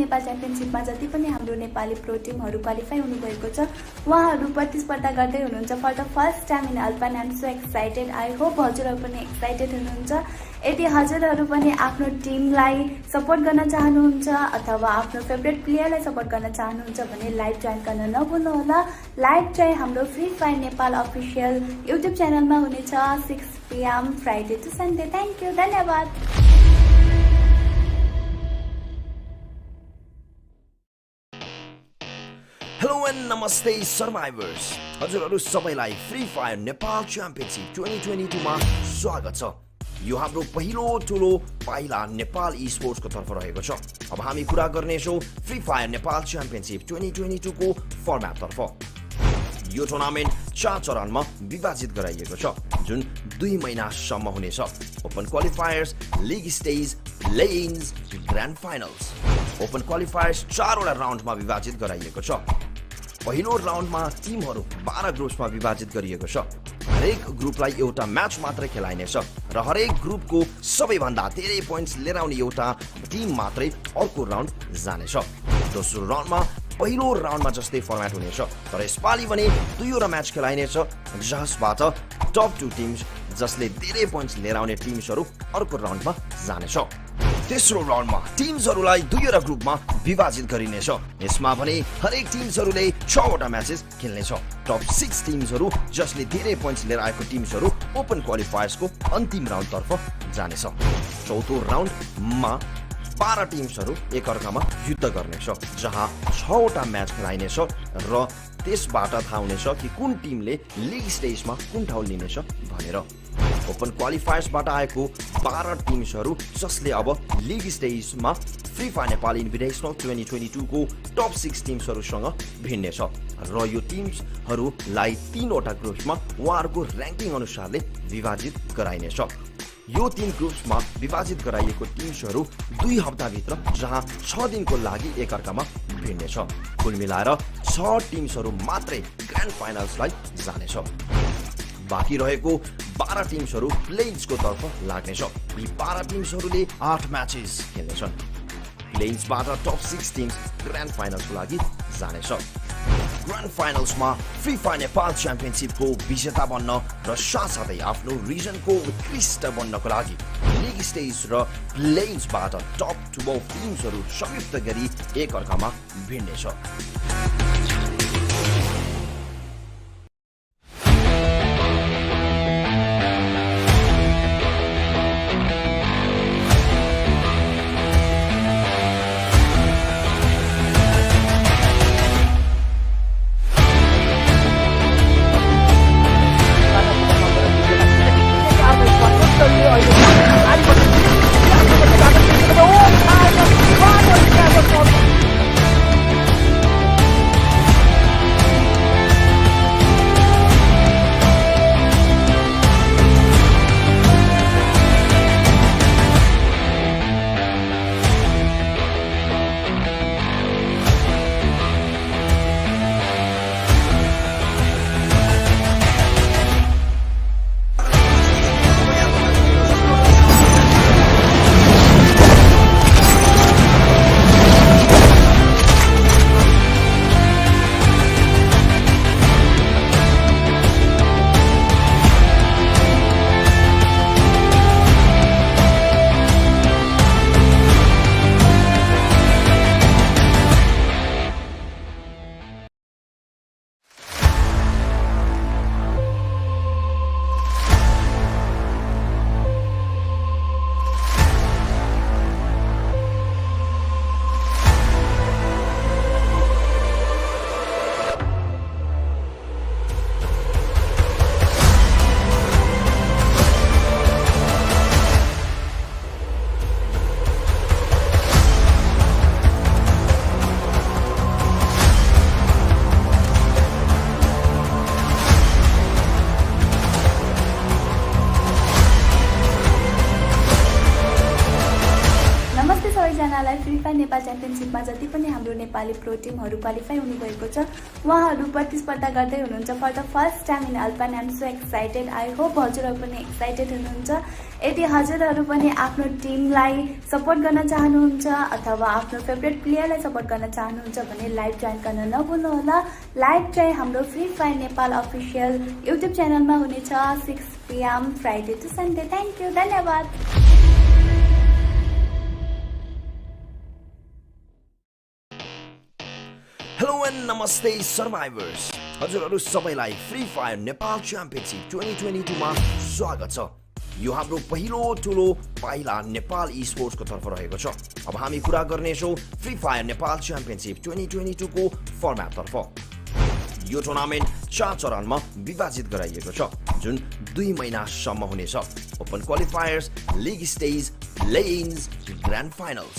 नेपाल च्याम्पियनशिपमा जति पनि हाम्रो नेपाली प्रो टिमहरू क्वालिफाई हुनुभएको छ उहाँहरू प्रतिस्पर्धा गर्दै हुनुहुन्छ for the first time in Alpine. I am so excited. I hope हजुरहरू पनि एक्साइटेड हुनुहुन्छ। यदि हजुरहरू पनि आफ्नो टिमलाई सपोर्ट गर्न चाहनुहुन्छ अथवा आफ्नो फेभरेट प्लेयरलाई सपोर्ट गर्न चाहनुहुन्छ भने लाइभ जोइन गर्न नभुल्नुहोला। लाइभ चाहिँ हाम्रो Free Fire Nepal official YouTube च्यानलमा हुनेछ 6 PM Friday to Sunday. Thank you, धन्यवाद। हेलो एन्ड नमस्ते सर्भाइभर्स, हजुरहरू सबैलाई फ्री फायर नेपाल च्याम्पियनशिप 2022 मा स्वागत छ। यो हाम्रो पहिलो ठुलो पाइला नेपाल स्पोर्ट्सको तर्फ रहेको छ। अब हामी कुरा गर्नेछौँ फ्री फायर नेपाल च्याम्पियनशिप 2022 को फर्म्याट तर्फ। यो टुर्नामेन्ट 4 चरणमा विभाजित गराइएको छ जुन 2 महिनासम्म हुनेछ। Open qualifiers, league stage, play ins, grand finals. Open qualifiers 4 वटा राउन्डमा विभाजित गराइएको छ। पहिलो राउन्डमा टिमहरू 12 ग्रुप्समा विभाजित गरिएको छ। हरेक ग्रुपलाई एउटा म्याच मात्रै खेलाइनेछ र हरेक ग्रुपको सबैभन्दा धेरै पोइन्ट्स लिएर आउने एउटा टिम मात्रै अर्को राउन्ड जानेछ। दोस्रो राउन्डमा पहिलो राउन्डमा जस्तै फर्म्याट हुनेछ, तर यसपालि भने 2 वटा म्याच खेलाइनेछ जसबाट टप 2 टिम्स जसले धेरै पोइन्ट्स लिएर आउने टिम्सहरू अर्को राउन्डमा जानेछ। तेस्रो राउन्डमा टिम्सहरूलाई 2 वटा ग्रुपमा विभाजित गरिनेछ। यसमा भने हरेक टिम्सहरूले 6 वटा म्याचेस खेल्नेछ। टप 6 टिम्सहरू जसले धेरै पोइन्ट्स लिएर आएको टिम्सहरू ओपन क्वालिफायर्सको अन्तिम राउन्डतर्फ जानेछ। चौथो राउन्डमा 12 टिम्सहरू एकअर्कामा युद्ध गर्नेछ जहाँ 6 वटा म्याच खेलाइनेछ र त्यसबाट थाहा हुनेछ कि कुन टिमले लिग स्टेजमा कुन ठाउँ लिनेछ भनेर। ओपन क्वालिफायर्सबाट आएको 12 टिम्सहरू जसले अब लिग स्टेजमा फ्री फायर नेपाल इन्भिटेसनल 2022 को टप 6 टिम्सहरूसँग भिड्नेछ र यो टिम्सहरूलाई 3 वटा ग्रुप्समा उहाँहरूको र्याङ्किङ अनुसारले विभाजित गराइनेछ। यो 3 ग्रुप्समा विभाजित गराइएको टिम्सहरू 2 हप्ताभित्र जहाँ 6 दिनको लागि एकअर्कामा भिड्नेछ। कुल मिलाएर 6 टिम्सहरू मात्रै ग्रान्ड फाइनल्सलाई जानेछ। बाँकी रहेको 12 टिम्सहरू प्लेइन्सको तर्फ लाग्नेछ। यी 12 टिम्सहरूले 8 म्याचेस खेल्नेछन्। प्लेइन्सबाट टप 6 टिम्स ग्रान्ड फाइनल्सको लागि जानेछ। ग्रान्ड फाइनल्समा फ्री फायर नेपाल च्याम्पियनशिपको विजेता बन्न र साथसाथै आफ्नो रिजनको उत्कृष्ट बन्नको लागि लिग स्टेज र प्लेइन्सबाट टप 12 टिम्सहरू संयुक्त गरी एकअर्कामा भिड्नेछ। नेपाल च्याम्पियनसिपमा जति पनि हाम्रो नेपाली प्रो टिमहरू क्वालिफाई हुनुभएको छ उहाँहरू प्रतिस्पर्धा गर्दै हुनुहुन्छ for the first time in Alpine. I am so excited. I hope हजुरहरू पनि एक्साइटेड हुनुहुन्छ। यदि हजुरहरू पनि आफ्नो टिमलाई सपोर्ट गर्न चाहनुहुन्छ अथवा आफ्नो फेभरेट प्लेयरलाई सपोर्ट गर्न चाहनुहुन्छ भने लाइभ जोइन गर्न नभुल्नुहोला। लाइभ चाहिँ हाम्रो Free Fire Nepal official YouTube च्यानलमा हुनेछ 6 PM Friday to Sunday. Thank you, धन्यवाद। हेलो एन्ड नमस्ते सर्भाइभर्स, हजुरहरू सबैलाई फ्री फायर नेपाल च्याम्पियनसिप 2022 मा स्वागत छ। यो हाम्रो पहिलो ठुलो पाइला नेपाल स्पोर्ट्सको तर्फ रहेको छ। अब हामी कुरा गर्नेछौँ फ्री फायर नेपाल च्याम्पियनसिप 2022 को फर्म्याट तर्फ। यो टुर्नामेन्ट 4 चरणमा विभाजित गराइएको छ जुन 2 महिनासम्म हुनेछ। Open qualifiers, league stage, play ins, grand finals.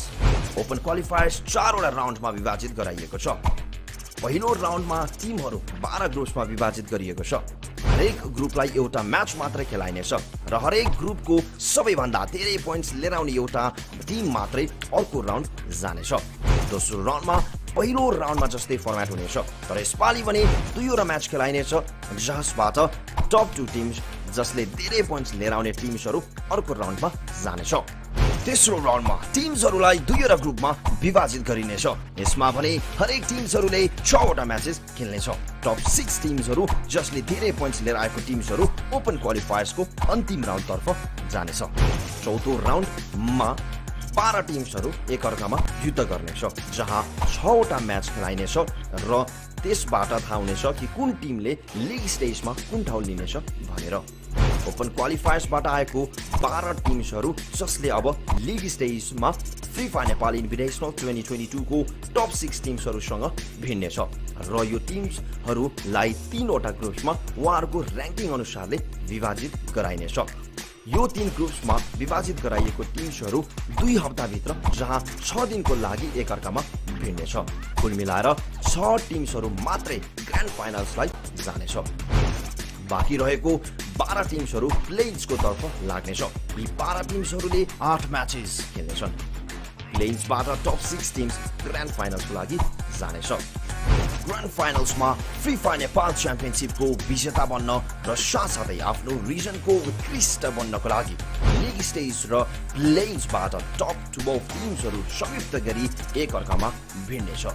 Open qualifiers 4 वटा राउन्डमा विभाजित गराइएको छ। पहिलो राउन्डमा टिमहरू 12 ग्रुप्समा विभाजित गरिएको छ। हरेक ग्रुपलाई एउटा म्याच मात्रै खेलाइनेछ र हरेक ग्रुपको सबैभन्दा धेरै पोइन्ट्स लिएर आउने एउटा टिम मात्रै अर्को राउन्ड जानेछ। दोस्रो राउन्डमा पहिलो राउन्डमा जस्तै फर्म्याट हुनेछ, तर यसपालि भने 2वटा म्याच खेलाइनेछ जसबाट टप 2 टिम्स जसले धेरै पोइन्ट्स लिएर आउने टिम्सहरू अर्को राउन्डमा जानेछ। तेस्रो राउन्डमा टिम्सहरूलाई 2वटा ग्रुपमा विभाजित गरिनेछ। यसमा भने हरेक टिम्सहरूले 6 वटा म्याचेस खेल्नेछ। टप 6 टिम्सहरू जसले धेरै पोइन्ट्स लिएर आएको टिम्सहरू ओपन क्वालिफायर्सको अन्तिम राउन्डतर्फ जानेछ। चौथो राउन्डमा 12 टिम्सहरू एकअर्कामा युद्ध गर्नेछ जहाँ 6 वटा म्याच खेलाइनेछ र त्यसबाट थाहा हुनेछ कि कुन टिमले लिग स्टेजमा कुन ठाउँ लिनेछ भनेर। ओपन क्वालिफायर्सबाट आएको 12 टिम्सहरू जसले अब लिग स्टेजमा फ्री फायर नेपाल इन्भिटेसनल 2022 को टप 6 टिम्सहरूसँग भिड्नेछ र यो टिम्सहरूलाई 3 वटा ग्रुप्समा उहाँहरूको र्याङ्किङ अनुसारले विभाजित गराइनेछ। यो 3 ग्रुप्समा विभाजित गराइएको टिम्सहरू 2 हप्ताभित्र जहाँ 6 दिनको लागि एकअर्कामा भिड्नेछ। कुल मिलाएर 6 टिम्सहरू मात्रै ग्रान्ड फाइनल्सलाई जानेछ। बाँकी रहेको 12 टिम्सहरू प्लेइन्सको तर्फ लाग्नेछ। यी 12 टिम्सहरूले 8 म्याचेस खेल्नेछन्। प्लेइन्सबाट टप 6 टिम्स ग्रान्ड फाइनल्सको लागि जानेछ। ग्रान्ड फाइनल्समा फ्री फायर नेपाल च्याम्पियनसिपको विजेता बन्न र साथसाथै आफ्नो रिजनको उत्कृष्ट बन्नको लागि लिग स्टेज र प्लेइन्सबाट टप 12 टिम्सहरू संयुक्त गरी एकअर्कामा भिड्नेछ।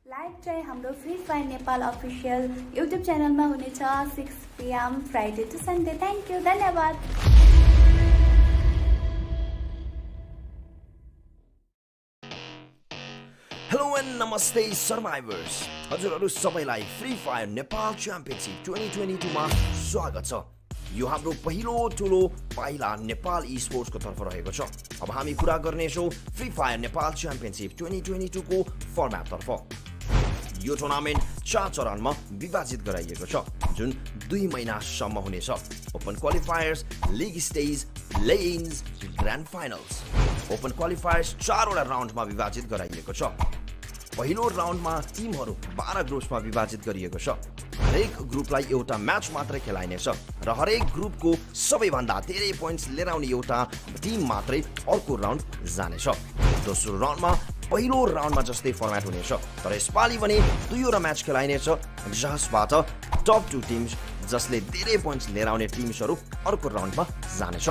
लाइभ चाहिँ हाम्रो Free Fire Nepal official YouTube च्यानलमा हुनेछ 6 PM Friday to Sunday. Thank you, धन्यवाद। हेलो एन्ड नमस्ते सर्भाइभर्स, हजुरहरू सबैलाई फ्री फायर नेपाल च्याम्पियनसिप 2022 मा स्वागत छ। यो हाम्रो पहिलो ठुलो पाइला नेपाल स्पोर्ट्सको तर्फ रहेको छ। अब हामी कुरा गर्नेछौँ फ्री फायर नेपाल च्याम्पियनसिप 2022 को फर्म्याट तर्फ। यो टुर्नामेन्ट 4 चरणमा विभाजित गराइएको छ, जुन 2 महिनासम्म हुनेछ। Open qualifiers, league stage, play ins, grand finals. Open qualifiers 4 वटा राउन्डमा विभाजित गराइएको छ। पहिलो राउन्डमा टिमहरू 12 ग्रुप्समा विभाजित गरिएको छ। हरेक ग्रुपलाई एउटा म्याच मात्रै खेलाइनेछ र हरेक ग्रुपको सबैभन्दा धेरै पोइन्ट्स लिएर आउने एउटा टिम मात्रै अर्को राउन्ड जानेछ। दोस्रो राउन्डमा पहिलो राउन्डमा जस्तै फर्म्याट हुनेछ, तर यसपालि भने 2 वटा म्याच खेलाइनेछ, जसबाट टप 2 टिम्स जसले धेरै पोइन्ट्स लिएर आउने टिम्सहरू अर्को राउन्डमा जानेछ।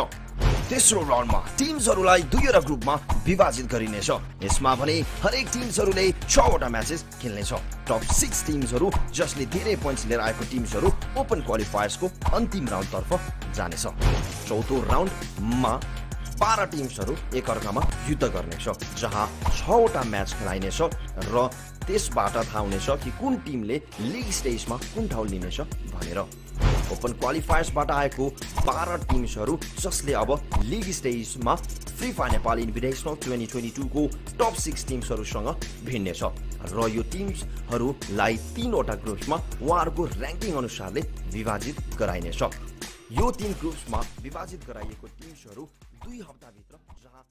तेस्रो राउन्डमा टिम्सहरूलाई 2 वटा ग्रुपमा विभाजित गरिनेछ। यसमा भने हरेक टिम्सहरूले 6 वटा म्याचेस खेल्नेछ। टप 6 टिम्सहरू जसले धेरै पोइन्ट्स लिएर आएको टिम्सहरू ओपन क्वालिफायर्सको अन्तिम राउन्डतर्फ जानेछ। चौथो राउन्डमा 12 टिम्सहरू एकअर्कामा युद्ध गर्नेछ, जहाँ 6 वटा म्याच खेलाइनेछ र त्यसबाट थाहा हुनेछ कि कुन टिमले लिग स्टेजमा कुन ठाउँ लिनेछ भनेर। ओपन क्वालिफायर्सबाट आएको 12 टिम्सहरू जसले अब लिग स्टेजमा फ्री फायर नेपाल इन्भिटेसनल 2022 को टप 6 टिम्सहरूसँग भिड्नेछ र यो टिम्सहरूलाई 3 वटा ग्रुप्समा उहाँहरूको र्याङ्किङ अनुसारले विभाजित गराइनेछ। यो 3 ग्रुप्समा विभाजित गराइएको टिम्सहरू 2 हप्ताभित्र, जहाँ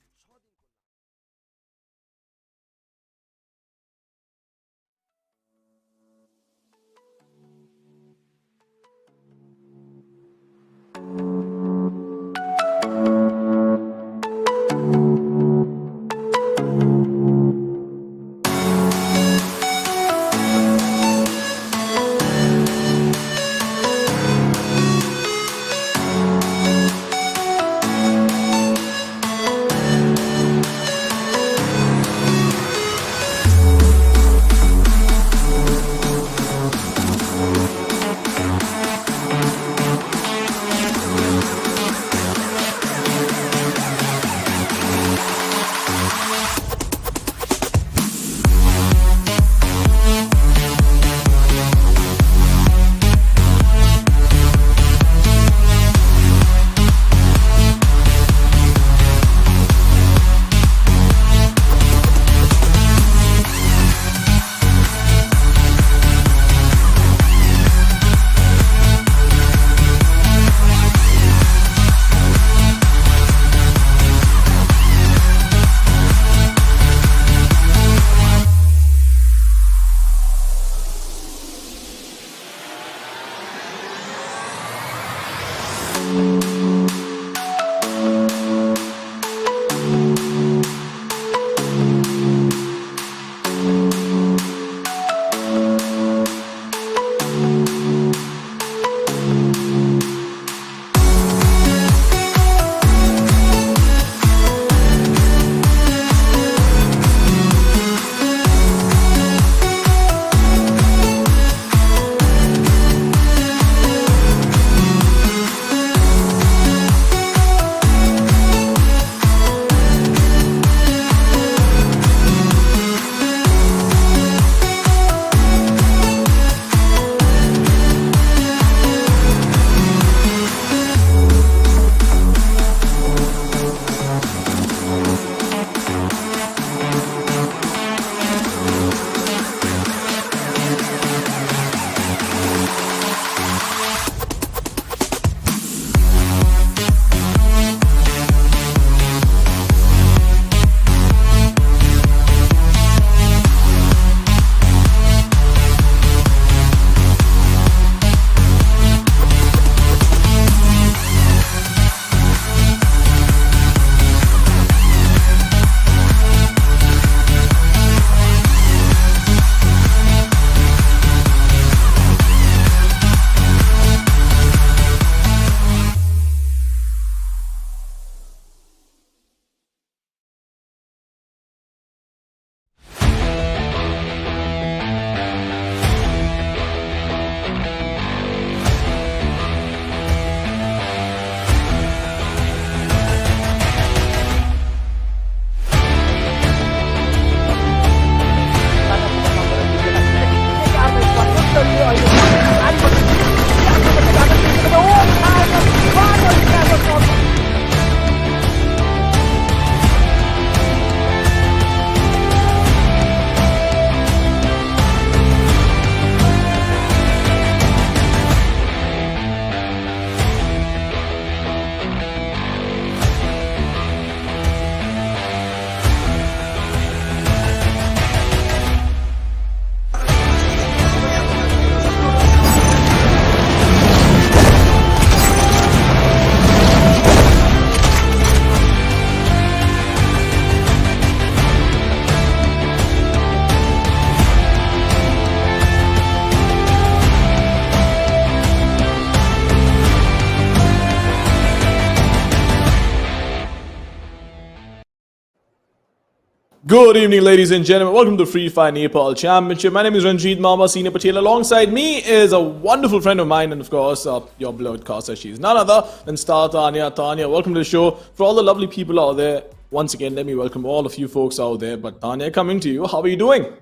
Good evening, ladies and gentlemen. Welcome to Free Fire Nepal Championship. My name is Ranjit Mama Senior Patel. Alongside me is a wonderful friend of mine, and of course, your broadcaster. She's none other than Star Tanya. Tanya, welcome to the show. For all the lovely people out there, once again, let me welcome all of you folks out there. But Tanya, coming to you, how are you doing?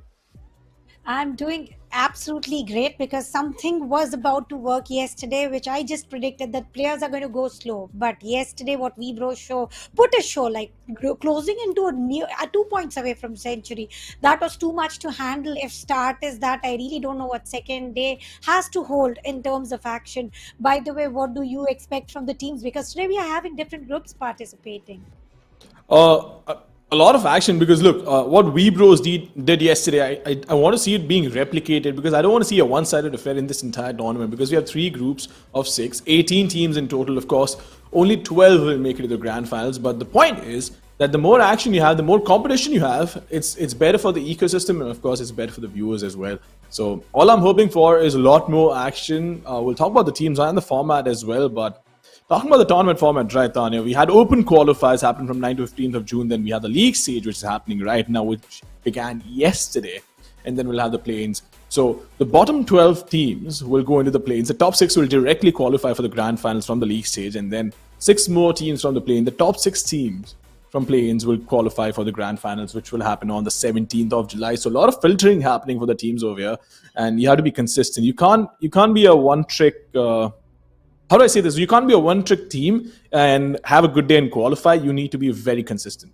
I'm doing absolutely great because something was about to work yesterday, which I just predicted that players are going to go slow. But yesterday, what Vibro show put a show like closing into a 2 points away from century. That was too much to handle. If start is that, I really don't know what second day has to hold in terms of action. By the way, what do you expect from the teams? Because today we are having different groups participating. A lot of action because look, what we bros did yesterday, I want to see it being replicated because I don't want to see a one-sided affair in this entire tournament because we have 3 groups of 6, 18 teams in total. Of course, only 12 will make it to the grand finals. But the point is that the more action you have, the more competition you have, it's better for the ecosystem, and of course, it's better for the viewers as well. So all I'm hoping for is a lot more action. We'll talk about the teams and the format as well, but talking about the tournament format, right, Tanya, we had open qualifiers happen from 9th to 15th of June. Then we had the league stage, which is happening right now, which began yesterday. And then we'll have the play-ins. So the bottom 12 teams will go into the play-ins. The top 6 will directly qualify for the grand finals from the league stage. And then 6 more teams from the play-in. The top 6 teams from play-ins will qualify for the grand finals, which will happen on the 17th of July. So a lot of filtering happening for the teams over here. And you have to be consistent. You can't be a one-trick... how do I say this? You can't be a one-trick team and have a good day and qualify. You need to be very consistent.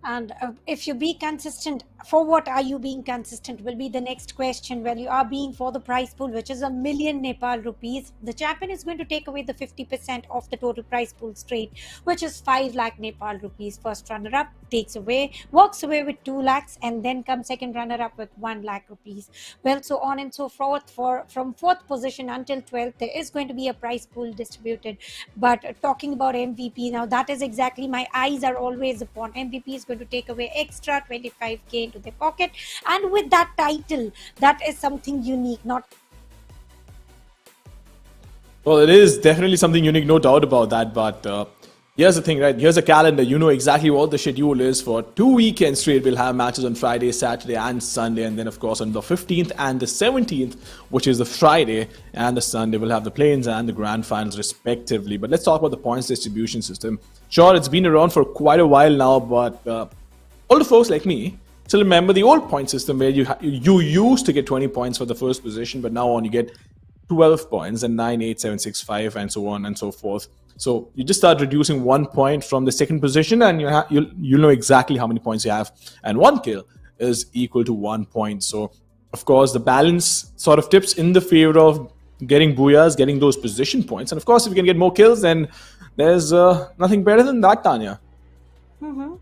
And if you be consistent, for what are you being consistent will be the next question. Well, you are being for the prize pool, which is 1 million Nepal rupees. The champion is going to take away the 50% of the total prize pool straight, which is 5 lakh Nepal rupees. First runner-up walks away with 2 lakhs, and then comes second runner-up with 1 lakh rupees. Well, so on and so forth. From 4th position until 12th, there is going to be a prize pool distributed. But talking about MVP, now that is exactly my eyes are always upon. MVP is going to take away extra 25k into their pocket, and with that title, that is something unique. Well, it is definitely something unique, no doubt about that. But here's the thing, right? Here's a calendar. You know exactly what the schedule is for 2 weekends straight. We'll have matches on Friday, Saturday, and Sunday. And then, of course, on the 15th and the 17th, which is the Friday and the Sunday, we'll have the play-ins and the grand finals, respectively. But let's talk about the points distribution system. Sure, it's been around for quite a while now, but older folks like me still remember the old point system where you used to get 20 points for the first position, but now on you get 12 points and 9, 8, 7, 6, 5, and so on and so forth. So you just start reducing 1 point from the second position, and you'll know exactly how many points you have. And 1 kill is equal to 1 point. So, of course, the balance sort of tips in the favor of getting booyahs, getting those position points. And, of course, if you can get more kills, then there's nothing better than that, Tanya. Mm-hmm.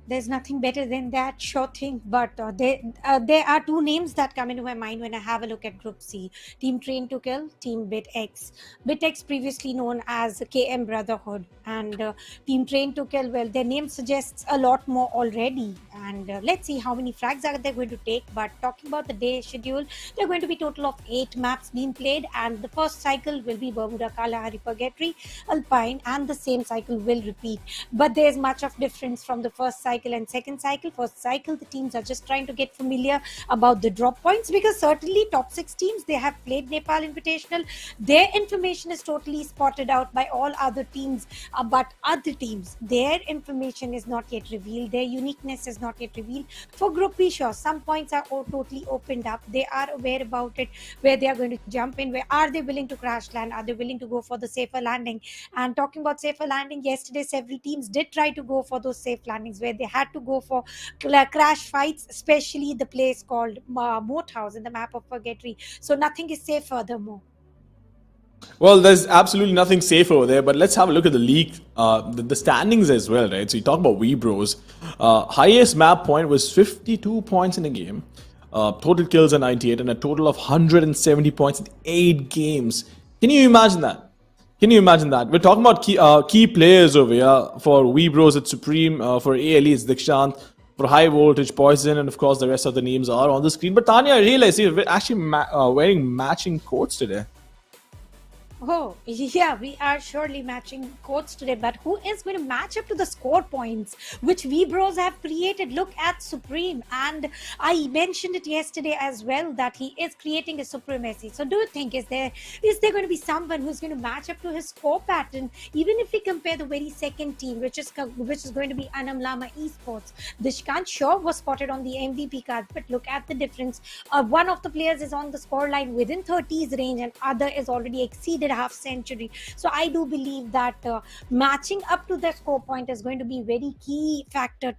There's nothing better than that, sure thing. But there are 2 names that come into my mind when I have a look at Group C. Team Train to Kill, Team BitX. BitX previously known as KM Brotherhood. And Team Train to Kill, well, their name suggests a lot more already. And let's see how many frags are they going to take. But talking about the day schedule, there are going to be a total of 8 maps being played. And the first cycle will be Bermuda, Kalahari, Purgatory, Alpine. And the same cycle will repeat. But there's much of difference from the first cycle and second cycle. First cycle, the teams are just trying to get familiar about the drop points, because certainly top 6 teams, they have played Nepal Invitational. Their information is totally spotted out by all other teams, but other teams, their information is not yet revealed. Their uniqueness is not yet revealed. For Group B, sure, some points are totally opened up. They are aware about it, where they are going to jump in, where are they willing to crash land, are they willing to go for the safer landing. And talking about safer landing, yesterday several teams did try to go for those safe landings, where they had to go for crash fights, especially the place called Moat House in the map of Purgatory. So nothing is safe furthermore. Well, there's absolutely nothing safe over there, but let's have a look at the league, the standings as well, right? So you talk about We Bros. Highest map point was 52 points in a game. Total kills are 98 and a total of 170 points in 8 games. Can you imagine that? Can you imagine that? We're talking about key players over here. For We Bros, it's Supreme. For ALE, it's Dikshant. For High Voltage, Poison. And of course, the rest of the names are on the screen. But Tanya, I realized you're actually wearing matching coats today. Oh, yeah, we are surely matching codes today, but who is going to match up to the score points which we bros have created? Look at Supreme, and I mentioned it yesterday as well that he is creating a supremacy. So, do you think is there going to be someone who's going to match up to his score pattern? Even if we compare the very second team, which is going to be Anam Lama Esports, Dishkant sure was spotted on the MVP card, but look at the difference. One of the players is on the score line within 30's range, and other is already exceeded half century. So I do believe that matching up to the score point is going to be very key factor.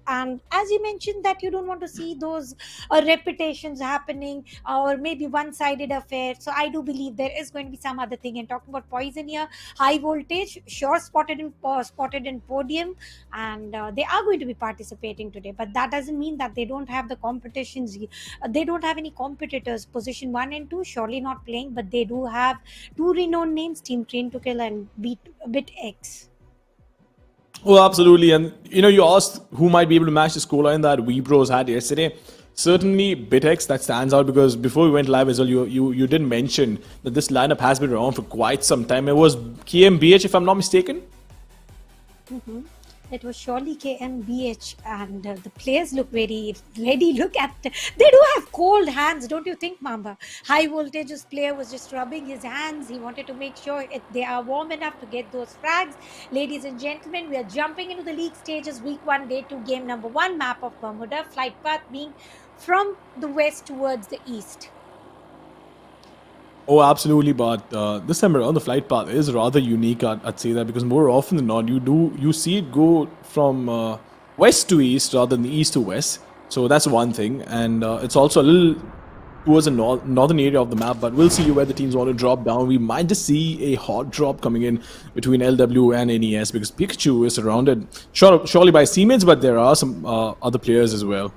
And as you mentioned that you don't want to see those repetitions happening or maybe one-sided affair. So I do believe there is going to be some other thing. And talking about Poison here, high voltage sure spotted in podium, and they are going to be participating today, but that doesn't mean that they don't have the competitions. They don't have any competitors. Position 1 and 2 surely not playing, but they do have two renowned names, Team Train to Kill and BitX. Well, absolutely. And you asked who might be able to match the scoreline that we bros had yesterday. Certainly, BitX that stands out because before we went live as well, you did mention that this lineup has been around for quite some time. It was KMBH, if I'm not mistaken. Mhm. It was surely KMBH, and the players look very ready. Look at they do have cold hands, don't you think, Mamba? High voltage's player was just rubbing his hands. He wanted to make sure they are warm enough to get those frags. Ladies and gentlemen, we are jumping into the league stages, week 1, day 2, game number 1, map of Bermuda, flight path being from the west towards the east. Oh, absolutely. But this time around, the flight path is rather unique. I'd say that because more often than not, you see it go from west to east rather than east to west. So that's one thing, and it's also a little towards the northern area of the map. But we'll see where the teams want to drop down. We might just see a hot drop coming in between LW and NES because Pikachu is surrounded surely by teammates, but there are some other players as well.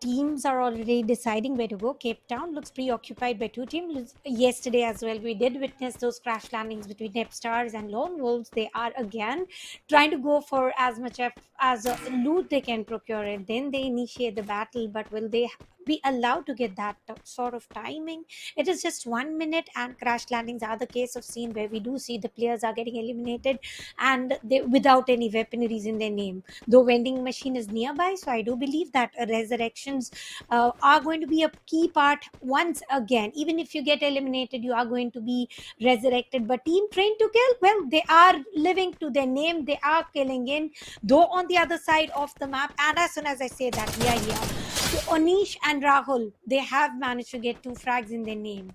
Teams are already deciding where to go. Cape Town looks preoccupied by two teams. Yesterday as well, we did witness those crash landings between Nepstars and Lone Wolves. They are again trying to go for as much as loot they can procure it. Then they initiate the battle, but will they be allowed to get that sort of timing? It is just 1 minute, and crash landings are the case of scene where we do see the players are getting eliminated and they without any weaponaries in their name. Though vending machine is nearby, so I do believe that resurrections are going to be a key part once again. Even if you get eliminated, you are going to be resurrected. But Team Train to Kill, well, they are living to their name. They are killing in, though on the other side of the map. And as soon as I say that, we are here. So Onish and Rahul, they have managed to get 2 frags in their name.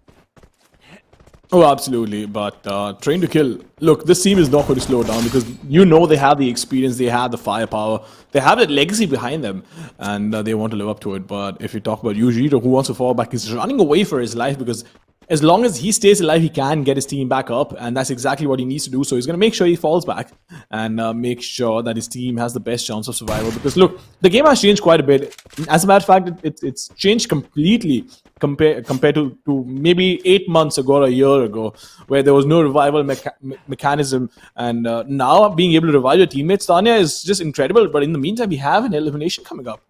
Oh, absolutely. But Train to Kill, look, this team is not going to slow down because they have the experience, they have the firepower, they have that legacy behind them, and they want to live up to it. But if you talk about Yujiro, who wants to fall back, he's running away for his life because as long as he stays alive, he can get his team back up, and that's exactly what he needs to do. So he's going to make sure he falls back and make sure that his team has the best chance of survival. Because look, the game has changed quite a bit. As a matter of fact, it's changed completely compared to maybe 8 months ago or a year ago, where there was no revival mechanism. And now being able to revive your teammates, Tanya, is just incredible. But in the meantime, we have an elimination coming up.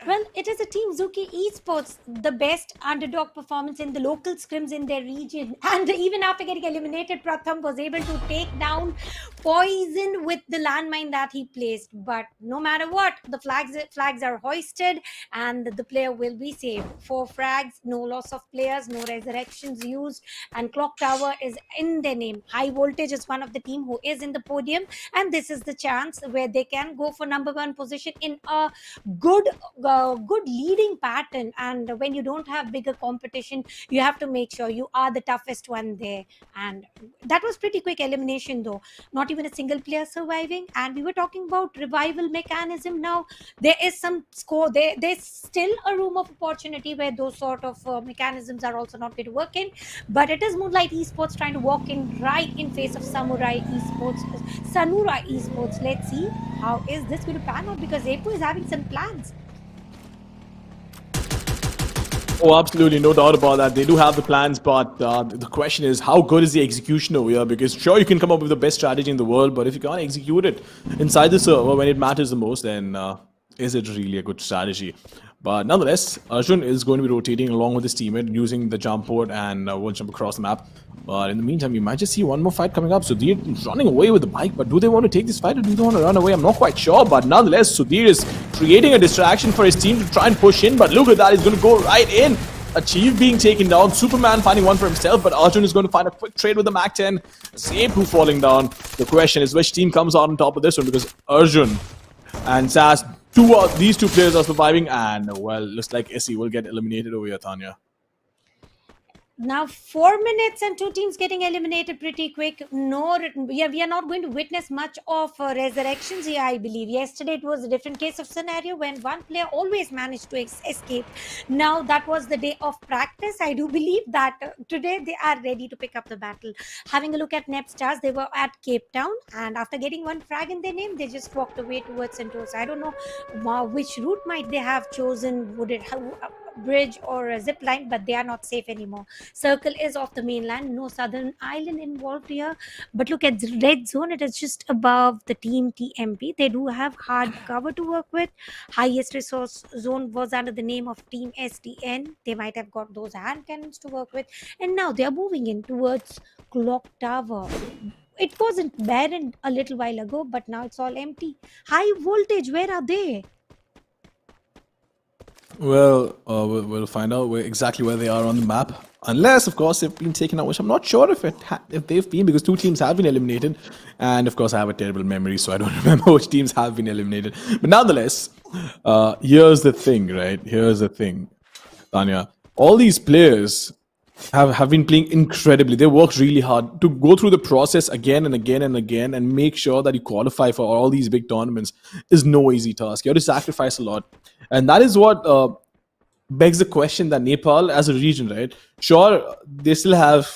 Well, it is a Team Zuki Esports, the best underdog performance in the local scrims in their region. And even after getting eliminated, Pratham was able to take down Poison with the landmine that he placed. But no matter what, the flags are hoisted and the player will be saved. 4 frags, no loss of players, no resurrections used, and Clock Tower is in their name. High Voltage is one of the team who is in the podium, and this is the chance where they can go for number 1 position in a good leading pattern. And when you don't have bigger competition, you have to make sure you are the toughest one there. And that was pretty quick elimination, though not even a single player surviving. And we were talking about revival mechanism. Now there is some score there's still a room of opportunity where those sort of mechanisms are also not going to work in, but it is Moonlight Esports trying to walk in right in face of Sanura Esports. Let's see how is this going to pan out, because Apu is having some plans. Oh, absolutely, no doubt about that. They do have the plans, but the question is, how good is the execution over here? Because sure, you can come up with the best strategy in the world, but if you can't execute it inside the server when it matters the most, then is it really a good strategy? But nonetheless, Arjun is going to be rotating along with his teammate using the jump port and will jump across the map. But in the meantime, we might just see one more fight coming up. Sudhir running away with the bike, but do they want to take this fight or do they want to run away? I'm not quite sure, but nonetheless, Sudhir is creating a distraction for his team to try and push in, but look at that, he's going to go right in. Achieve being taken down. Superman finding one for himself, but Arjun is going to find a quick trade with the Mac 10. Zepu falling down. The question is which team comes out on top of this one, because Arjun and Sass, these two players are surviving, and well, looks like Essie will get eliminated over here, Tanya. Now 4 minutes and 2 teams getting eliminated pretty quick. No, we are not going to witness much of resurrections here, I believe. Yesterday it was a different case of scenario when one player always managed to escape. Now that was the day of practice. I do believe that today they are ready to pick up the battle. Having a look at Nepstars, they were at Cape Town, and after getting one frag in their name, they just walked away towards Sentosa. I don't know which route might they have chosen. Would it have bridge or a zip line, but they are not safe anymore. Circle is off the mainland, no southern island involved here. But look at the red zone, it is just above the team TMP. They do have hard cover to work with. Highest resource zone was under the name of team STN. They might have got those hand cannons to work with, and now they are moving in towards Clock Tower. It wasn't barren a little while ago, but now it's all empty. High voltage, where are they? Well, we'll find out exactly where they are on the map. Unless, of course, they've been taken out, which I'm not sure if they've been, because 2 teams have been eliminated. And, of course, I have a terrible memory, so I don't remember which teams have been eliminated. But nonetheless, here's the thing, right? Here's the thing, Tanya. All these players have been playing incredibly. They worked really hard to go through the process again and again and again and make sure that you qualify for all these big tournaments is no easy task. You have to sacrifice a lot. And that is what begs the question that Nepal as a region, right? Sure, they still have,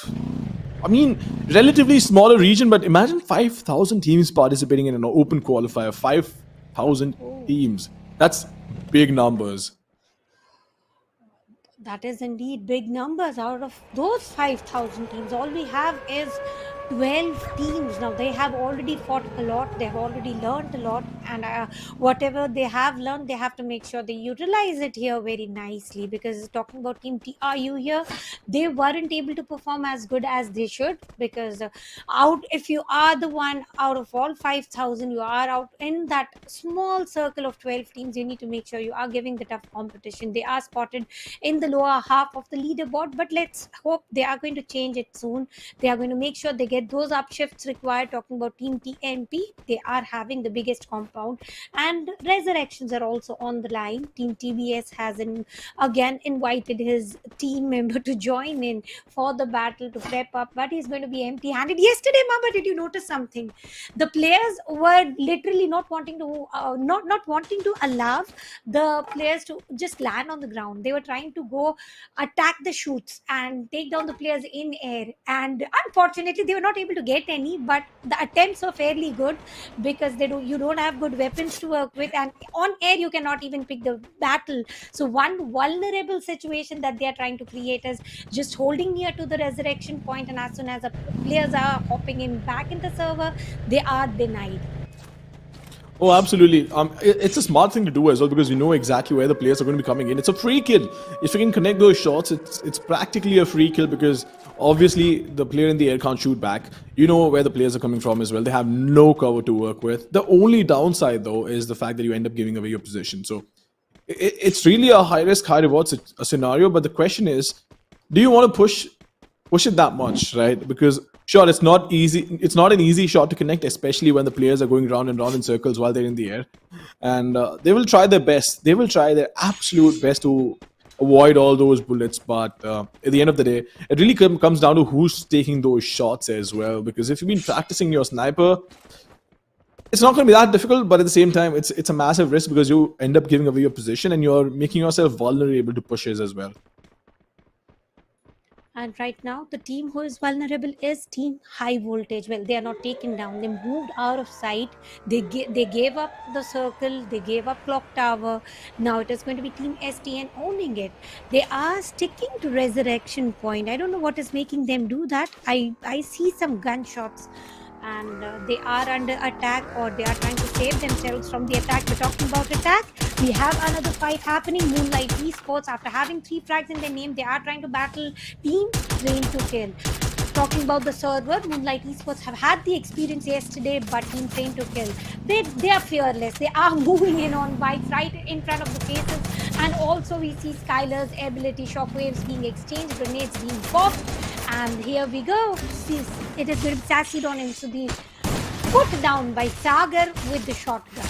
relatively smaller region, but imagine 5,000 teams participating in an open qualifier. 5,000 teams. That's big numbers. That is indeed big numbers. Out of those 5,000 teams, all we have is 12 teams. Now they have already fought a lot, they have already learned a lot, and whatever they have learned, they have to make sure they utilize it here very nicely. Because talking about team TRU here, they weren't able to perform as good as they should, because if you are the one out of all 5,000, you are out in that small circle of 12 teams, you need to make sure you are giving the tough competition. They are spotted in the lower half of the leaderboard, but let's hope they are going to change it soon. They are going to make sure they get those upshifts required. Talking about team TNP, they are having the biggest compound, and resurrections are also on the line. Team TBS has again invited his team member to join in for the battle to prep up, but he's going to be empty-handed. Yesterday, Mama, did you notice something? The players were literally not wanting to allow the players to just land on the ground. They were trying to go attack the shoots and take down the players in air, and unfortunately they were not able to get any, but the attempts were fairly good, because you don't have good weapons to work with, and on air you cannot even pick the battle. So one vulnerable situation that they are trying to create is just holding near to the resurrection point, and as soon as the players are hopping in back in the server, they are denied. Oh, absolutely. It's a smart thing to do as well, because you know exactly where the players are going to be coming in. It's a free kill. If you can connect those shots, it's practically a free kill, because obviously the player in the air can't shoot back. You know where the players are coming from as well. They have no cover to work with. The only downside, though, is the fact that you end up giving away your position. So it's really a high risk, high reward scenario. But the question is, do you want to push it that much, right? Because sure, it's not easy. It's not an easy shot to connect, especially when the players are going round and round in circles while they're in the air. And they will try their best. They will try their absolute best to avoid all those bullets. But at the end of the day, it really comes down to who's taking those shots as well. Because if you've been practicing your sniper, it's not going to be that difficult. But at the same time, it's a massive risk, because you end up giving away your position and you're making yourself vulnerable to pushes as well. And right now, the team who is vulnerable is Team High Voltage. Well, they are not taken down. They moved out of sight. They gave up the circle. They gave up Clock Tower. Now it is going to be Team STN owning it. They are sticking to Resurrection Point. I don't know what is making them do that. I see some gunshots and they are under attack, or they are trying to save themselves from the attack. We're talking about attack. We have another fight happening. Moonlight Esports, after having 3 frags in their name, they are trying to battle Team Train to Kill. Talking about the server, Moonlight Esports have had the experience yesterday, but Team Train to Kill, they are fearless. They are moving in on bikes right in front of the faces, and also we see Skylar's ability, shockwaves being exchanged, grenades being popped, and here we go. It is going to be sassy on into the put down by Sagar with the shotgun.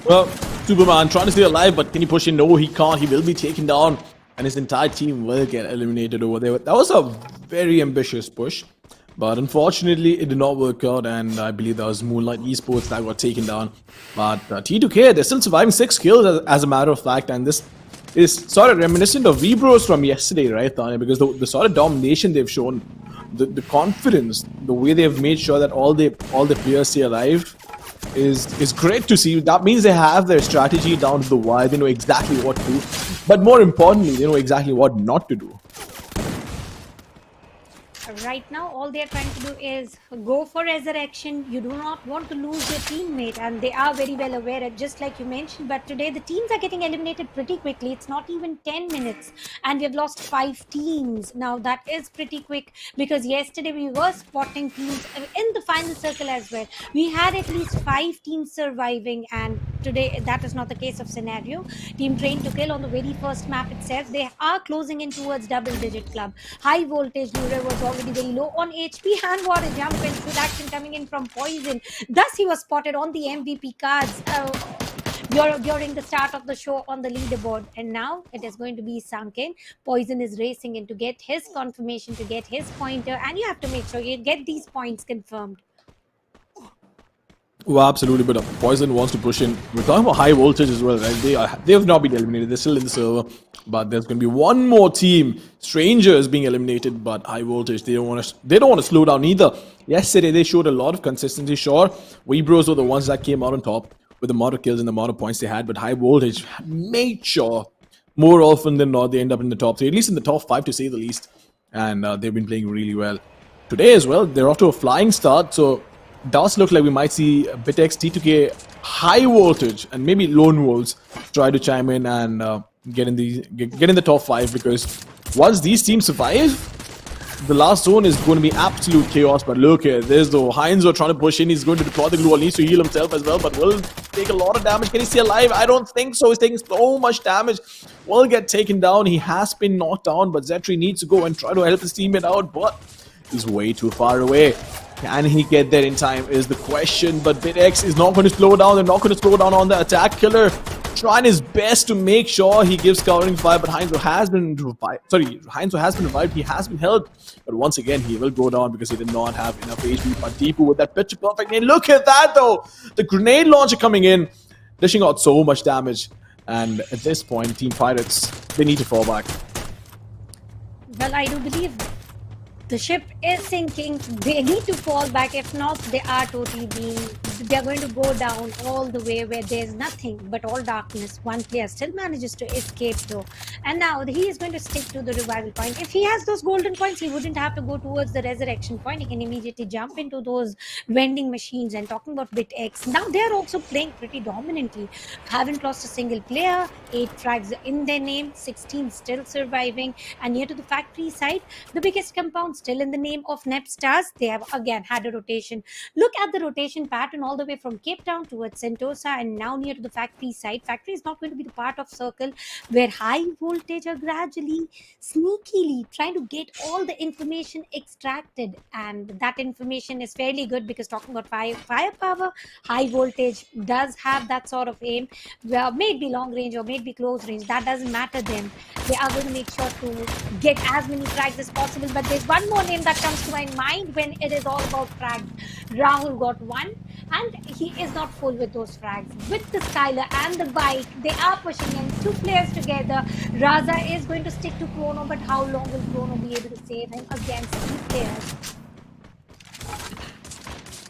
Well, Superman trying to stay alive, but can he push in? No, he can't. He will be taken down, and his entire team will get eliminated over there. That was a very ambitious push, but unfortunately, it did not work out, and I believe that was Moonlight Esports that got taken down. But T2K, they're still surviving 6 kills as a matter of fact, and this is sort of reminiscent of rebros from yesterday, right, Tanya? Because the sort of domination they've shown, the confidence, the way they've made sure that all the players stay alive is great to see. That means they have their strategy down to the wire. They know exactly what to do, but more importantly, they know exactly what not to do. Right now, all they are trying to do is go for resurrection. You do not want to lose your teammate, and they are very well aware, just like you mentioned. But today, the teams are getting eliminated pretty quickly. It's not even 10 minutes, and we have lost 5 teams. Now, that is pretty quick, because yesterday we were spotting teams in the final circle as well. We had at least 5 teams surviving, and today that is not the case of scenario. Team Train to Kill on the very first map itself, they are closing in towards double-digit club. High voltage Lure was already very low on HP, and what a jump and good action coming in from Poison. Thus he was spotted on the MVP cards during the start of the show on the leaderboard, and now it is going to be sunken. Poison is racing in to get his confirmation, to get his pointer, and you have to make sure you get these points confirmed. Well, absolutely, but Poison wants to push in. We're talking about high voltage as well, right? They have not been eliminated. They're still in the server, but there's going to be one more team. Strangers being eliminated, but high voltage. They don't want to slow down either. Yesterday they showed a lot of consistency. Sure, Webros were the ones that came out on top with the amount of kills and the amount of points they had, but high voltage made sure more often than not they end up in the top 3, at least in the top 5 to say the least. And they've been playing really well today as well. They're off to a flying start, so does look like we might see BitX, T2K, high voltage, and maybe Lone Wolves try to chime in and get in the top 5, because once these teams survive, the last zone is going to be absolute chaos. But look here, there's the Heinzo trying to push in. He's going to deploy the glue wall, needs to heal himself as well, but will take a lot of damage. Can he stay alive? I don't think so. He's taking so much damage. Will get taken down. He has been knocked down, but Zetri needs to go and try to help his teammate out, but he's way too far away. Can he get there in time is the question, but BitX is not going to slow down. They're not going to slow down on the attack killer. Trying his best to make sure he gives covering fire, but Heinzo has been revived. He has been helped, but once again he will go down because he did not have enough HP. But Deepu with that picture perfect name. Look at that though, the grenade launcher coming in, dishing out so much damage. And at this point, Team Pirates, they need to fall back. Well, I do believe the ship is sinking. They need to fall back. If not, they are going to go down all the way where there's nothing but all darkness. One player still manages to escape though, and now he is going to stick to the revival point. If he has those golden points, he wouldn't have to go towards the resurrection point. He can immediately jump into those vending machines. And talking about BitX, now they're also playing pretty dominantly. Haven't lost a single player, 8 frags in their name, 16 still surviving. And near to the factory side, the biggest compound still in the name of Nepstars. They have again had a rotation. Look at the rotation pattern all the way from Cape Town towards Sentosa, and now near to the factory side. Factory is not going to be the part of circle where high voltage are gradually, sneakily trying to get all the information extracted, and that information is fairly good because talking about firepower, high voltage does have that sort of aim. Well, maybe long range or maybe close range, that doesn't matter them. They are going to make sure to get as many frags as possible. But there's one more name that comes to my mind when it is all about frags. Rahul got 1, and he is not full with those frags. With the Skylar and the bike, they are pushing in 2 players together. Raza is going to stick to Chrono, but how long will Chrono be able to save him against 3 players?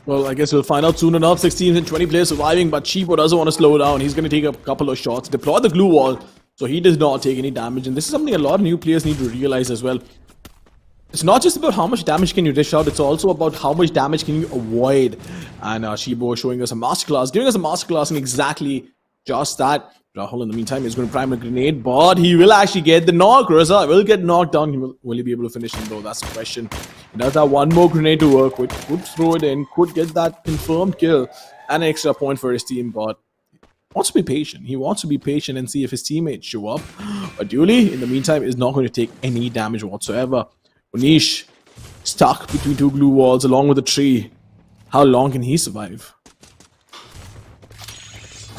Well, I guess we'll find out soon enough. 16 and 20 players surviving, but Cheapo doesn't want to slow down. He's going to take a couple of shots, deploy the glue wall, so he does not take any damage. And this is something a lot of new players need to realize as well. it's not just about how much damage can you dish out, it's also about how much damage can you avoid. And Shibo showing us a masterclass, giving us a masterclass in exactly just that. Rahul, in the meantime, is going to prime a grenade, but he will actually get the knock. Raza will get knocked down. Will he be able to finish him, though? That's the question. He does have one more grenade to work with. Could throw it in, could get that confirmed kill and an extra point for his team, but wants to be patient. He wants to be patient and see if his teammates show up. But Dooley, in the meantime, is not going to take any damage whatsoever. Unish stuck between two glue walls along with a tree. How long can he survive?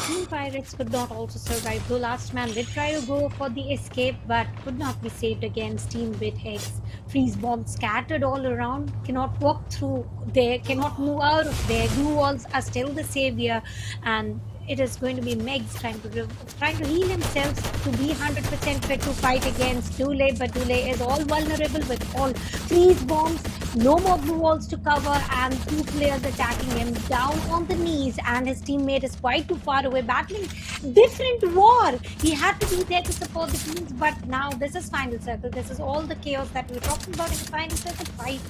Team Pirates could not also survive, though last man did try to go for the escape but could not be saved against Team BitX. Freeze bombs scattered all around, cannot walk through there, cannot move out of there. Glue walls are still the savior, and it is going to be Megs trying to heal himself to be 100% fit to fight against Dule, but Dule is all vulnerable with all freeze bombs, no more blue walls to cover, and two players attacking him down on the knees, and his teammate is quite too far away, battling different war. He had to be there to support the teams, but now this is Final Circle. This is all the chaos that we were talking about in the Final Circle fight.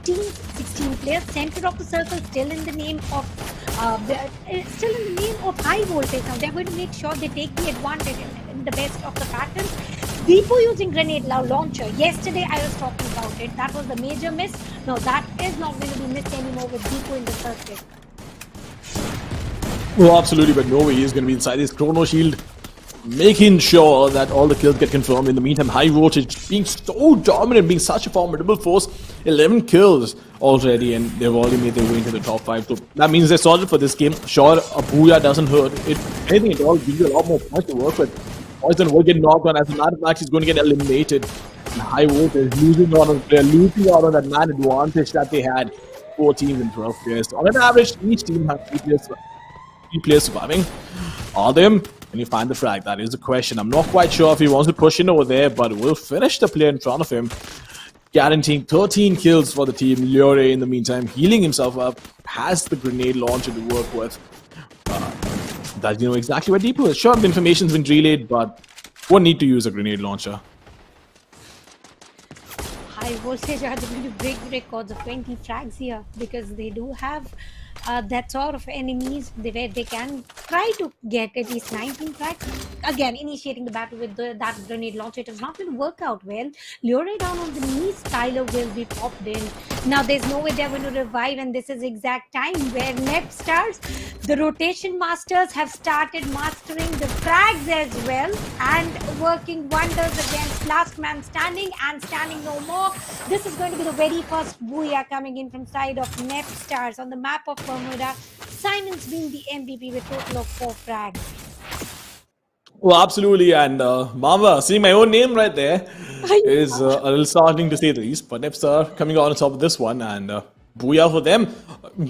Teams, 16 players, center of the circle, still in the name of high voltage. Now they're going to make sure they take the advantage in the best of the patterns. Deepu using grenade launcher. Yesterday I was talking about it. That was the major miss. No, that is not going to be missed anymore with Deepu in the circuit. Well, absolutely, but no way he is going to be inside his chrono shield, making sure that all the kills get confirmed. In the meantime, high voltage being so dominant, being such a formidable force. 11 kills already, and they've already made their way into the top 5. So that means they're solid for this game. Sure, a booyah doesn't hurt. If anything at all, gives you a lot more points to work with. Poison will get knocked on. As a matter of fact, he's going to get eliminated. And high voltage losing out on that man advantage that they had. 4 teams in 12 players. So on an average, each team has 3 players surviving. Are them? Can you find the frag? That is the question. I'm not quite sure if he wants to push in over there, but will finish the player in front of him. Guaranteeing 13 kills for the team. Lure, in the meantime, healing himself up, has the grenade launcher to work with. Does you know exactly where Deepu is? Sure, the information's been relayed, but won't need to use a grenade launcher. High voltage are going to break records of 20 frags here, because they do have that sort of enemies where they can try to get at least 19 frags. Again, initiating the battle with that grenade launcher, it is not going to work out well. Lure down on the knees, Tyler will be popped in. Now there's no way they're going to revive, and this is exact time where Nep stars. The rotation masters have started mastering the frags as well and working wonders against last man standing and standing no more. This is going to be the very first booyah coming in from side of Nep stars on the map of Bermuda. Simon's being the MVP with a total of 4 frags. Well, absolutely, and Mama, seeing my own name right there is a little starting to say the least. But Nepstar coming out on top of this one, and booyah for them.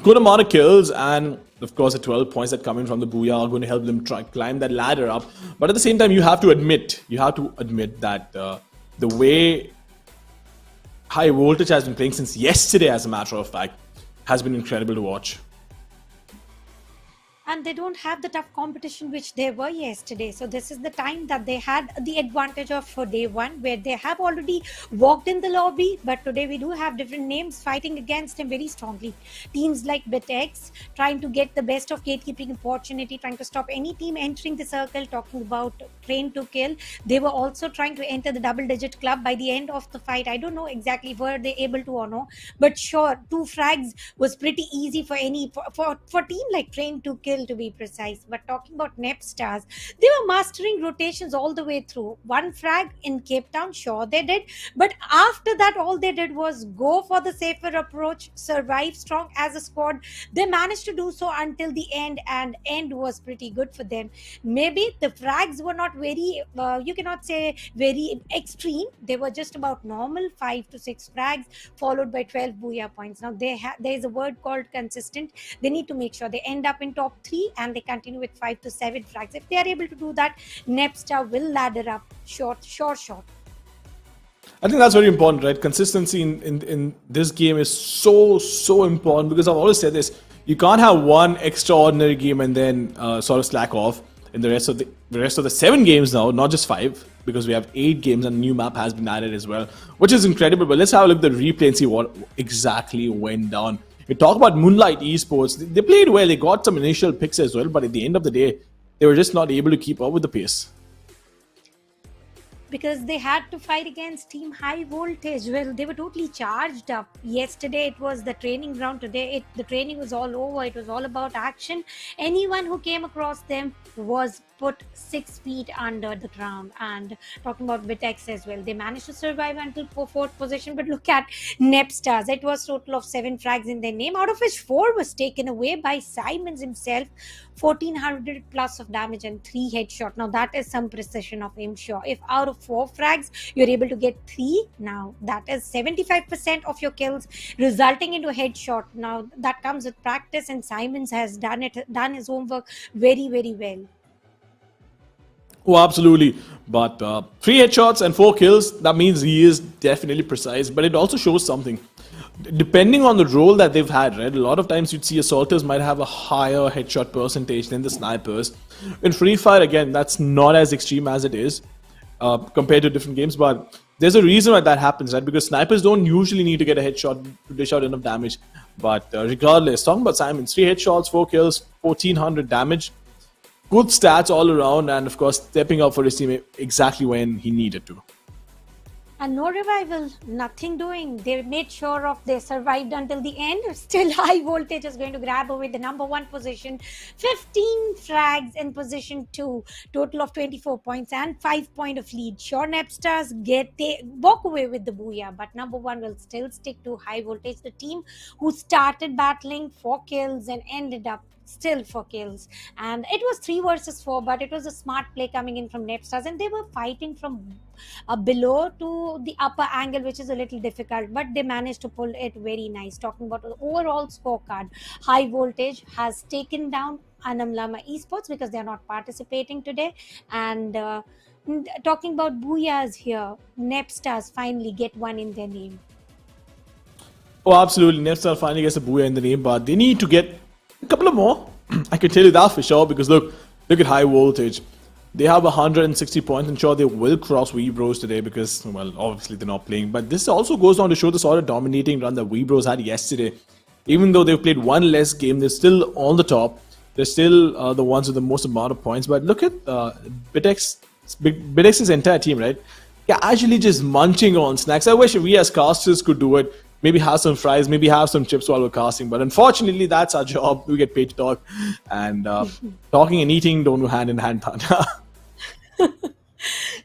Good amount of kills, and of course the 12 points that come in from the booyah are going to help them try climb that ladder up. But at the same time, you have to admit that the way high voltage has been playing since yesterday, as a matter of fact, has been incredible to watch. And they don't have the tough competition which they were yesterday. So this is the time that they had the advantage of for day one, where they have already walked in the lobby. But today we do have different names fighting against them very strongly. Teams like BitX trying to get the best of gatekeeping opportunity, trying to stop any team entering the circle, talking about train to kill. They were also trying to enter the double-digit club by the end of the fight. I don't know exactly were they able to or no, but sure, 2 frags was pretty easy for any for team like train to kill, to be precise. But talking about Nep stars, they were mastering rotations all the way through. 1 frag in Cape Town, sure they did, but after that all they did was go for the safer approach, survive strong as a squad. They managed to do so until the end, and end was pretty good for them. Maybe the frags were not very you cannot say very extreme. They were just about normal, 5 to 6 frags followed by 12 booyah points. Now there is a word called consistent. They need to make sure they end up in top 3 and they continue with 5 to 7 frags. If they are able to do that, Nepstar will ladder up short. I think that's very important, right? Consistency in this game is so important, because I've always said this. You can't have one extraordinary game and then sort of slack off. in the rest of the 7 games now, not just 5, because we have 8 games and a new map has been added as well, which is incredible. But let's have a look at the replay and see what exactly went down. We talk about Moonlight Esports. They played well. They got some initial picks as well, but at the end of the day, they were just not able to keep up with the pace. Because they had to fight against Team High Voltage. Well, they were totally charged up. Yesterday it was the training ground. Today the training was all over. It was all about action. Anyone who came across them was put 6 feet under the ground. And talking about Vitex as well, they managed to survive until 4th position. But look at Nepstars. It was total of 7 frags in their name, out of which 4 was taken away by Simons himself. 1400 plus of damage and 3 headshot. Now that is some precision of him, sure. If out of 4 frags you're able to get 3, now that is 75% of your kills resulting into a headshot. Now that comes with practice, and Simons has done his homework very, very well. Oh, absolutely. But 3 headshots and 4 kills, that means he is definitely precise. But it also shows something. Depending on the role that they've had, right? A lot of times you'd see assaulters might have a higher headshot percentage than the snipers. In Free Fire, again, that's not as extreme as it is compared to different games. But there's a reason why that happens, right? Because snipers don't usually need to get a headshot to dish out enough damage. But regardless, talking about Simon, 3 headshots, 4 kills, 1400 damage. Good stats all around, and of course stepping up for his team exactly when he needed to. And no revival, nothing doing. They made sure of they survived until the end. Still, High Voltage is going to grab away the number 1 position. 15 frags in position 2. Total of 24 points and 5 point of lead. Sure, Nepstars walk away with the booyah, but number 1 will still stick to High Voltage, the team who started battling for kills and ended up still for kills. And it was 3 versus 4, but it was a smart play coming in from Nepstars, and they were fighting from below to the upper angle, which is a little difficult, but they managed to pull it very nice. Talking about the overall scorecard, High Voltage has taken down Anamlama Esports because they are not participating today. And talking about booyahs here, Nepstars finally get one in their name. Oh, absolutely. Nepstar finally gets a booyah in the name, but they need to get a couple of more. I can tell you that for sure, because look at High Voltage. They have 160 points, and sure, they will cross Webros today because, well, obviously they're not playing. But this also goes on to show the sort of dominating run that Webros had yesterday. Even though they've played 1 less game, they're still on the top. They're still the ones with the most amount of points. But look at Bitex's entire team, right? Yeah, actually just munching on snacks. I wish we as casters could do it. Maybe have some fries, maybe have some chips while we're casting. But unfortunately, that's our job. We get paid to talk. And talking and eating don't go hand in hand, Tanya.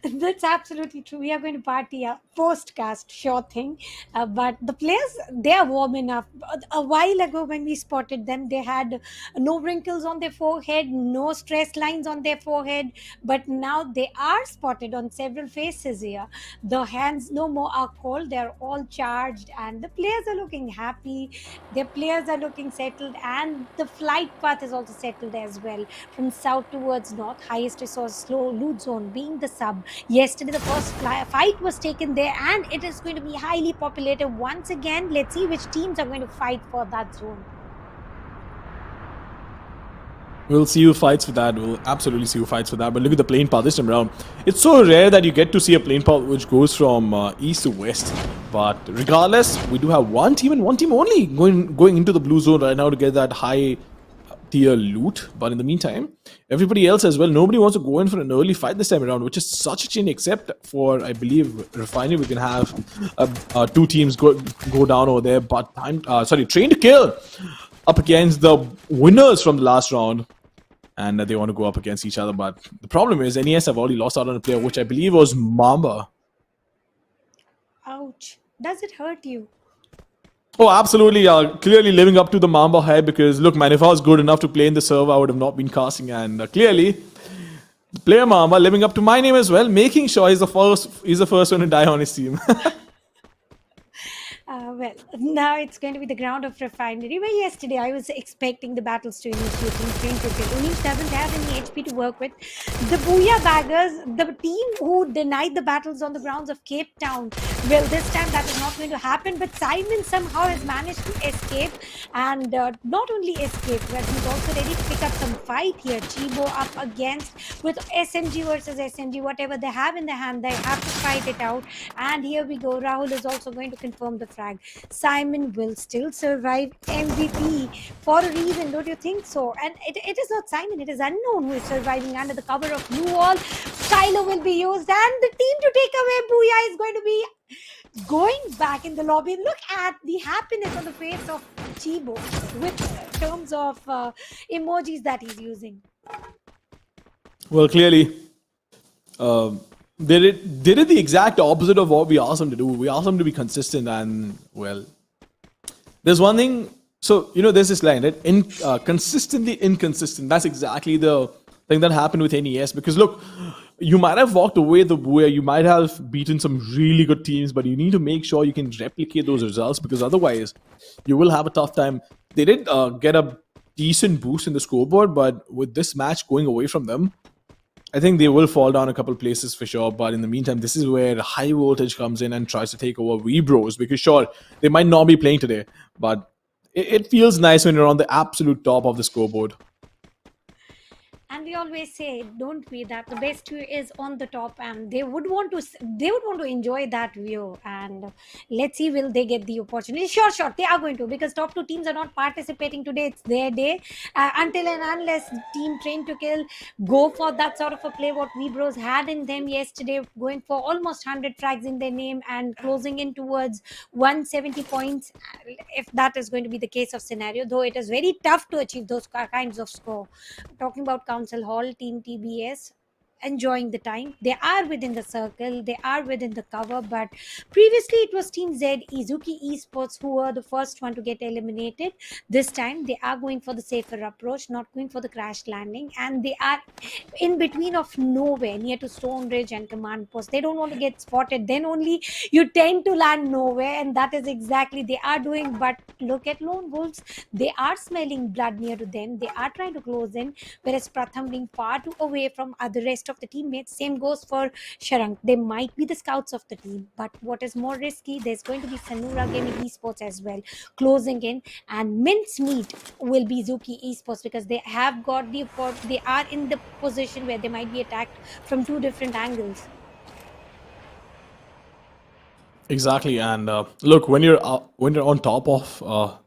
That's absolutely true. We are going to party post-cast, sure thing. But the players, they are warm enough. A while ago when we spotted them, they had no wrinkles on their forehead, no stress lines on their forehead. But now they are spotted on several faces here. The hands no more are cold. They're all charged. And the players are looking happy. Their players are looking settled. And the flight path is also settled as well. From south towards north, highest resource slow loot zone being the sub. Yesterday the first fight was taken there, and it is going to be highly populated once again. Let's see which teams are going to fight for that zone. We'll see who fights for that. We'll absolutely see who fights for that. But look at the plane path this time around. It's so rare that you get to see a plane path which goes from east to west. But regardless, we do have one team and one team only going into the blue zone right now to get that high tier loot. But in the meantime, everybody else as well, nobody wants to go in for an early fight this time around, which is such a change, except for, I believe, Refinery. We can have 2 teams go down over there. But Train to Kill up against the winners from the last round, and they want to go up against each other. But the problem is NES have already lost out on a player, which I believe was Mamba. Ouch. Does it hurt you? Oh, absolutely. Clearly living up to the Mamba hype, because look, man, if I was good enough to play in the server, I would have not been casting. And clearly, player Mamba living up to my name as well, making sure he's the first one to die on his team. Well, now it's going to be the ground of Refinery, where yesterday I was expecting the battles to initiate in Train to Kill. Unish doesn't have any HP to work with. The Booyah Baggers, the team who denied the battles on the grounds of Cape Town, Well, this time that is not going to happen, but Simon somehow has managed to escape, and not only escape, but he's also ready to pick up some fight here. Chibo up against with SMG versus SMG, whatever they have in their hand, they have to fight it out. And here we go. Rahul is also going to confirm the frag. Simon will still survive MVP for a reason, don't you think so? And it is not Simon, it is Unknown who is surviving under the cover of blue wall. Silo will be used, and the team to take away Booyah is going to be going back in the lobby. Look at the happiness on the face of Chibo with terms of emojis that he's using. Well, clearly, they did the exact opposite of what we asked them to do. We asked them to be consistent, and well, there's one thing. So there's this line, right? Consistently inconsistent. That's exactly the thing that happened with NES. Because look, you might have walked away the way, you might have beaten some really good teams, but you need to make sure you can replicate those results, because otherwise you will have a tough time. They did get a decent boost in the scoreboard, but with this match going away from them, I think they will fall down a couple places for sure. But in the meantime, this is where high voltage comes in and tries to take over Rebros, because sure, they might not be playing today, but it feels nice when you're on the absolute top of the scoreboard. And we always say, don't we, that the best view is on the top, and they would want to enjoy that view. And let's see, will they get the opportunity? Sure, they are going to, because top two teams are not participating today. It's their day. Until and unless team Train to Kill go for that sort of a play what Vibros had in them yesterday, going for almost 100 frags in their name and closing in towards 170 points, if that is going to be the case of scenario, though it is very tough to achieve those kinds of score. Talking about Council Hall, Team TBS enjoying the time. They are within the circle, they are within the cover, but previously it was Team Z, Izuki Esports, who were the first one to get eliminated. This time they are going for the safer approach, not going for the crash landing, and they are in between of nowhere, near to Stone Ridge and Command Post. They don't want to get spotted, then only you tend to land nowhere, and that is exactly they are doing. But look at Lone Wolves, they are smelling blood near to them, they are trying to close in, whereas Pratham being far too away from the rest of the teammates. Same goes for Sharank. They might be the scouts of the team, but what is more risky, there's going to be Sanura Gaming Esports as well closing in, and mincemeat will be Zuki Esports, because they have got they are in the position where they might be attacked from two different angles. Exactly, and look, when you're on top of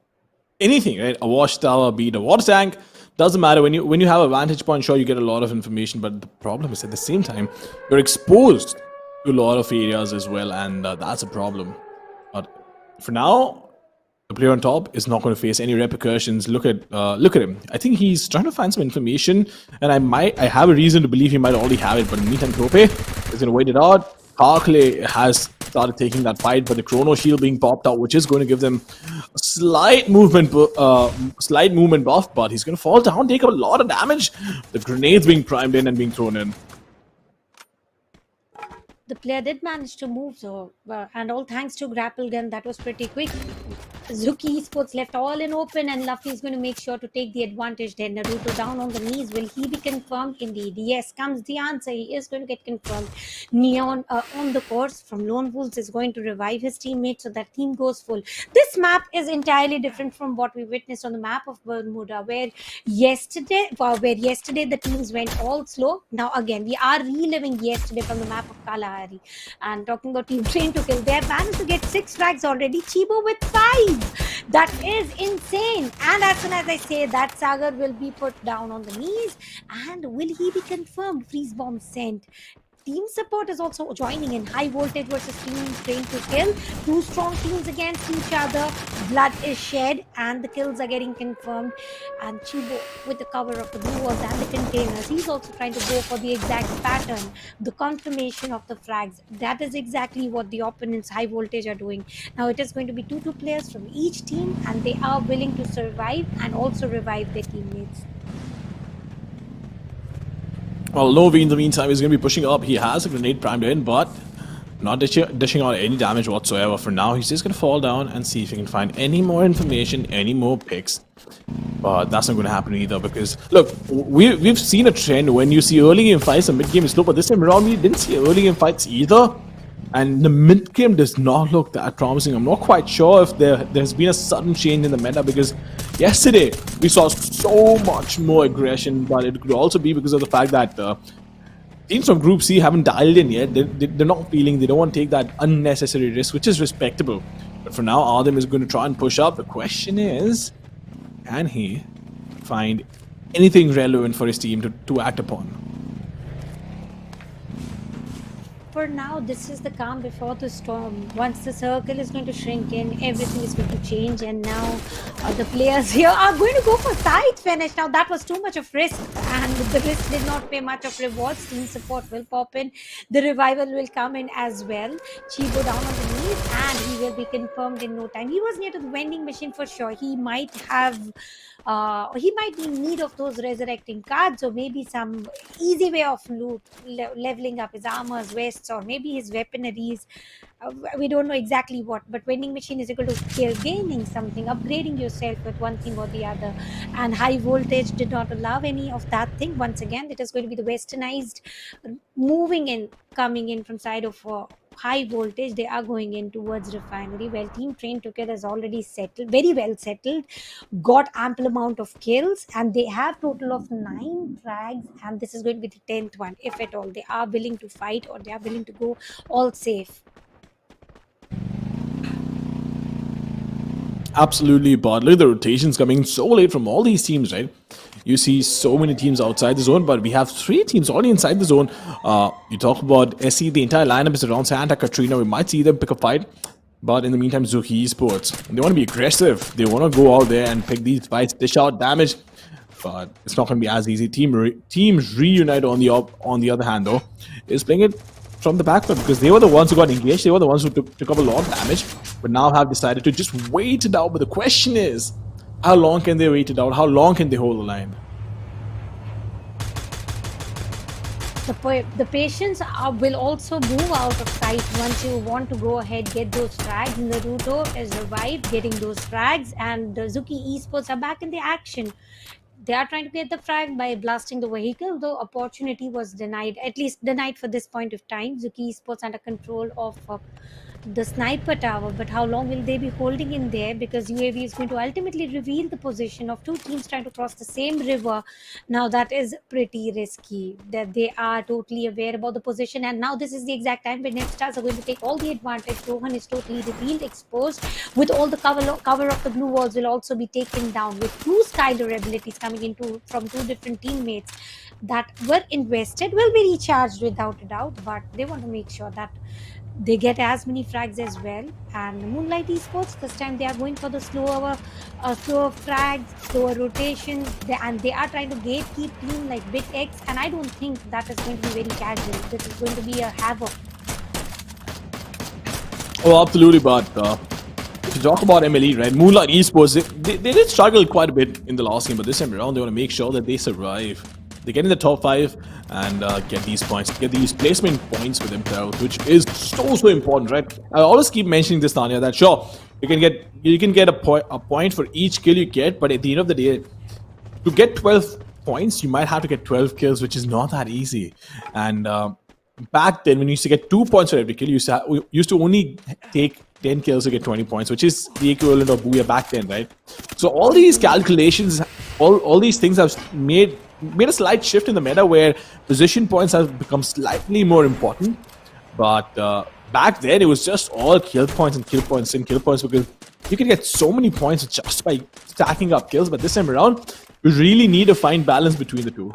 anything, right? A watchtower, be it a water tank, doesn't matter. When you have a vantage point, sure, you get a lot of information, but the problem is at the same time you're exposed to a lot of areas as well, and that's a problem. But for now, the player on top is not going to face any repercussions. Look at him. I think he's trying to find some information, and I have a reason to believe he might already have it. But in the meantime, Tope is going to wait it out. Harkley has started taking that fight, but the Chrono Shield being popped out, which is going to give them a slight movement buff, but he's going to fall down, take a lot of damage. The grenades being primed in and being thrown in. The player did manage to move, so and all thanks to grapple gun, that was pretty quick. Zuki Esports left all in open, and Luffy is going to make sure to take the advantage there. Naruto down on the knees. Will he be confirmed? Indeed, yes, comes the answer. He is going to get confirmed. Neon on the course from Lone Wolves is going to revive his teammate, so that team goes full. This map is entirely different from what we witnessed on the map of Bermuda, where yesterday the teams went all slow. Now again, we are reliving yesterday from the map of Kalahari. And talking about Team Train to Kill, they have managed to get 6 frags already. Chibo with 5. That is insane. And as soon as I say that, Sagar will be put down on the knees. And will he be confirmed? Freeze bomb sent. Team support is also joining in. High voltage versus Team Train to Kill. 2 strong teams against each other. Blood is shed and the kills are getting confirmed. And Chibo with the cover of the blue walls and the containers, he's also trying to go for the exact pattern, the confirmation of the frags. That is exactly what the opponents High Voltage are doing. Now it is going to be 2 players from each team, and they are willing to survive and also revive their teammates. Well, Novi in the meantime is going to be pushing up. He has a grenade primed in, but not dishing out any damage whatsoever. For now, he's just going to fall down and see if he can find any more information, any more picks. But that's not going to happen either, because look, we've seen a trend when you see early game fights and mid game is slow, but this time around we didn't see early game fights either. And the mid game does not look that promising. I'm not quite sure if there's been a sudden change in the meta, because yesterday we saw so much more aggression, but it could also be because of the fact that teams from Group C haven't dialed in yet. They're not feeling, they don't want to take that unnecessary risk, which is respectable. But for now, Adam is going to try and push up. The question is, can he find anything relevant for his team to act upon? For now, this is the calm before the storm. Once the circle is going to shrink in, everything is going to change, and now the players here are going to go for side finish. Now that was too much of risk, and the risk did not pay much of rewards. Team support will pop in, the revival will come in as well. Chibo down on the knees, and he will be confirmed in no time. He was near to the vending machine for sure. He might be in need of those resurrecting cards, or maybe some easy way of loot, leveling up his armors, vests, or maybe his weaponaries. We don't know exactly what, but vending machine is equal to gaining something, upgrading yourself with one thing or the other. And high voltage did not allow any of that thing. Once again, it is going to be the westernized moving in, coming in from side of high voltage. They are going in towards refinery. Well, Team Train took it as already settled, very well settled, got ample amount of kills, and they have total of 9 frags, and this is going to be the 10th one, if at all they are willing to fight, or they are willing to go all safe. Absolutely, but look at the rotations coming in so late from all these teams, right? You see so many teams outside the zone, but we have 3 teams already inside the zone. You talk about SE, the entire lineup is around Santa Katrina. We might see them pick a fight, but in the meantime, Zuki Esports, they want to be aggressive. They want to go out there and pick these fights, dish out damage, but it's not going to be as easy. Teams Reunite on the other hand, though, is playing it from the back foot, because they were the ones who got engaged. They were the ones who took up a lot of damage, but now have decided to just wait it out. But the question is, how long can they wait it out? How long can they hold the line? The patience will also move out of sight once you want to go ahead, get those frags. Naruto is revived, getting those frags, and Zuki Esports are back in the action. They are trying to get the frag by blasting the vehicle, though opportunity was denied, at least denied for this point of time. Zuki Esports under control of the sniper tower, but how long will they be holding in there? Because UAV is going to ultimately reveal the position of 2 teams trying to cross the same river. Now that is pretty risky, that they are totally aware about the position, and now this is the exact time when Nextars are going to take all the advantage. Rohan is totally revealed, exposed, with all the cover of the blue walls will also be taken down, with 2 Skylar abilities coming into from 2 different teammates that were invested, will be recharged without a doubt, but they want to make sure that they get as many frags as well. And Moonlight Esports, this time they are going for the slower frags, slower rotation, and they are trying to gatekeep team like BitX, and I don't think that is going to be very casual. This is going to be a havoc. Oh, absolutely, but if you talk about MLE, right, Moonlight Esports, they did struggle quite a bit in the last game, but this time around they want to make sure that they survive. They get in the top 5 and get these points, get these placement points for themselves, which is so important, right? I always keep mentioning this, Tanya, that sure, you can get a point for each kill you get, but at the end of the day, to get 12 points, you might have to get 12 kills, which is not that easy. And back then, when you used to get 2 points for every kill, you used to only take 10 kills to get 20 points, which is the equivalent of Booyah back then, right? So all these calculations, all these things have made a slight shift in the meta where position points have become slightly more important. But back then, it was just all kill points and kill points and kill points, because you can get so many points just by stacking up kills. But this time around, you really need to find balance between the two.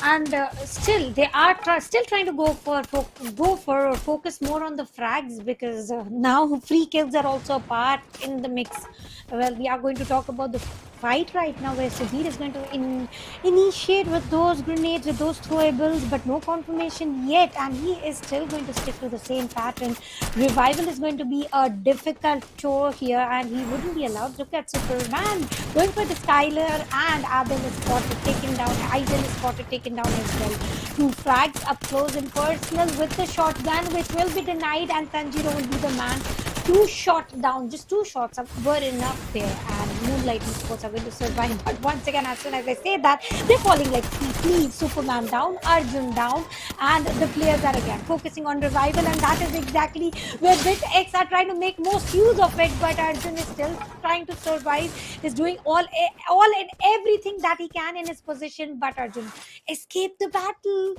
And still, they are still trying to go for focus more on the frags, because now free kills are also a part in the mix. Well, we are going to talk about the fight right now, where Sabir is going to initiate with those grenades, with those throwables, but no confirmation yet, and he is still going to stick to the same pattern. Revival is going to be a difficult chore here, and he wouldn't be allowed. Look at Superman going for the Skylar, and Abel is spotted taken down. Aizil is spotted taken down as well. 2 frags up close and personal with the shotgun, which will be denied, and Tanjiro will be the man. 2 shot down, just 2 shots were enough there, and Moonlight Esports are going to survive. But once again, as soon as I say that, they're falling like please, Superman down, Arjun down, and the players are again focusing on revival, and that is exactly where BitX are trying to make most use of it. But Arjun is still trying to survive, is doing all and everything that he can in his position, but Arjun escaped the battle,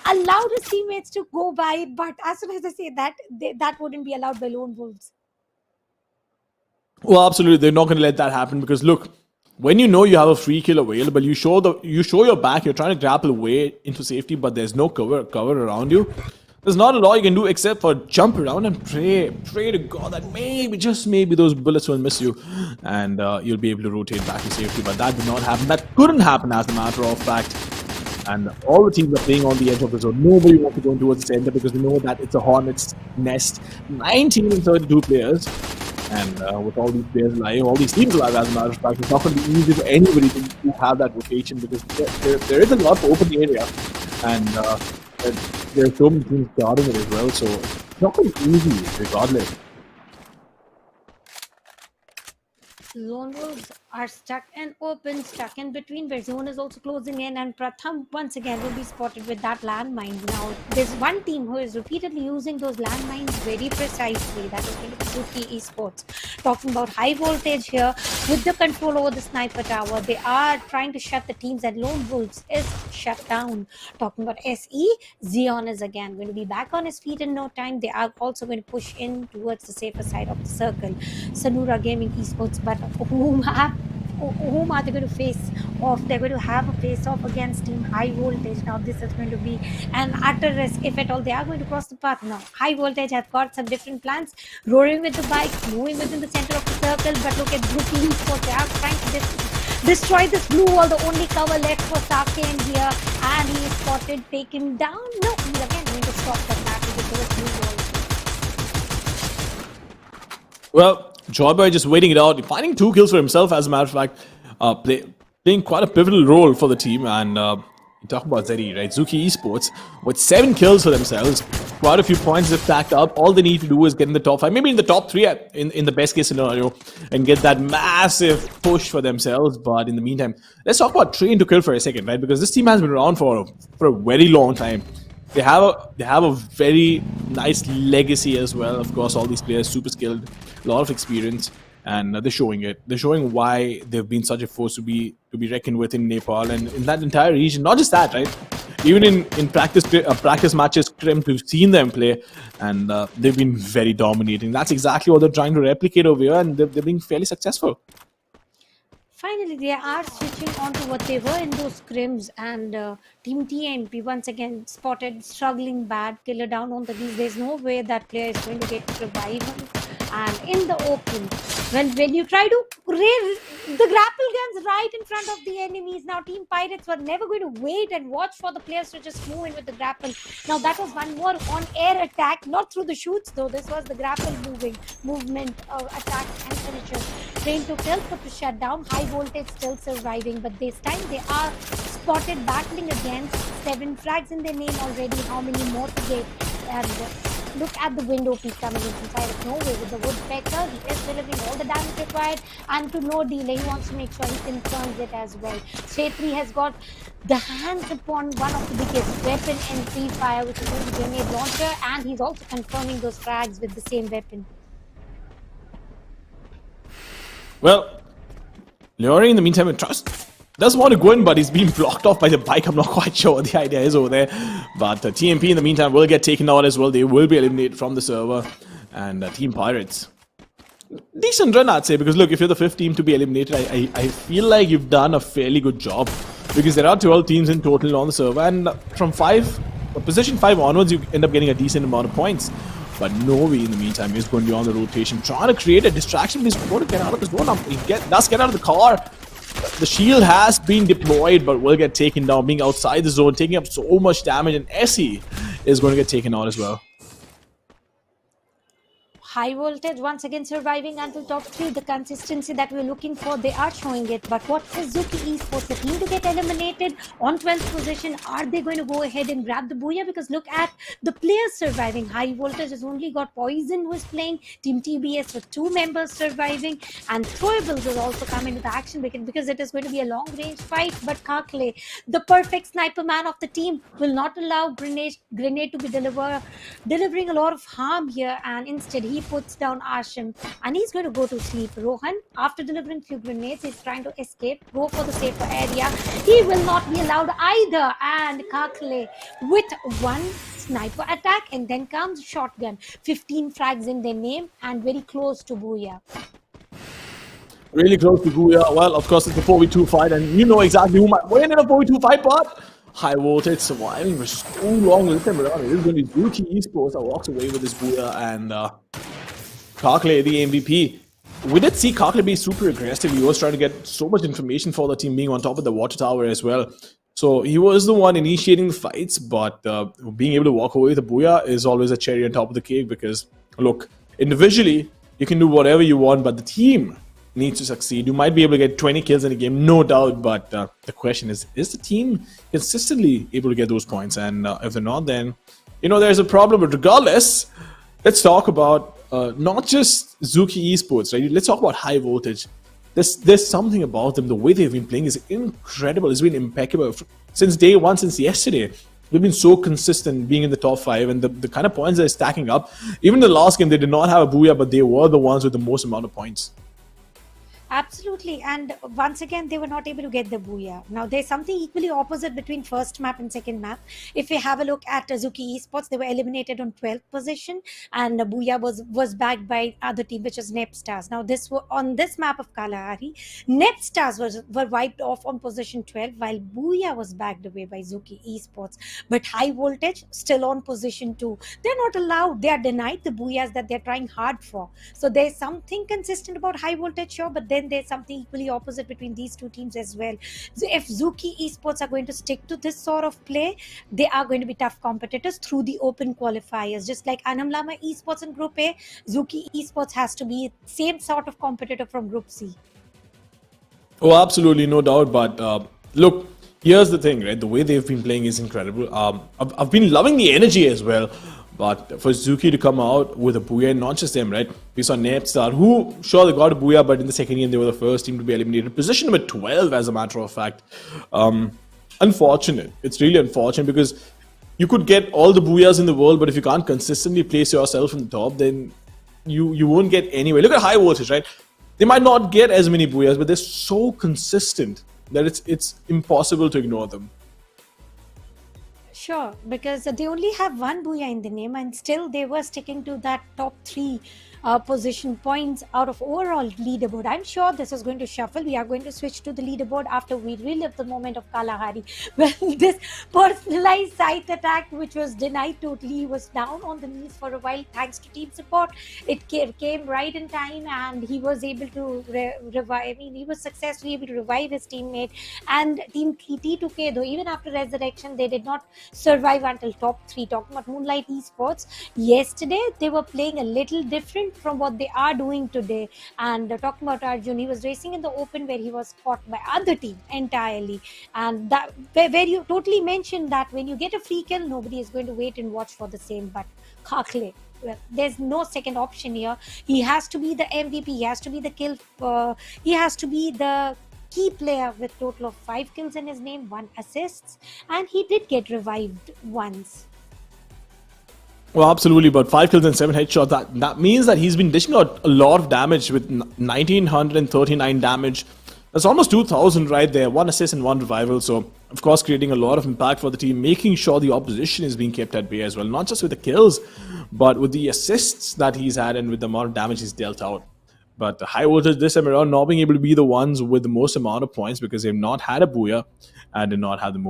allowed his teammates to go by, but as soon as I say that, that wouldn't be allowed by Lone Wolves. Well, absolutely, they're not going to let that happen because look, when you know you have a free kill available, you show your back, you're trying to grapple away into safety, but there's no cover around you. There's not a lot you can do except for jump around and pray to God that maybe, just maybe, those bullets will miss you and you'll be able to rotate back to safety. But that did not happen. That couldn't happen, as a matter of fact. And all the teams are playing on the edge of the zone. Nobody wants to go towards the center because we know that it's a hornet's nest. 19 and 32 players. And with all these players alive, all these teams alive, as a matter of fact, it's not going to be easy for anybody to have that rotation because there is a lot to open the area. And there are so many teams guarding it as well, so it's not going to be easy regardless. Lone Wolves are stuck and open, stuck in between, where zone is also closing in, and Pratham once again will be spotted with that landmine. Now, there's one team who is repeatedly using those landmines very precisely. That is going to be Suki Esports. Talking about high voltage here, with the control over the sniper tower, they are trying to shut the teams, and Lone Wolves is shut down. Talking about SE, Xeon is again going to be back on his feet in no time. They are also going to push in towards the safer side of the circle. Sanura Gaming Esports, but whom are they going to face off? They're going to have a face off against Team High Voltage. Now this is going to be an utter risk, if at all they are going to cross the path. Now High Voltage have got some different plans, roaring with the bike, moving within the center of the circle, but look at Brooklyn Esports. They are trying to destroy this blue wall. The only cover left for Sarkane here, and he is spotted, taken down. No, he's again going to stop the battle with the blue wall. Well, Joyboy just waiting it out, finding 2 kills for himself, as a matter of fact, playing quite a pivotal role for the team. And you talk about Zeri, right? Zuki Esports with 7 kills for themselves, quite a few points they've stacked up. All they need to do is get in the top 5, maybe in the top 3 in the best case scenario, and get that massive push for themselves. But in the meantime, let's talk about Train to Kill for a second, right? Because this team has been around for a very long time. They have a very nice legacy as well. Of course, all these players super skilled, a lot of experience, and they're showing it. They're showing why they've been such a force to be reckoned with in Nepal and in that entire region. Not just that, right? Even in practice matches, we've seen them play, and they've been very dominating. That's exactly what they're trying to replicate over here, and they're being fairly successful. Finally, they are switching on to what they were in those scrims, and Team TMP once again spotted struggling bad. Killer down on the knees. There's no way that player is going to get revival. And in the open, when you try to raise the grapple guns right in front of the enemies, now Team Pirates were never going to wait and watch for the players to just move in with the grapple. Now that was one more on-air attack, not through the shoots though. This was the grapple movement attack and finisher. Train to Kill put to shut down. High Voltage still surviving, but this time they are spotted battling against 7 frags in their name already. How many more to get? And look at the window peak coming in inside of nowhere with the woodpecker. He is delivering all the damage required, and to no delay, he wants to make sure he confirms it as well. Chetri has got the hands upon one of the biggest weapon in Free Fire, which is the grenade launcher, and he's also confirming those frags with the same weapon. Well, Leori in the meantime does want to go in, but he's being blocked off by the bike. I'm not quite sure what the idea is over there. But TMP in the meantime will get taken out as well. They will be eliminated from the server. And Team Pirates, decent run, I'd say, because look, if you're the 5th team to be eliminated, I feel like you've done a fairly good job, because there are 12 teams in total on the server, and from position 5 onwards, you end up getting a decent amount of points. But Novi in the meantime is going to be on the rotation, trying to create a distraction. He's going to get out of his zone. He does get out of the car. The shield has been deployed, but will get taken down, being outside the zone, taking up so much damage, and SE is going to get taken out as well. High voltage once again surviving until top 3. The consistency that we're looking for, they are showing it. But what is Zuki Esports, the team to get eliminated on 12th position? Are they going to go ahead and grab the booyah? Because look at the players surviving. High voltage has only got Poison who is playing. Team TBS with 2 members surviving, and Throwables will also come into the action because it is going to be a long range fight. But Kakle, the perfect sniper man of the team, will not allow grenade to be delivering a lot of harm here, and instead he puts down Ashim and he's going to go to sleep. Rohan, after delivering few grenades, is trying to escape, go for the safer area. He will not be allowed either, and Kakle with 1 sniper attack, and then comes shotgun. 15 frags in their name and very close to booyah. Really close to booyah. Well, of course, it's a 4v2 fight, and you know exactly who might win in a 4v2 fight, but High voltage surviving for so long with him around. It is going to be Zuki Esports that walks away with this booyah, and Kakle, the MVP. We did see Kakle be super aggressive. He was trying to get so much information for the team, being on top of the water tower as well. So he was the one initiating the fights, but being able to walk away with a booyah is always a cherry on top of the cake, because look, individually you can do whatever you want, but the team needs to succeed. You might be able to get 20 kills in a game, no doubt, but the question is the team consistently able to get those points? And if they're not, then there's a problem. But regardless, let's talk about not just Zuki Esports, right? Let's talk about High voltage. There's something about them. The way they've been playing is incredible. It's been impeccable since day one, since yesterday. They've been so consistent being in the top 5, and the kind of points they're stacking up. Even in the last game, they did not have a booyah, but they were the ones with the most amount of points. Absolutely, and once again they were not able to get the booyah. Now there's something equally opposite between first map and second map. If we have a look at Zuki Esports, they were eliminated on 12th position, and the booyah was backed by other team, which is Nepstars. Now on this map of Kalahari, Nepstars were wiped off on position 12, while booyah was backed away by Zuki Esports. But High voltage still on position 2. They're not allowed. They are denied the booyahs that they're trying hard for. So there's something consistent about High voltage, sure, but then there's something equally opposite between these two teams as well. So if Zuki Esports are going to stick to this sort of play, they are going to be tough competitors through the open qualifiers. Just like Anamlama Esports in Group A, Zuki Esports has to be same sort of competitor from Group C. Oh, absolutely, no doubt. But look, here's the thing, right? The way they've been playing is incredible. I've been loving the energy as well. But for Zuki to come out with a booyah, not just them, right? We saw Nepstar, who, sure, they got a booyah, but in the second game, they were the first team to be eliminated. Position number 12, as a matter of fact. Unfortunate. It's really unfortunate, because you could get all the booyahs in the world, but if you can't consistently place yourself in the top, then you won't get anywhere. Look at High voltage, right? They might not get as many booyahs, but they're so consistent that it's impossible to ignore them. Sure, because they only have 1 booyah in the name, and still they were sticking to that top 3 position points out of overall leaderboard. I'm sure this is going to shuffle. We are going to switch to the leaderboard after we relive the moment of Kalahari. Well, this personalized site attack, which was denied totally, he was down on the knees for a while thanks to team support. It came right in time, and he was able to revive. He was successfully able to revive his teammate. And team T2K, though, even after resurrection, they did not survive until top 3. Talking about Moonlight Esports, yesterday they were playing a little different from what they are doing today. And talking about Arjun, he was racing in the open where he was caught by other team entirely, and that where you totally mentioned that when you get a free kill, nobody is going to wait and watch for the same. But Kakle, well, there's no second option here. He has to be the MVP. He has to be the kill. He has to be the key player with total of 5 kills in his name, 1 assists, and he did get revived once. Well, absolutely, but 5 kills and 7 headshots, that means that he's been dishing out a lot of damage with 1939 damage. That's almost 2000 right there, 1 assist and 1 revival. So, of course, creating a lot of impact for the team, making sure the opposition is being kept at bay as well. Not just with the kills, but with the assists that he's had and with the amount of damage he's dealt out. But the High voltage this time around not being able to be the ones with the most amount of points, because they've not had a booyah and did not have the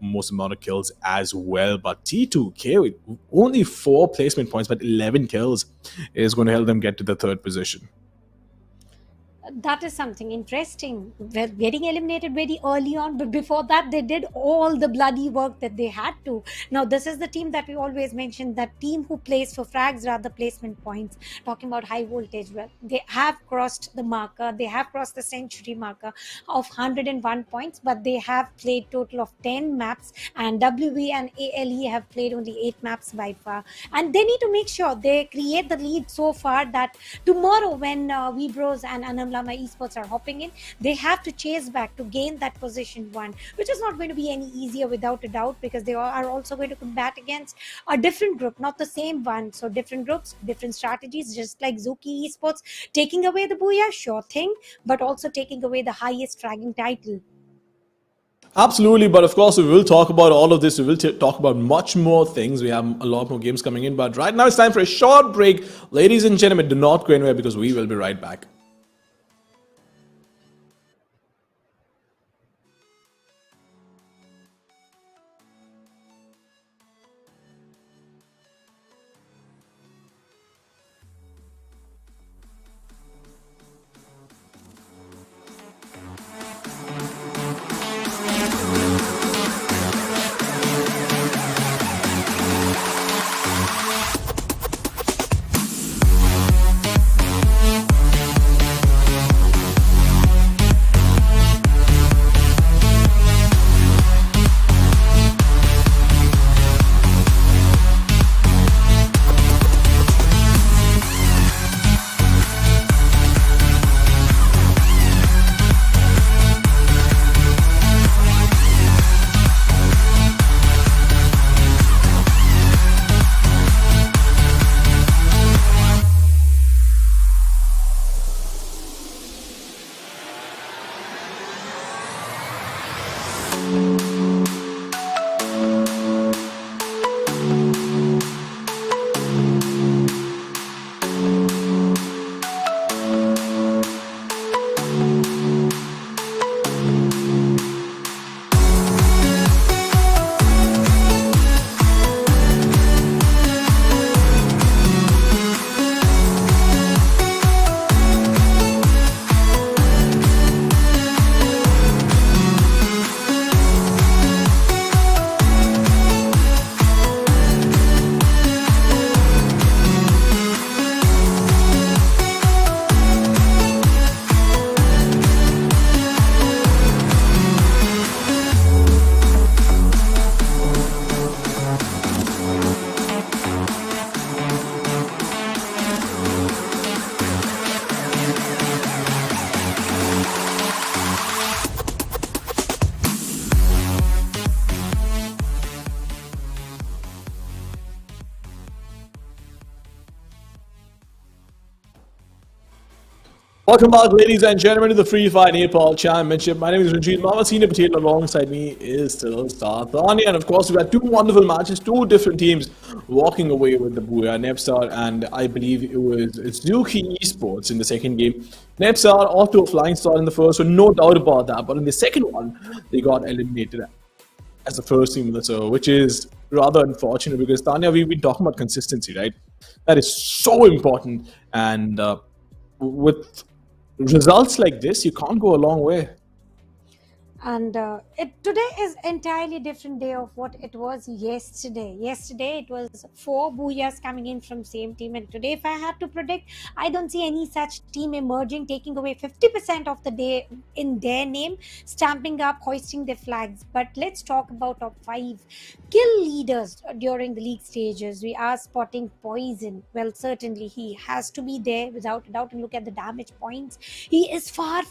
most amount of kills as well. But T2K with only 4 placement points but 11 kills is going to help them get to the 3rd position. That is something interesting. Well, getting eliminated very early on, but before that, they did all the bloody work that they had to. Now, this is the team that we always mention, that team who plays for frags rather placement points. Talking about high voltage, well, they have crossed the marker, they have crossed the century marker of 101 points, but they have played total of 10 maps, and WB and ALE have played only 8 maps by far. And they need to make sure they create the lead so far that tomorrow when Vibros and Anamlama Esports are hopping in, they have to chase back to gain that position 1, which is not going to be any easier without a doubt, because they are also going to combat against a different group, not the same one. So different groups, different strategies, just like Zuki Esports taking away the Booyah, sure thing, but also taking away the highest fragging title. Absolutely, but of course we will talk about all of this. We will talk about much more things. We have a lot more games coming in, but right now it's time for a short break. Ladies and gentlemen, do not go anywhere because we will be right back. Welcome back, ladies and gentlemen, to the Free Fire Nepal Championship. My name is Ranjit Mama Senior Patel. Alongside me is still Starthani. And of course, we've had two wonderful matches, two different teams walking away with the Booyah. Nepstar and I believe it was Zuki Esports in the second game. Nepstar off to a flying start in the first one, no doubt about that. But in the second one, they got eliminated as the first team, which is rather unfortunate because, Tanya, we've been talking about consistency, right? That is so important. And with results like this, you can't go a long way. And today is entirely different day of what it was yesterday. Yesterday it was 4 Booyahs coming in from same team, and today, if I had to predict, I don't see any such team emerging, taking away 50% of the day in their name, stamping up, hoisting their flags. But let's talk about top 5 kill leaders during the league stages. We are spotting Poison. Well, certainly he has to be there without a doubt, and look at the damage points. He is far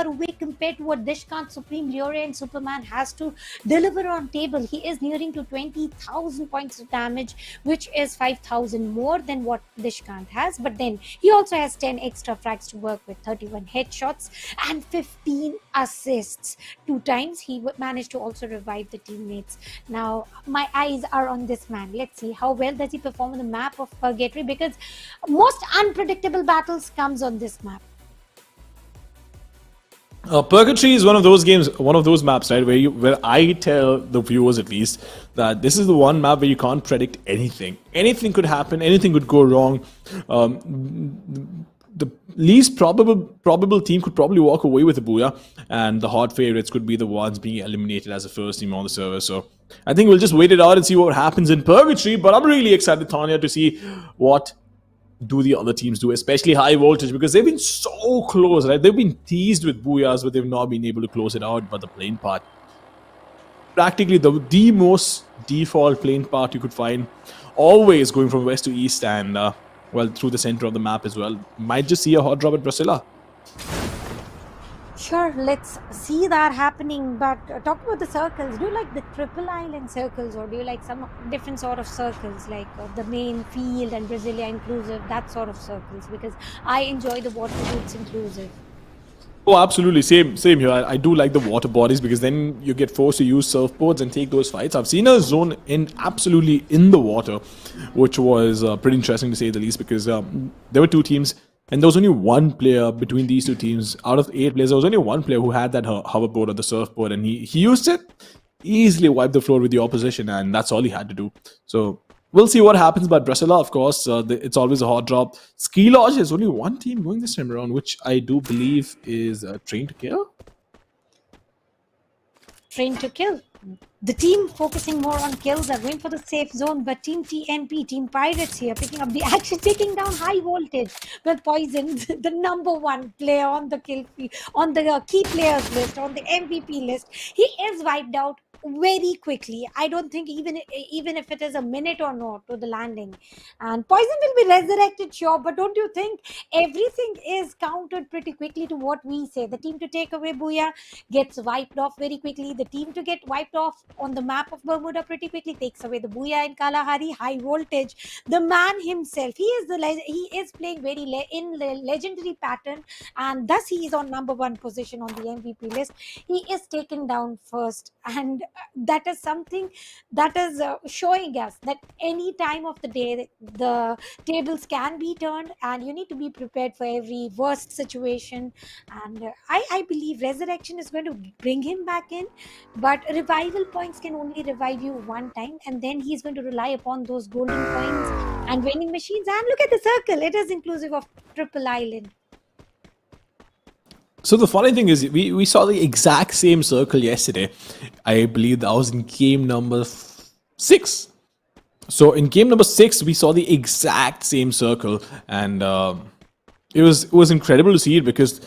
away compared to what Dishkant, Supreme, Leore and Superman has to deliver on table. He is nearing to 20,000 points of damage, which is 5,000 more than what Dishkant has. But then he also has 10 extra frags to work with, 31 headshots and 15 assists. 2 times he managed to also revive the teammates. Now my eyes are on this man. Let's see how well does he perform on the map of Purgatory, because most unpredictable battles comes on this map. Purgatory is one of those games, one of those maps, right, where I tell the viewers at least that this is the one map where you can't predict anything. Anything could happen, anything could go wrong. least probable team could probably walk away with the booyah, and the hot favorites could be the ones being eliminated as the first team on the server. So I think we'll just wait it out and see what happens in Purgatory. But I'm really excited, Tanya, to see what do the other teams do, especially high voltage, because they've been so close, right? They've been teased with booyahs, but they've not been able to close it out. But the plane part, practically the most default plane part you could find, always going from west to east and well, through the center of the map as well. Might just see a hot drop at Brasilia. Sure, let's see that happening. But talking about the circles, do you like the triple island circles, or do you like some different sort of circles, like the main field and Brasilia inclusive, that sort of circles? Because I enjoy the water routes inclusive. Oh, absolutely. Same here. I do like the water bodies, because then you get forced to use surfboards and take those fights. I've seen a zone absolutely in the water, which was pretty interesting to say the least, because there were two teams, and there was only one player between these two teams. Out of 8 players, there was only one player who had that hoverboard or the surfboard, and he used it, easily wiped the floor with the opposition, and that's all he had to do. So we'll see what happens. But Brasilia, of course, it's always a hot drop. Ski Lodge, there's only one team going this time around, which I do believe is Train to Kill. Train to Kill. The team focusing more on kills are going for the safe zone, but Team TNP, Team Pirates here, picking up the action, taking down high voltage with Poison, the #1 player on the on the key players list, on the MVP list. He is wiped out very quickly. I don't think even if it is a minute or not to the landing. And Poison will be resurrected, sure, but don't you think everything is countered pretty quickly to what we say? The team to take away Booyah gets wiped off very quickly. The team to get wiped off on the map of Bermuda pretty quickly takes away the Booyah in Kalahari. High voltage, the man himself, he is playing very in the legendary pattern, and thus he is on #1 position on the MVP list. He is taken down first, and that is something that is showing us that any time of the day the tables can be turned, and you need to be prepared for every worst situation. And I believe Resurrection is going to bring him back in, but revival points can only revive you one time, and then he's going to rely upon those golden coins and vending machines. And look at the circle, it is inclusive of triple island. So the funny thing is, we saw the exact same circle yesterday. I believe that was in game number 6. So in game number 6, we saw the exact same circle, and it was incredible to see it, because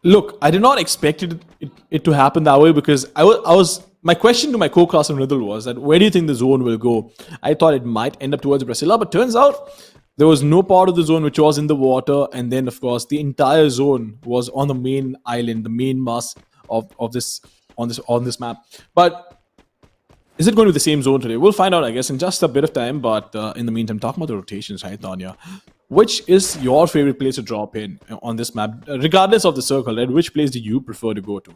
look, I did not expect it to happen that way, because I was my question to my co-caster Riddle was that, where do you think the zone will go? I thought it might end up towards Brasilia, but turns out there was no part of the zone which was in the water, and then of course the entire zone was on the main island, the main mass of this on this map. But is it going to be the same zone today? We'll find out, I guess, in just a bit of time. But in the meantime, talking about the rotations, right, Tanya? Which is your favorite place to drop in on this map, regardless of the circle, right? Which place do you prefer to go to?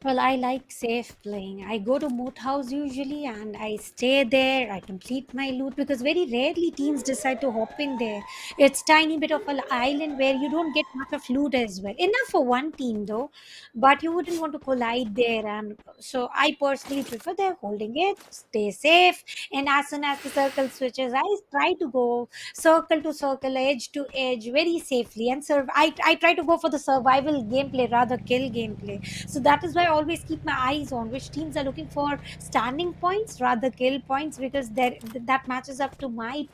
Well, I like safe playing. I go to Moat House usually, and I stay there. I complete my loot, because very rarely teams decide to hop in there. It's tiny bit of an island where you don't get much of loot as well. Enough for one team though, but you wouldn't want to collide there. And so I personally prefer there, holding it, stay safe. And as soon as the circle switches, I try to go circle to circle, edge to edge very safely, and I try to go for the survival gameplay rather kill gameplay. So that is why I always keep my eyes on which teams are looking for standing points rather kill points, because that matches up to my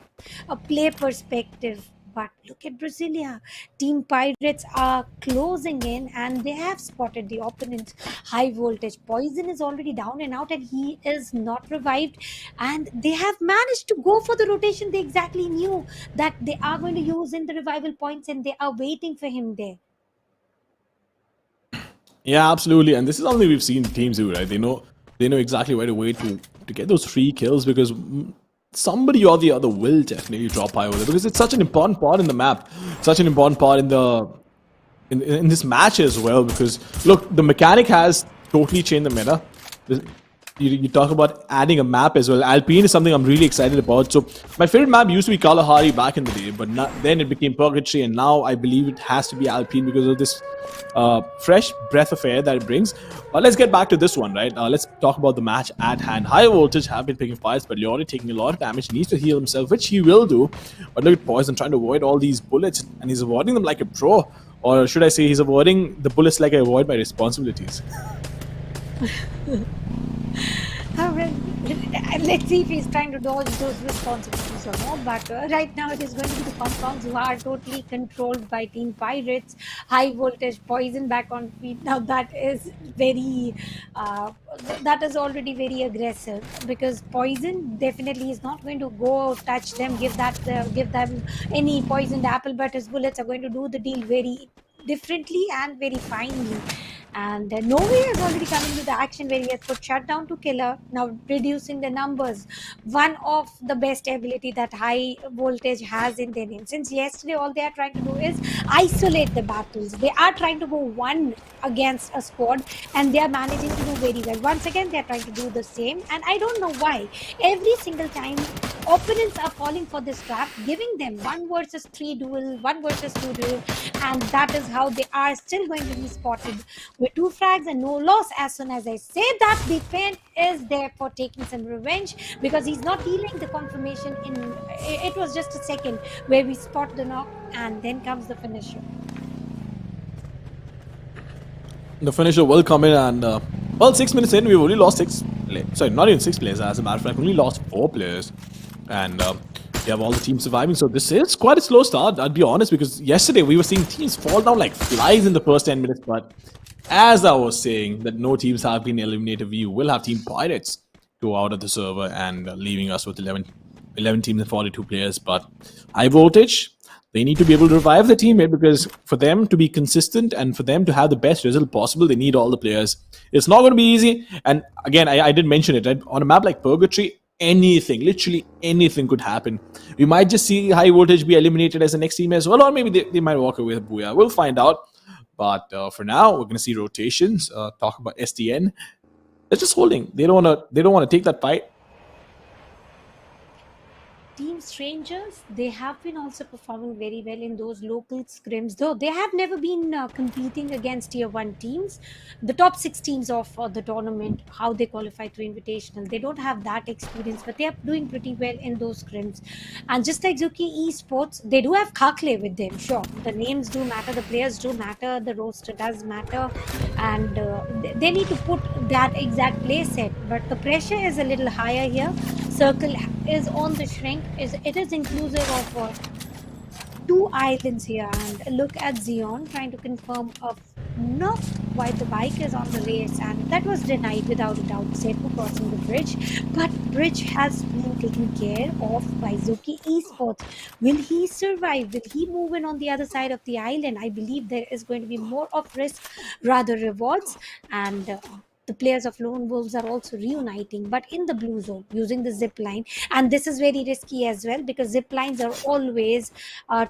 play perspective. But look at Brasilia. Team Pirates are closing in, and they have spotted the opponent's high voltage. Poison is already down and out, and he is not revived. And they have managed to go for the rotation. They exactly knew that they are going to use in the revival points, and they are waiting for him there. Yeah, absolutely. And this is something we've seen teams do, right? They know exactly where to wait to get those free kills, because somebody or the other will definitely drop high over there, because it's such an important part in the map, such an important part in this match as well. Because look, the mechanic has totally changed the meta. you talk about adding a map as well. Alpine is something I'm really excited about. So my favorite map used to be Kalahari back in the day, but then it became Purgatory, and now I believe it has to be Alpine because of this fresh breath of air that it brings. Let's get back to this one, right? Let's talk about the match at hand. High Voltage have been picking fights, but Leone taking a lot of damage, needs to heal himself, which he will do. But look at Poison trying to avoid all these bullets, and he's avoiding them like a pro. Or should I say he's avoiding the bullets like I avoid my responsibilities. Let's see if he's trying to dodge those responsibilities or not. But right now it is going to be the compounds who are totally controlled by Team Pirates. High Voltage, Poison back on feet. Now that is very, that is already very aggressive, because Poison definitely is not going to go touch them, give them any poisoned apple, but his bullets are going to do the deal very differently and very finely. And Novi has already come into the action where he has put shutdown to killer, now reducing the numbers. One of the best ability that High Voltage has in their name. Since yesterday, all they are trying to do is isolate the battles. They are trying to go one against a squad, and they are managing to do very well. Once again, they are trying to do the same, and I don't know why. Every single time, opponents are falling for this trap, giving them 1 versus 3 duel, 1 versus 2 duel, and that is how they are still going to be spotted with 2 frags and no loss. As soon as I say that, the Pain is there for taking some revenge, because he's not dealing the confirmation in. It was just a second where we spot the knock, and then comes the finisher. The finisher will come in, and well, 6 minutes in, we've only lost 6 players. Sorry, not even 6 players, as a matter of fact, we only lost 4 players. And we have all the teams surviving, so this is quite a slow start, I'll be honest, because yesterday we were seeing teams fall down like flies in the first 10 minutes, but as I was saying, that no teams have been eliminated, we will have Team Pirates go out of the server and leaving us with 11 teams and 42 players. But High Voltage, they need to be able to revive the teammate, because for them to be consistent and for them to have the best result possible, they need all the players. It's not going to be easy, and again, I did mention it, right? On a map like Purgatory, anything, literally anything could happen. We might just see High Voltage be eliminated as the next team as well, or maybe they might walk away with Booyah. We'll find out. But for now, we're going to see rotations. Talk about STN. They're just holding. They don't want to take that fight. Team Strangers, they have been also performing very well in those local scrims, though they have never been competing against tier 1 teams. The top 6 teams of the tournament, how they qualify to invitational, they don't have that experience, but they are doing pretty well in those scrims. And just like Zuki Esports, they do have Kakle with them. Sure, the names do matter, the players do matter, the roster does matter, and they need to put that exact play set, but the pressure is a little higher here. Circle is on the shrink. It is inclusive of 2 islands here, and look at Xeon trying to confirm of knock while the bike is on the race, and that was denied without a doubt. Sepu crossing the bridge, but bridge has been taken care of by Zuki Esports. Will he survive? Will he move in on the other side of the island? I believe there is going to be more of risk rather rewards, and the players of Lone Wolves are also reuniting, but in the blue zone using the zip line, and this is very risky as well, because zip lines are always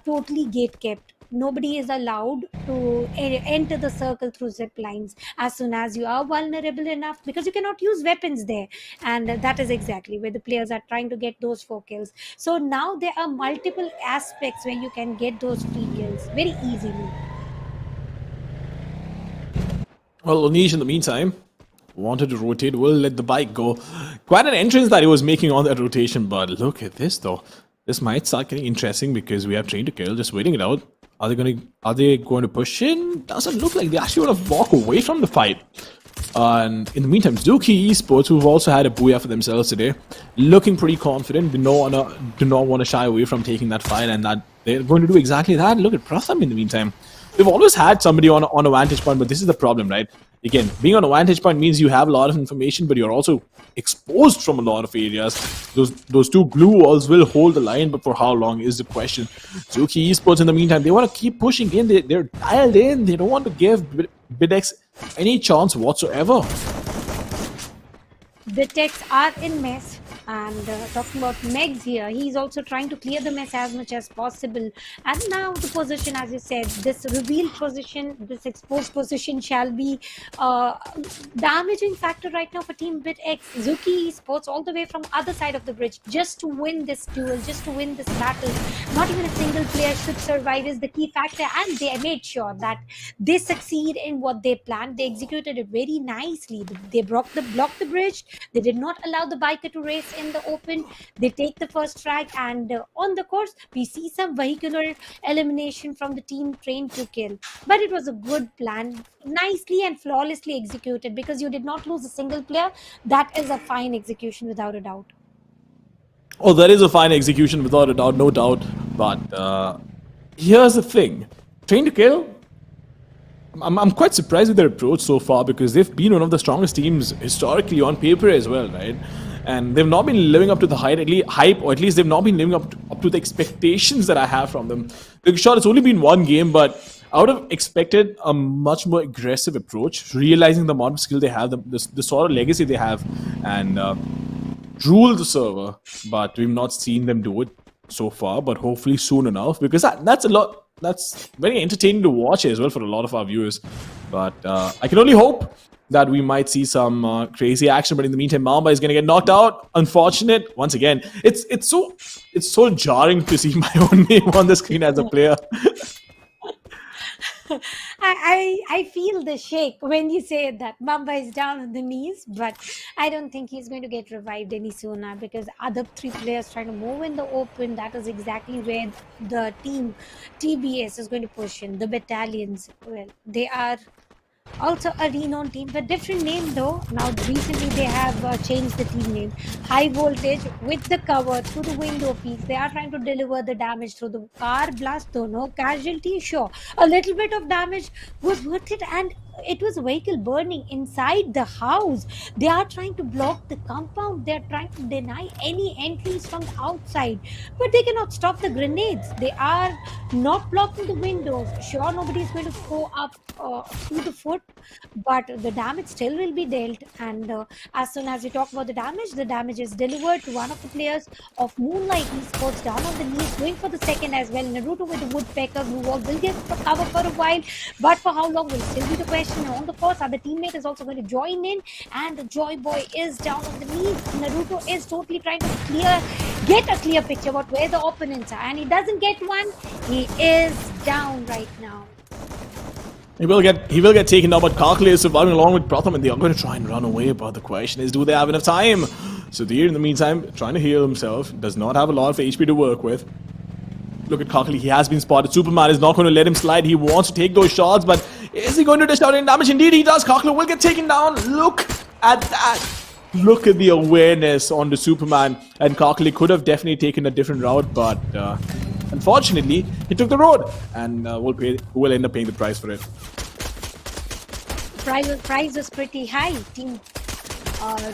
totally gate kept. Nobody is allowed to enter the circle through zip lines as soon as you are vulnerable enough, because you cannot use weapons there, and that is exactly where the players are trying to get those 4 kills. So now there are multiple aspects where you can get those free kills very easily. Well, Onish, in the meantime, wanted to rotate, will let the bike go. Quite an entrance that he was making on that rotation, but look at this though. This might start getting interesting, because we have Train to Kill just waiting it out. Are they going to push in? Doesn't look like they actually want to walk away from the fight. And in the meantime, Zuki Esports, who've also had a Booyah for themselves today, looking pretty confident, do not want to shy away from taking that fight, and that they're going to do exactly that. Look at Pratham in the meantime. They've always had somebody on a vantage point, but this is the problem, right? Again, being on a vantage point means you have a lot of information, but you're also exposed from a lot of areas. Those 2 glue walls will hold the line, but for how long is the question. Zuki Esports, in the meantime, they want to keep pushing in. They're dialed in. They don't want to give BitX any chance whatsoever. BitX are in mess. And talking about Megs here, he's also trying to clear the mess as much as possible. And now the position, as you said, this revealed position, this exposed position shall be damaging factor right now for Team Bit X. Zuki Esports all the way from other side of the bridge just to win this duel, just to win this battle. Not even a single player should survive is the key factor, and they made sure that they succeed in what they planned. They executed it very nicely. They blocked the bridge. They did not allow the biker to race in the open. They take the first frag, and on the course we see some vehicular elimination from the team trained to kill. But it was a good plan, nicely and flawlessly executed, because you did not lose a single player. That is a fine execution without a doubt. Oh, that is a fine execution without a doubt, no doubt. But here's the thing. Train to Kill, I'm quite surprised with their approach so far, because they've been one of the strongest teams historically on paper as well, right? And they've not been living up to the hype, or at least they've not been living up to the expectations that I have from them. Sure, it's only been one game, but I would have expected a much more aggressive approach, realizing the amount of skill they have, the sort of legacy they have, and rule the server. But we've not seen them do it so far, but hopefully soon enough, because that's very entertaining to watch as well for a lot of our viewers. But I can only hope that we might see some crazy action. But in the meantime, Mamba is going to get knocked out. Unfortunate. Once again, it's so jarring to see my own name on the screen as a player. I feel the shake when you say that. Mamba is down on the knees, but I don't think he's going to get revived any sooner, because other three players trying to move in the open. That is exactly where the team TBS is going to push in. The battalions, well, they are also a renowned team, but different name though. Now recently they have changed the team name. High Voltage with the cover through the window peaks. They are trying to deliver the damage through the car blast though. No casualty, sure. A little bit of damage was worth it, and it was a vehicle burning inside the house. They are trying to block the compound. They are trying to deny any entries from the outside, but they cannot stop the grenades. They are not blocking the windows. Sure, nobody is going to go up through the foot, but the damage still will be dealt. And as soon as we talk about the damage is delivered to one of the players of Moonlight Esports, down on the knees, going for the second as well. Naruto with the woodpecker blue wall will get cover for a while, but for how long will still be the question. On the course, other teammate is also going to join in, and Joy Boy is down on the knees. Naruto is totally trying to get a clear picture about where the opponents are, and he doesn't get one. He is down right now. He will get taken down, but Kakle is surviving along with Pratham, and they are going to try and run away. But the question is, do they have enough time? Sudhir, in the meantime, trying to heal himself, does not have a lot of HP to work with. Look at Kakle, he has been spotted. Superman is not going to let him slide. He wants to take those shots, but is he going to dish out any damage? Indeed he does. Kakle will get taken down. Look at that. Look at the awareness on the Superman. And Kakle could have definitely taken a different route, but unfortunately, he took the road, and will end up paying the price for it. Price was pretty high. Team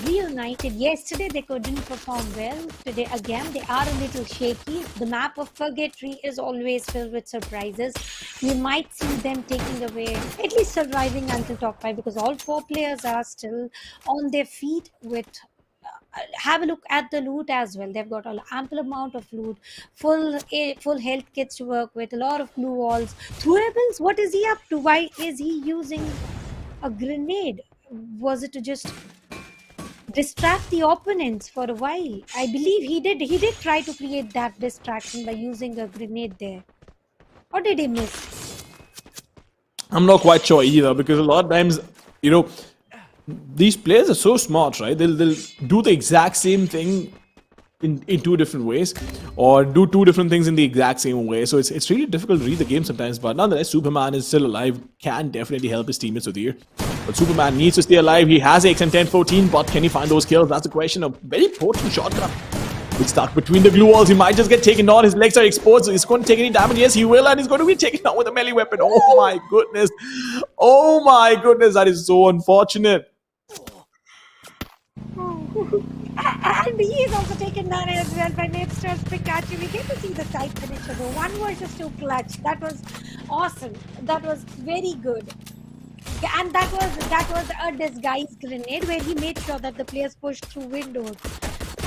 reunited. Yesterday they couldn't perform well. Today again they are a little shaky. The map of Purgatory is always filled with surprises. We might see them taking away, at least surviving until top 5, because all 4 players are still on their feet with have a look at the loot as well. They've got an ample amount of loot, full health kits to work with, a lot of blue walls. Throwables, what is he up to? Why is he using a grenade? Was it to just distract the opponents for a while? I believe he did try to create that distraction by using a grenade there. Or did he miss? I'm not quite sure either, because a lot of times, these players are so smart, right? They'll do the exact same thing in 2 different ways, or do 2 different things in the exact same way. So it's really difficult to read the game sometimes. But nonetheless, Superman is still alive, can definitely help his teammates with here. But Superman needs to stay alive. He has XM 1014, but can he find those kills? That's the question. A very potent shotgun. He's stuck between the glue walls. He might just get taken down. His legs are exposed. So he's going to take any damage. Yes, he will. And he's going to be taken down with a melee weapon. Oh my goodness. Oh my goodness. That is so unfortunate. And he is also taken down as well by Napster's Pikachu. We get to see the side finisher though. 1 versus 2 clutch. That was awesome. That was very good. And that was a disguise grenade where he made sure that the players pushed through windows.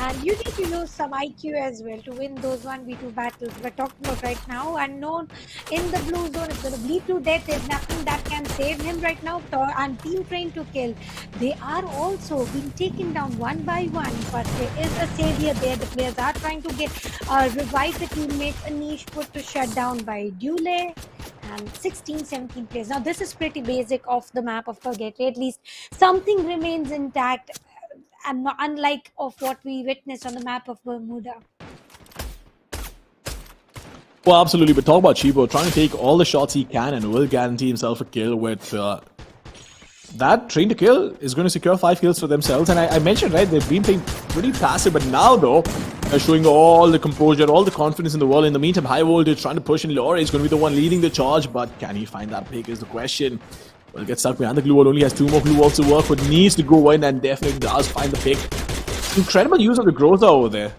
And you need to use some IQ as well to win those 1v2 battles we're talking about right now. Unknown in the blue zone is going to bleed to death. There's nothing that can save him right now. And Team Train to Kill, they are also being taken down one by one, but there is a savior there. The players are trying to get revive the teammates. A niche put to shut down by Dule. And 16-17 players. Now this is pretty basic off the map of Purgatory. At least something remains intact, and not unlike of what we witnessed on the map of Bermuda. Well, absolutely. But talk about Chibo trying to take all the shots he can and will guarantee himself a kill with that Train to Kill is going to secure 5 kills for themselves. And I mentioned, right, they've been playing pretty passive, but now though, they're showing all the composure, all the confidence in the world. In the meantime, High Voltage trying to push in. Lore is going to be the one leading the charge, but can he find that pick is the question. Well, get stuck behind the glue wall, only has 2 more glue walls to work with, needs to go in and definitely does find the pick. Incredible use of the growth over there.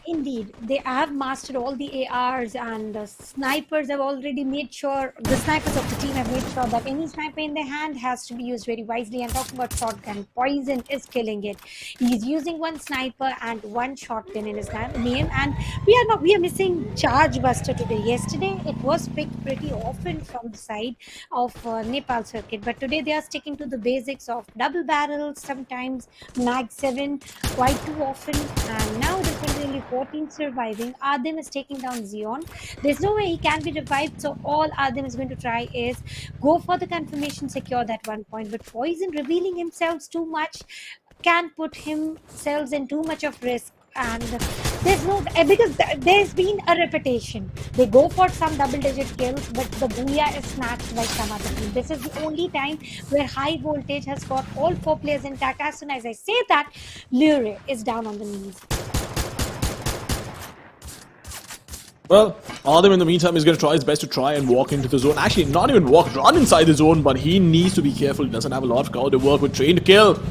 Indeed, they have mastered all the ARs, and the snipers have already made sure, the snipers of the team have made sure that any sniper in their hand has to be used very wisely. And talking about shotgun, Poison is killing it. He's using 1 sniper and 1 shotgun in his name, and we are missing Charge Buster today. Yesterday, it was picked pretty often from the side of Nepal circuit, but today they are sticking to the basics of double barrels, sometimes mag 7 quite too often, and now there's only 14 surviving. Adem is taking down Xeon. There's no way he can be revived, so all Adem is going to try is go for the confirmation, secure that 1 point. But Poison revealing himself too much can put himself in too much of risk. And there's no, because there's been a repetition. They go for some double-digit kills, but the Booyah is snatched by some other team. This is the only time where High Voltage has got all 4 players intact. As soon as I say that, Lure is down on the knees. Well, Adem in the meantime is going to try his best to try and walk into the zone. Actually, not even walk, run inside the zone, but he needs to be careful. He doesn't have a lot of cover to work with. Train to Kill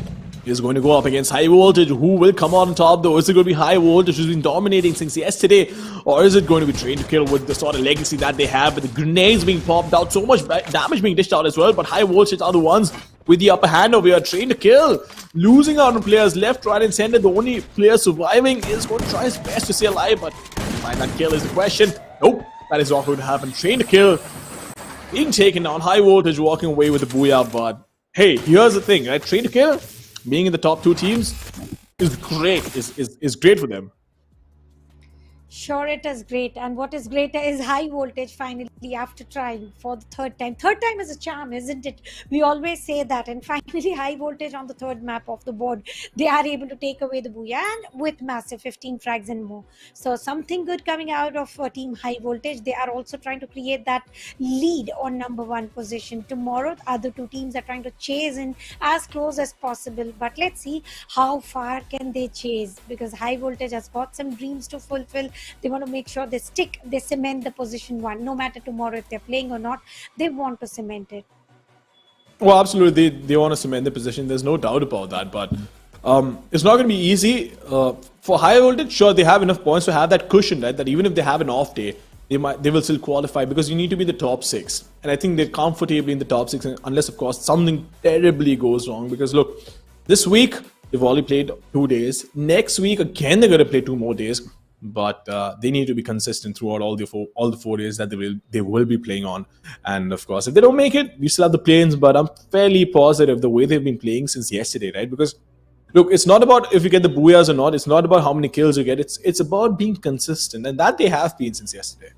is going to go up against High Voltage. Who will come out on top though? Is it going to be High Voltage who's been dominating since yesterday? Or is it going to be Train to Kill with the sort of legacy that they have, with the grenades being popped out, so much damage being dished out as well? But High Voltage are the ones with the upper hand over here. Train to Kill, losing out on players left, right and center. The only player surviving is going to try his best to stay alive, but find that kill is the question. Nope, that is not going to happen. Train to Kill being taken down. High Voltage walking away with the Booyah, but hey, here's the thing, right? Train to Kill being in the top 2 teams is great, is great for them. Sure, it is great. And what is greater is High Voltage finally, after trying for the 3rd time. 3rd time is a charm, isn't it? We always say that. And finally, High Voltage on the 3rd map of the board, they are able to take away the Booyah, and with massive 15 frags and more. So something good coming out of Team High Voltage. They are also trying to create that lead on number 1 position. Tomorrow, the other 2 teams are trying to chase in as close as possible. But let's see how far can they chase, because High Voltage has got some dreams to fulfill. They want to make sure they cement the position 1. No matter tomorrow if they're playing or not, they want to cement it. Well, absolutely, they want to cement the position. There's no doubt about that. But it's not going to be easy for High Voltage. Sure, they have enough points to have that cushion, right? That even if they have an off day, they will still qualify, because you need to be in the top 6. And I think they're comfortably in the top 6, unless of course something terribly goes wrong. Because look, this week they've only played 2 days. Next week again they're going to play 2 more days. But they need to be consistent throughout all the 4 days that they will be playing on. And of course, if they don't make it, we still have the planes. But I'm fairly positive the way they've been playing since yesterday, right? Because look, it's not about if you get the Booyahs or not. It's not about how many kills you get. It's about being consistent, and that they have been since yesterday.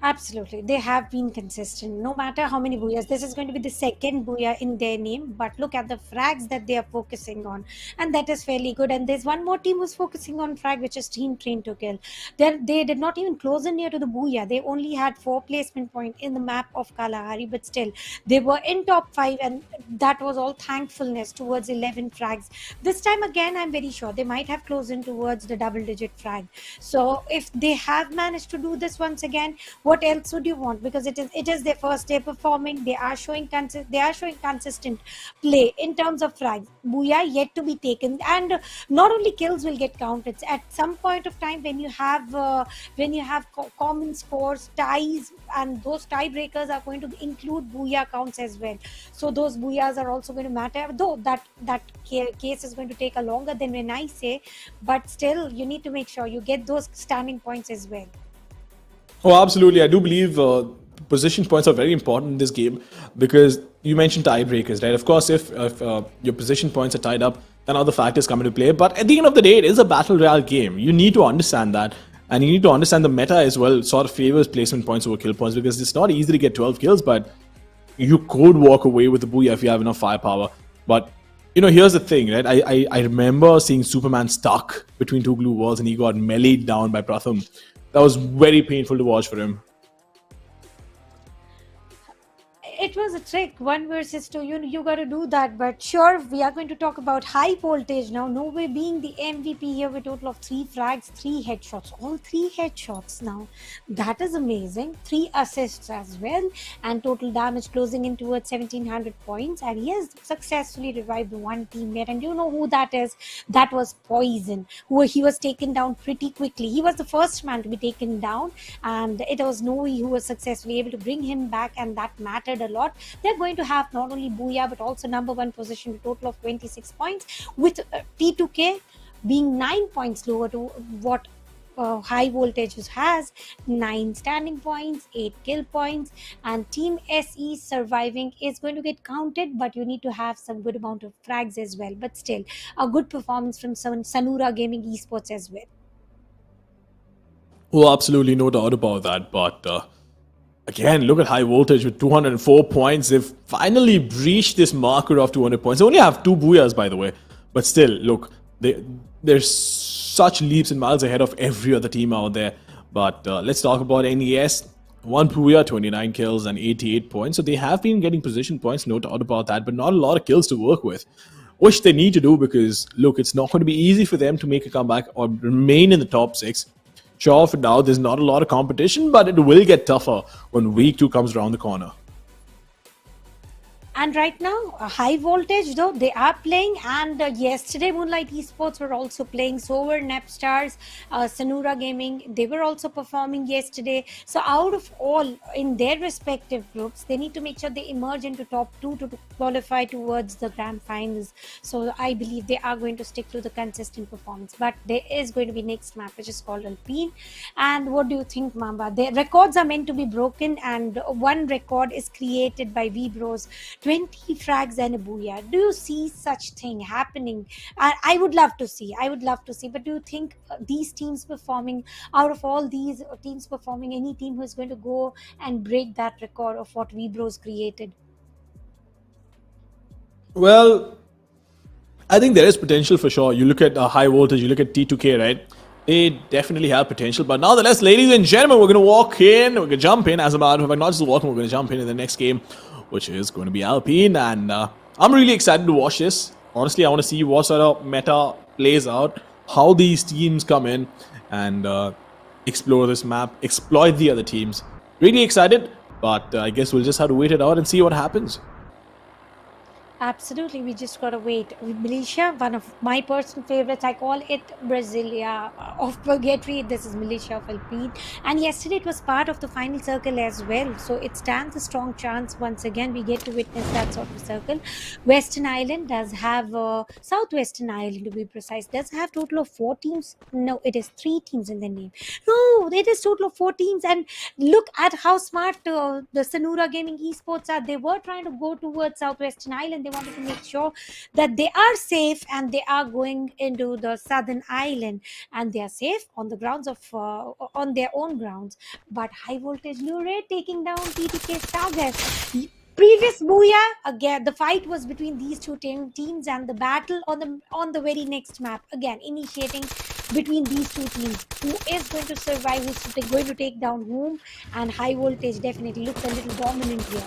Absolutely. They have been consistent, no matter how many Booyahs. This is going to be the 2nd Booyah in their name, but look at the frags that they are focusing on, and that is fairly good. And there's one more team who's focusing on frag, which is Team Train to Kill. They did not even close in near to the Booyah. They only had 4 placement point in the map of Kalahari, but still, they were in top 5, and that was all thankfulness towards 11 frags. This time again, I'm very sure they might have closed in towards the double-digit frag. So if they have managed to do this once again, What else would you want? Because it is their first day performing. They are showing consistent play in terms of frags. Booyah yet to be taken, and not only kills will get counted at some point of time when you have common scores, ties, and those tiebreakers are going to include booyah counts as well. So those booyahs are also going to matter, though that case is going to take a longer than when I say, but still you need to make sure you get those standing points as well. Oh, absolutely. I do believe position points are very important in this game because you mentioned tiebreakers, right? Of course, if your position points are tied up, then other factors come into play. But at the end of the day, it is a battle royale game. You need to understand that. And you need to understand the meta as well, sort of favors placement points over kill points because it's not easy to get 12 kills, but you could walk away with the booyah if you have enough firepower. But, here's the thing, right? I remember seeing Superman stuck between two glue walls and he got meleeed down by Pratham. That was very painful to watch for him. It was a trick, 1 versus 2. You got to do that. But sure, we are going to talk about high voltage now. Nove being the MVP here with a total of 3 frags, 3 headshots. All 3 headshots now. That is amazing. 3 assists as well. And total damage closing in towards 1700 points. And he has successfully revived one teammate. And you know who that is? That was Poison, who he was taken down pretty quickly. He was the first man to be taken down. And it was Nove who was successfully able to bring him back. And that mattered a lot. They're going to have not only booyah but also number 1 position with a total of 26 points, with T2K being 9 points lower to what high voltage has, 9 standing points, 8 kill points, and team SE surviving is going to get counted, but you need to have some good amount of frags as well. But still, a good performance from Sanura Gaming Esports as well. Well, absolutely no doubt about that, but again, look at high voltage with 204 points. They've finally breached this marker of 200 points. They only have 2 booyahs, by the way. But still, look, they're such leaps and miles ahead of every other team out there. But let's talk about NES. 1 booyah, 29 kills, and 88 points. So they have been getting position points, no doubt about that, but not a lot of kills to work with. Which they need to do because, look, it's not going to be easy for them to make a comeback or remain in the top 6. Sure, for now, there's not a lot of competition, but it will get tougher when week 2 comes around the corner. And right now, high voltage though, they are playing, and yesterday Moonlight Esports were also playing. So were Nepstars, Sanura Gaming, they were also performing yesterday. So out of all in their respective groups, they need to make sure they emerge into top 2 to qualify towards the grand finals. So I believe they are going to stick to the consistent performance. But there is going to be next map, which is called Alpine. And what do you think, Mamba? Their records are meant to be broken, and one record is created by V-Bros. 20 frags and a booyah. Do you see such thing happening? I would love to see. But do you think these teams performing, out of all these teams performing, any team who is going to go and break that record of what V-Bros created? Well, I think there is potential for sure. You look at high voltage, you look at T2K, right? They definitely have potential. But nonetheless, ladies and gentlemen, we're going to walk in, we're going to jump in. As a matter of fact, not just walk in, we're going to jump in the next game, which is going to be Alpine. And I'm really excited to watch this. Honestly, I want to see what sort of meta plays out, how these teams come in and explore this map, exploit the other teams. Really excited, but I guess we'll just have to wait it out and see what happens. Absolutely, we just gotta wait. With Militia, one of my personal favorites, I call it Brasilia of Purgatory. This is Militia of Alpine. And yesterday it was part of the final circle as well. So it stands a strong chance once again we get to witness that sort of circle. Western Island does have, Southwestern Island to be precise, does have total of 4 teams. No, it is 3 teams in the name. No, it is total of 4 teams. And look at how smart the Sanura Gaming Esports are. They were trying to go towards Southwestern Island. They wanted to make sure that they are safe and they are going into the southern island and they are safe on the grounds of on their own grounds. But high voltage Lure taking down TTK Stargate. Previous booyah, again the fight was between these two teams, and the battle on the very next map, again initiating between these two teams. Who is going to survive, who's going to take down whom, and high voltage definitely looks a little dominant here.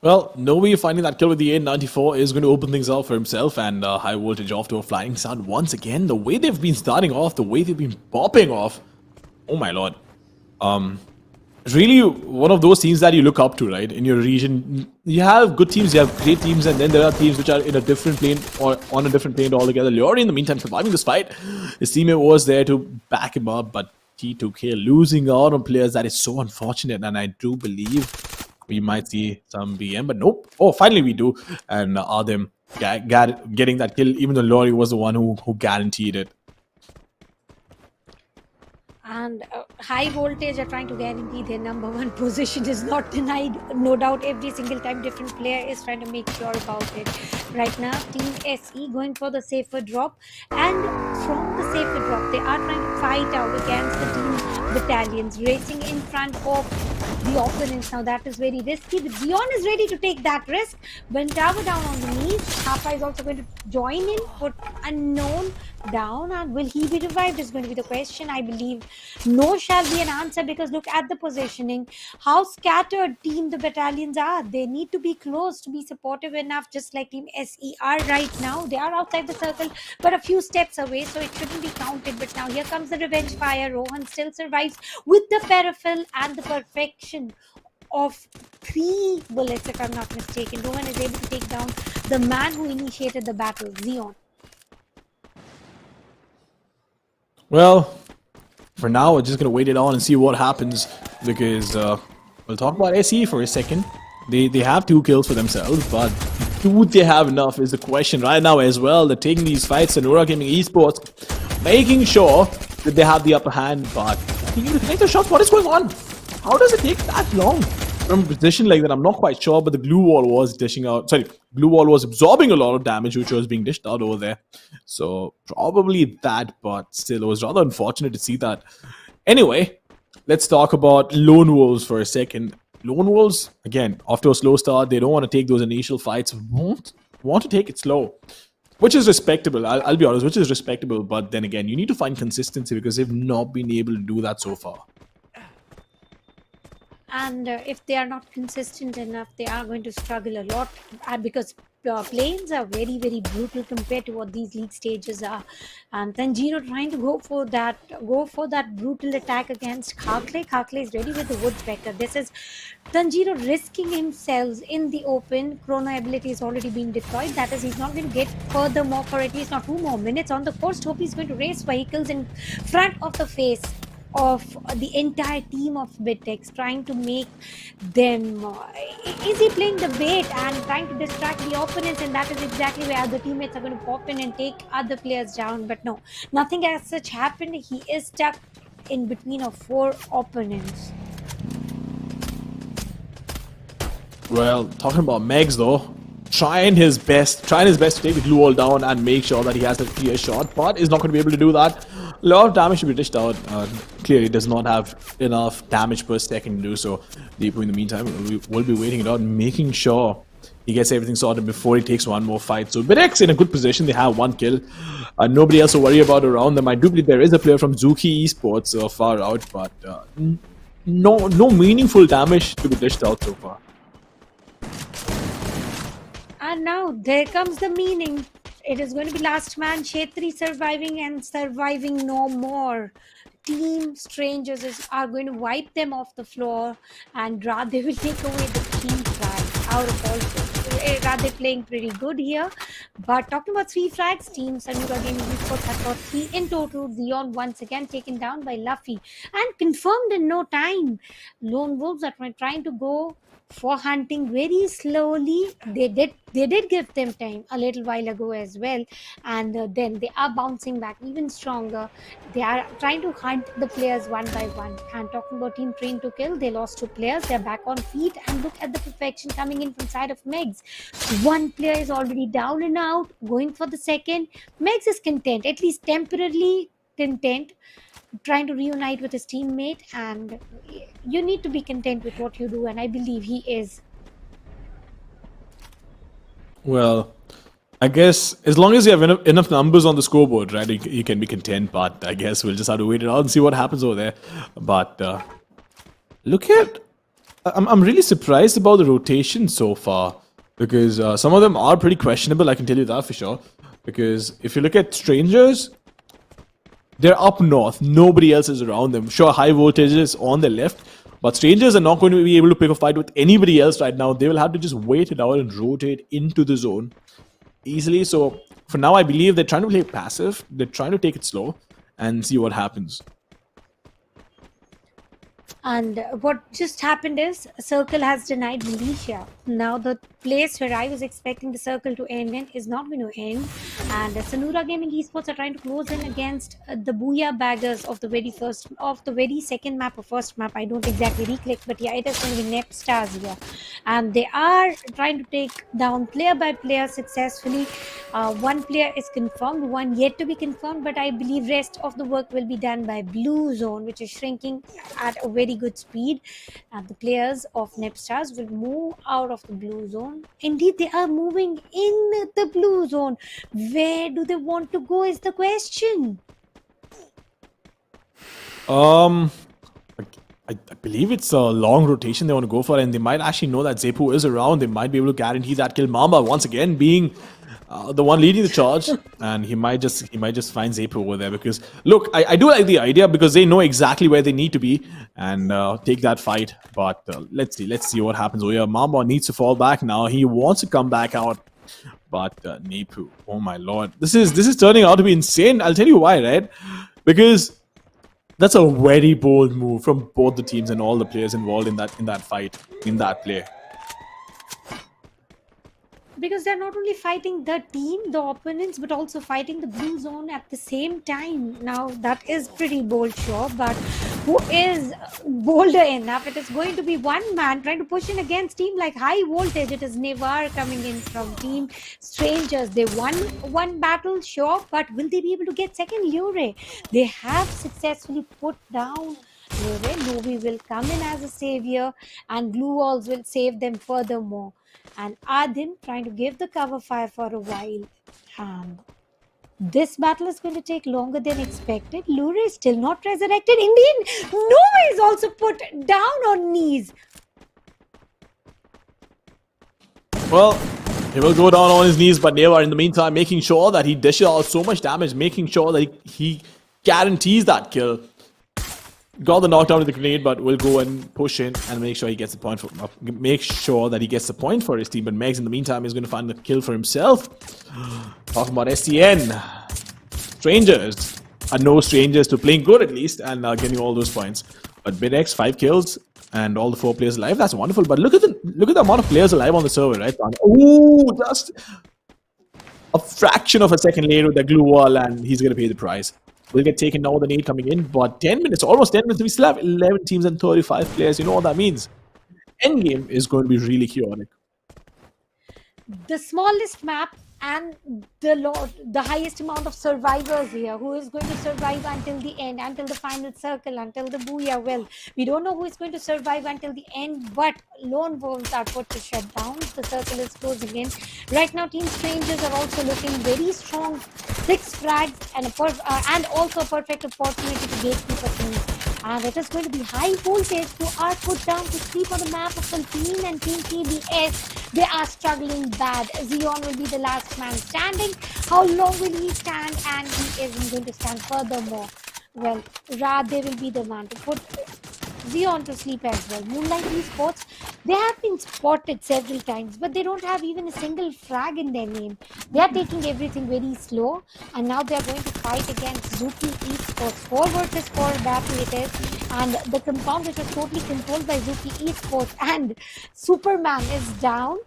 Well, Novi finding that kill with the 894 is going to open things up for himself, and high voltage off to a flying start once again. The way they've been starting off, the way they've been popping off, oh my lord. really one of those teams that you look up to, right? In your region, you have good teams, you have great teams, and then there are teams which are in a different plane or on a different plane altogether. Leori, in the meantime, surviving this fight. His teammate was there to back him up, but he took care. Losing out on players, that is so unfortunate, and I do believe we might see some BM, but nope. Oh, finally we do. And Adem getting that kill, even though Leori was the one who guaranteed it. And high voltage are trying to guarantee their number one position is not denied. No doubt, every single time different player is trying to make sure about it. Right now, Team SE going for the safer drop, and from the safer drop, they are trying to fight out against the team battalions, racing in front of the opponents. Now that is very risky, but Zion is ready to take that risk. When Tower down on the knees, Kappa is also going to join in, put unknown down, and will he be revived is going to be the question. I believe no shall be an answer, because look at the positioning, how scattered team the battalions are. They need to be close to be supportive enough, just like Team SE are right now. They are outside the circle but a few steps away, so it shouldn't be counted. But now here comes the revenge fire. Rohan still survives with the paraffin and the perfection of 3 bullets, if I'm not mistaken. Rohan is able to take down the man who initiated the battle, Zion. Well, for now, we're just going to wait it on and see what happens, because we'll talk about SE for a second. They have 2 kills for themselves, but do they have enough is the question right now as well. They're taking these fights, Sonora Gaming Esports, making sure that they have the upper hand, but can you connect the shots? What is going on? How does it take that long? From a position like that, I'm not quite sure, but the glue wall was glue wall was absorbing a lot of damage, which was being dished out over there. So probably that, but still, it was rather unfortunate to see that. Anyway, let's talk about Lone Wolves for a second. Lone Wolves, again, off to a slow start. They don't want to take those initial fights. Want to take it slow, which is respectable. I'll be honest, which is respectable. But then again, you need to find consistency, because they've not been able to do that so far. And if they are not consistent enough, they are going to struggle a lot, because planes are very, very brutal compared to what these league stages are. And Tanjiro trying to go for that brutal attack against Kakle. Kakle is ready with the woodpecker. This is Tanjiro risking himself in the open. Chrono ability is already being deployed. That is, he's not going to get furthermore for at least not 2 more minutes on the course. Hope he's going to race vehicles in front of the face of the entire team of BitX, trying to make them is he playing the bait and trying to distract the opponents, and that is exactly where other teammates are going to pop in and take other players down. But no, nothing as such happened. He is stuck in between of 4 opponents. Well, talking about Megs though, trying his best to take the glue wall down and make sure that he has a clear shot, but is not going to be able to do that. A lot of damage to be dished out. Clearly does not have enough damage per second to do so. Deepu, in the meantime, will be waiting it out, making sure he gets everything sorted before he takes one more fight. So BitX in a good position. They have 1 kill. Nobody else to worry about around them. I do believe there is a player from Zuki Esports far out, but no meaningful damage to be dished out so far. And now there comes the meaning. It is going to be last man, Shetri surviving and surviving no more. Team Strangers are going to wipe them off the floor, and Radhe will take away the team flag out of all. Radhe playing pretty good here. But talking about 3 flags, Team Sanura Gaming Esports has got 3 in total. Zion once again taken down by Luffy and confirmed in no time. Lone Wolves are trying to go for hunting very slowly. They did give them time a little while ago as well, and then they are bouncing back even stronger. They are trying to hunt the players one by one. And talking about Team Train to Kill, they lost 2 players. They're back on feet, and look at the perfection coming in from side of Megs. 1 player is already down and out, going for the second. Megs is content, at least temporarily content, trying to reunite with his teammate, and you need to be content with what you do, and I believe he is. Well, I guess as long as you have enough numbers on the scoreboard, right, you can be content, but I guess we'll just have to wait it out and see what happens over there. But look at... I'm really surprised about the rotation so far, because some of them are pretty questionable, I can tell you that for sure. Because if you look at Strangers, They're up north. Nobody else is around them. Sure, high voltage is on the left, but Strangers are not going to be able to pick a fight with anybody else right now. They will have to just wait it out and rotate into the zone easily. So for now, I believe they're trying to play passive. They're trying to take it slow and see what happens. And what just happened is Circle has denied Militia. Now the place where I was expecting the Circle to end in is not going to end. And Sanura Gaming Esports are trying to close in against the Booyah Baggers of the very second map or first map. I don't exactly recollect, but yeah, it is going to be Nep Stars here. And they are trying to take down player by player successfully. One player is confirmed, one yet to be confirmed, but I believe rest of the work will be done by Blue Zone, which is shrinking at a very good speed. And the players of Nepstars will move out of the blue zone. Indeed, they are moving in the blue zone. Where do they want to go is the question. I believe it's a long rotation they want to go for, and they might actually know that Zepu is around. They might be able to guarantee that kill. Mamba once again being the one leading the charge, and he might just find Zepu over there. Because look, I do like the idea because they know exactly where they need to be and take that fight. But let's see what happens. Oh yeah, Mamba needs to fall back now. He wants to come back out, but Nepu, oh my lord, this is turning out to be insane. I'll tell you why, right? Because that's a very bold move from both the teams and all the players involved in that fight, in that play. Because they're not only fighting the team, the opponents, but also fighting the blue zone at the same time. Now, that is pretty bold, sure, but who is bolder enough? It is going to be one man trying to push in against team like High Voltage. It is Nevar coming in from Team Strangers. They won one battle, sure, but will they be able to get second? Lure. They have successfully put down Lure. Novi will come in as a savior, and Blue Walls will save them furthermore. And Adin trying to give the cover fire for a while. This battle is going to take longer than expected. Lure is still not resurrected. Indian Nova is also put down on knees. Well, he will go down on his knees, but Nevar in the meantime making sure that he dishes out so much damage, making sure that he guarantees that kill. Got the knockdown with the grenade, but will go and push in and make sure he gets the point for his team. But Megs in the meantime is going to find the kill for himself. Talking about STN, Strangers are no strangers to playing good at least and getting all those points. But BidX 5 kills and all the 4 players alive. That's wonderful. But look at the amount of players alive on the server, right? Oh, just a fraction of a second later with the glue wall, and he's going to pay the price. Will get taken now with the nade coming in, but 10 minutes, almost 10 minutes, we still have 11 teams and 35 players. You know what that means. Endgame is going to be really chaotic. The smallest map and the highest amount of survivors here. Who is going to survive until the end, until the final circle, until the Booyah? Well, we don't know who is going to survive until the end, but lone wolves are put to shut down. The circle is closing in. Right now, Team Strangers are also looking very strong. 6 frags and also a perfect opportunity to gatekeep a team. And it is going to be High Voltage who are put down to sleep on the map of Team and Team TBS. They are struggling bad. Zeon will be the last man standing. How long will he stand? And he isn't going to stand furthermore. Well, they will be the man to put Zeon to sleep as well. Moonlight Esports, they have been spotted several times, but they don't have even a single frag in their name. They are taking everything very slow, and now they are going to fight against Zuki Esports. 4 versus 4 battle it is, and the compound which was totally controlled by Zuki Esports, and Superman is down.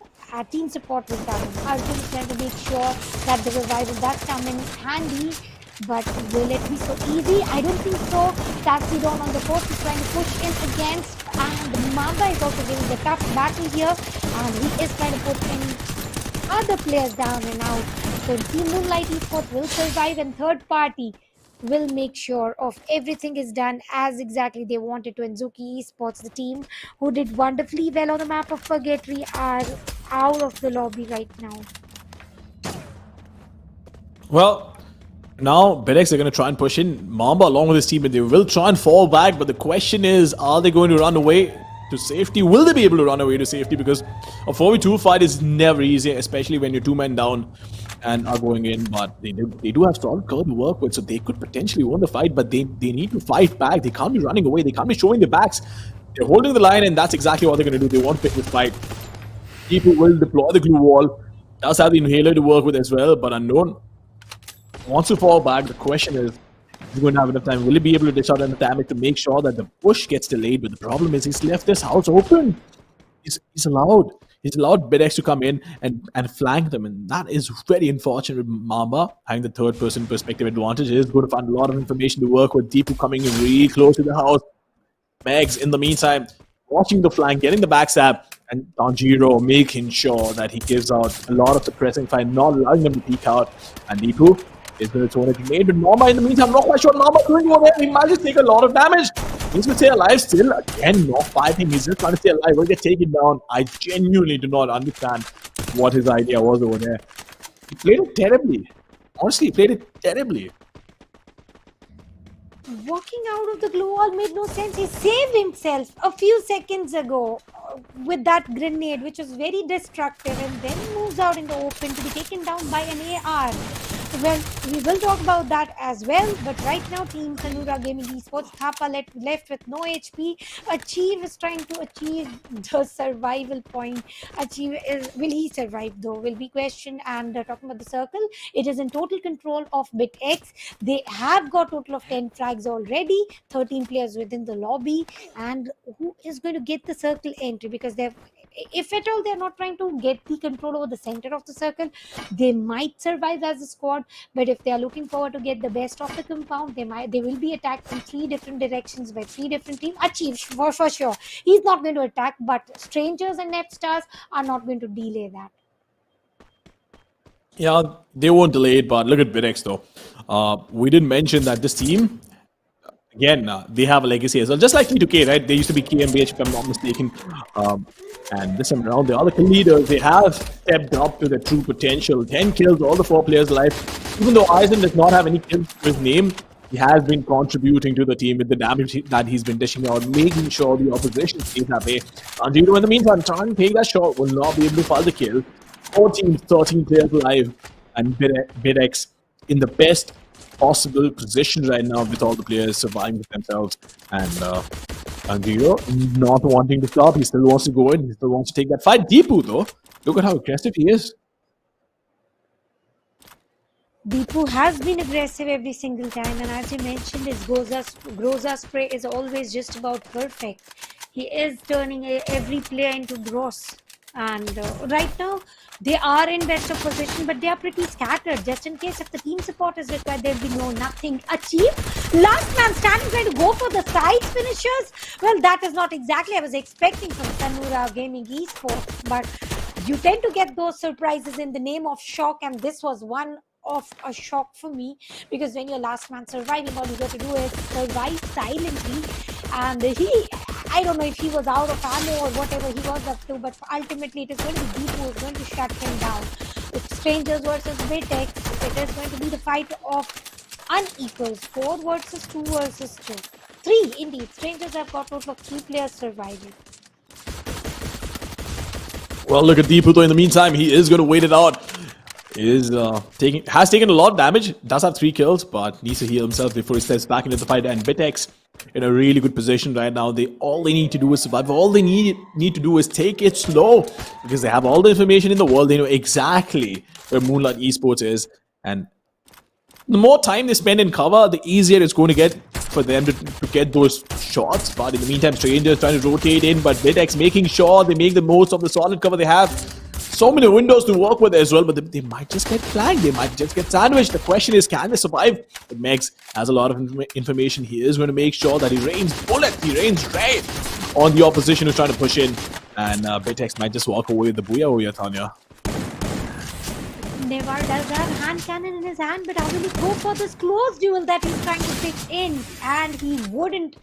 Team support will come in. Arjun is trying to make sure that the revival does come in handy. But will it be so easy? I don't think so. Taxidon on the court is trying to push in against, and Mamba is also giving the tough battle here, and he is trying to put in other players down and out. So Team Moonlight Esports will survive, and third party will make sure of everything is done as exactly they wanted to. And Zuki Esports, the team who did wonderfully well on the map of Purgatory, are out of the lobby right now. Well, now, BidX are going to try and push in Mamba along with his team, and they will try and fall back. But the question is, are they going to run away to safety? Will they be able to run away to safety? Because a 4v2 fight is never easy, especially when you're 2 men down. and are going in, but they do have solid cover to work with, so they could potentially win the fight, but they need to fight back. They can't be running away. They can't be showing their backs. They're holding the line, and that's exactly what they're going to do. They want to pick this fight. People will deploy the glue wall. Does have the inhaler to work with as well, but Unknown wants to fall back. The question is he going to have enough time? Will he be able to dish out enough damage to make sure that the push gets delayed? But the problem is he's left this house open. He's allowed BitX to come in and flank them, and that is very unfortunate with Mamba having the third person perspective advantage. He is going to find a lot of information to work with. Deepu coming in really close to the house. Megs, in the meantime, watching the flank, getting the backstab, and Tanjiro making sure that he gives out a lot of suppressing fire, not allowing them to peek out. And Deepu is going to throw a grenade, but Mamba in the meantime, I'm not quite sure what Mamba doing over there. He might just take a lot of damage. He's going to stay alive still. Again, not fighting. He's just trying to stay alive. He'll get taken down. I genuinely do not understand what his idea was over there. He played it terribly. Honestly, he played it terribly. Walking out of the glue wall made no sense. He saved himself a few seconds ago with that grenade, which was very destructive, and then moves out in the open to be taken down by an AR. Well, we will talk about that as well, but right now Team Sanura Gaming Esports, Thapa left with no HP. Achieve is trying to achieve the survival point. Will he survive though? Will be question. And talking about the circle, it is in total control of BitX. They have got total of 10 frags already, 13 players within the lobby, and who is going to get the circle entry? Because if at all they're not trying to get the control over the center of the circle, they might survive as a squad. But if they are looking forward to get the best of the compound, they will be attacked from 3 different directions by 3 different teams. Achieve for sure. He's not going to attack, but Strangers and Nepstars are not going to delay that. Yeah, they won't delay it, but look at BitX though. We didn't mention that this team, again, they have a legacy as well. Just like T2K, right? They used to be KMBH, if I'm not mistaken. And this time around, the other leaders, they have stepped up to their true potential. 10 kills, all the 4 players alive. Even though Aizen does not have any kills to his name, he has been contributing to the team with the damage that he's been dishing out, making sure the opposition stays that way. Tanjiro, in the meantime, trying to take that shot, will not be able to file the kill. 14, 13 players alive, and BitX in the best possible position right now with all the players surviving with themselves. And Tanjiro not wanting to stop, he still wants to go in, he still wants to take that fight. Deepu though, look at how aggressive he is. Deepu has been aggressive every single time, and as you mentioned, his Groza spray is always just about perfect. He is turning every player into gross. And right now, they are in best of position, but they are pretty scattered. Just in case if the team support is required, there'll be nothing achieved. Last man standing, trying to go for the side finishers. Well, that is not exactly I was expecting from Sanura Gaming Esports, but you tend to get those surprises in the name of shock, and this was one of a shock for me, because when you're last man surviving, all you got to do is survive silently. And I don't know if he was out of ammo or whatever he was up to, but ultimately it is going to be Deepu who is going to shut him down. With Strangers versus BitX, it is going to be the fight of unequals, 4 versus 2 versus 2. 3 indeed. Strangers have got total of 3 players surviving. Well, look at Deepu though. In the meantime, he is going to wait it out. Has taken a lot of damage, does have 3 kills, but needs to heal himself before he steps back into the fight. And BitX in a really good position right now. All they need to do is survive. All they need to do is take it slow, because they have all the information in the world. They know exactly where Moonlight Esports is, and the more time they spend in cover, the easier it's going to get for them to get those shots. But in the meantime, Strangers trying to rotate in, but BitX making sure they make the most of the solid cover they have. So many windows to work with as well, but they might just get flanked. They might just get sandwiched. The question is, can they survive? But Megs has a lot of information. He is going to make sure that he rains bullets. He rains ray on the opposition who's trying to push in. And BitX might just walk away with the booyah over here, Tanya. Nevar does have hand cannon in his hand, but how will he go for this close duel that he's trying to pitch in? And he wouldn't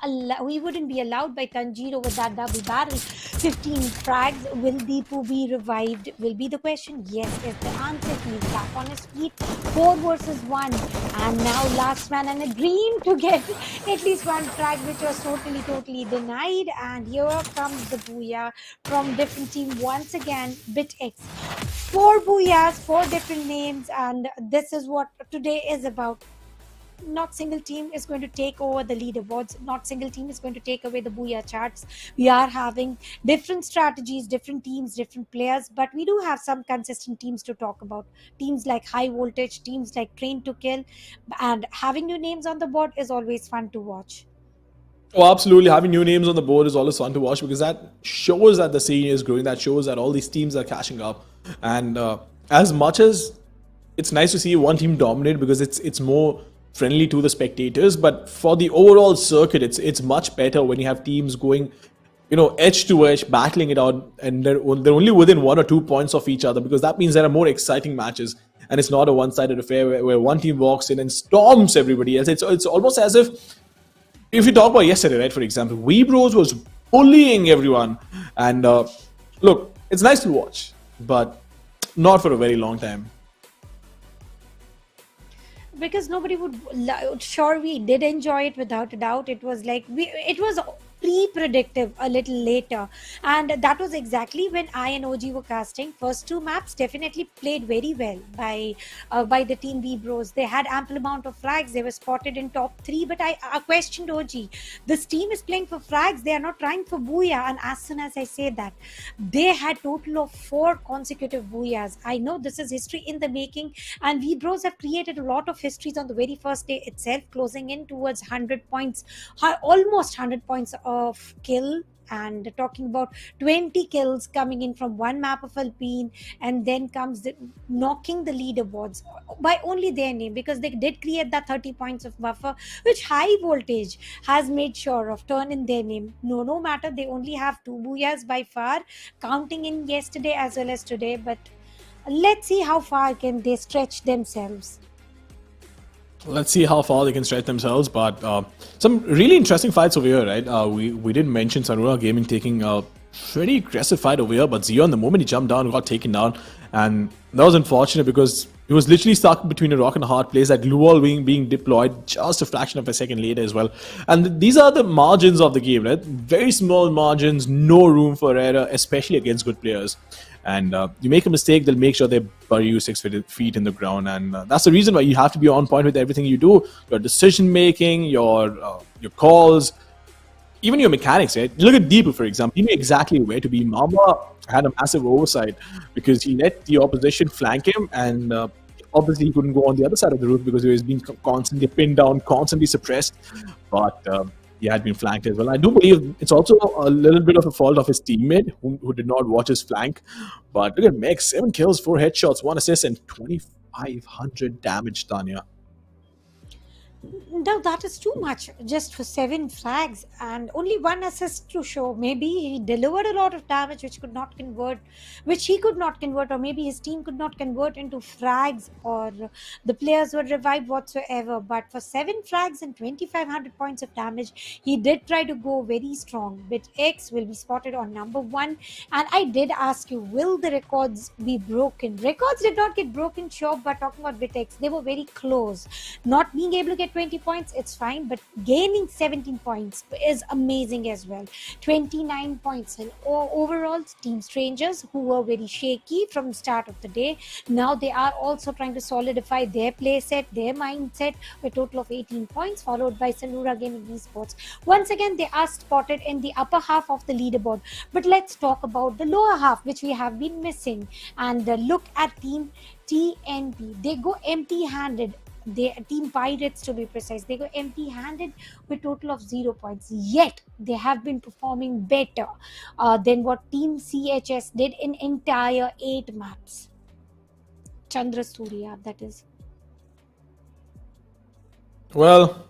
be allowed by Tanjiro with that double barrel. 15 frags. Will Deepu be revived? Will be the question. Yes, is the answer. He's back on his feet. 4 versus 1. And now last man and a dream to get at least 1 frag, which was totally denied. And here comes the booyah from different team once again, BitX. 4 booyahs, 4 different names, and this is what today is about. Not single team is going to take over the leaderboards. Not single team is going to take away the booyah charts. We are having different strategies, different teams, different players, but we do have some consistent teams to talk about. Teams like High Voltage, teams like Train to Kill, and having new names on the board is always fun to watch. Oh, absolutely. Having new names on the board is always fun to watch because that shows that the scene is growing. That shows that all these teams are catching up. And as much as it's nice to see one team dominate because it's more friendly to the spectators, but for the overall circuit, it's much better when you have teams going, edge to edge, battling it out, and they're only within 1 or 2 points of each other, because that means there are more exciting matches, and it's not a one-sided affair where one team walks in and storms everybody else. It's almost as if you talk about yesterday, right? For example, Webros was bullying everyone, and look, it's nice to watch, but not for a very long time. Because nobody would. Sure, we did enjoy it without a doubt. It was like it was pre-predictive a little later, and that was exactly when I and OG were casting. First 2 maps definitely played very well by the team B Bros. They had ample amount of frags. They were spotted in top 3, but I questioned OG. This team is playing for frags. They are not trying for booyah. And as soon as I say that, they had total of 4 consecutive booyahs. I know this is history in the making, and V Bros have created a lot of histories on the very first day itself, closing in towards 100 points, almost 100 points of kill, and talking about 20 kills coming in from one map of Alpine, and then comes knocking the leaderboards by only their name, because they did create that 30 points of buffer, which High Voltage has made sure of turn in their name. No matter, they only have 2 booyahs by far, counting in yesterday as well as today, but let's see how far can they stretch themselves. Let's see how far they can stretch themselves, but some really interesting fights over here, right? We did mention Sanura Gaming taking a pretty aggressive fight over here, but Zion, the moment he jumped down, got taken down, and that was unfortunate because he was literally stuck between a rock and a hard place. That glue wall being deployed just a fraction of a second later as well. And these are the margins of the game, right? Very small margins, no room for error, especially against good players. And you make a mistake, they'll make sure they bury you 6 feet in the ground. And that's the reason why you have to be on point with everything you do. Your decision making, your calls, even your mechanics, right? Look at Deepu, for example. He knew exactly where to be. Mama had a massive oversight because he let the opposition flank him, and obviously he couldn't go on the other side of the route because he was being constantly pinned down, constantly suppressed. But he had been flanked as well. I do believe it's also a little bit of a fault of his teammate who did not watch his flank. But look at Meg, 7 kills, 4 headshots, 1 assist, and 2,500 damage, Tanya. No, that is too much just for 7 flags and only 1 assist to show. Maybe he delivered a lot of damage which he could not convert, or maybe his team could not convert into frags, or the players were revived whatsoever. But for 7 frags and 2,500 points of damage, he did try to go very strong. Bit X will be spotted on number 1, and I did ask you, will the records be broken? Records did not get broken, sure, but talking about Bit X, they were very close. Not being able to get 20 points, it's fine, but gaining 17 points is amazing as well. 29 points, and overall, Team Strangers, who were very shaky from the start of the day, now they are also trying to solidify their play set, their mindset, with a total of 18 points, followed by Sanura Gaming Esports. Once again, they are spotted in the upper half of the leaderboard, but let's talk about the lower half, which we have been missing. And look at Team TNP. They go empty-handed. Team Pirates, to be precise, they go empty-handed with total of 0 points. Yet they have been performing better than what Team CHS did in entire 8 maps. Chandra Surya, that is. Well,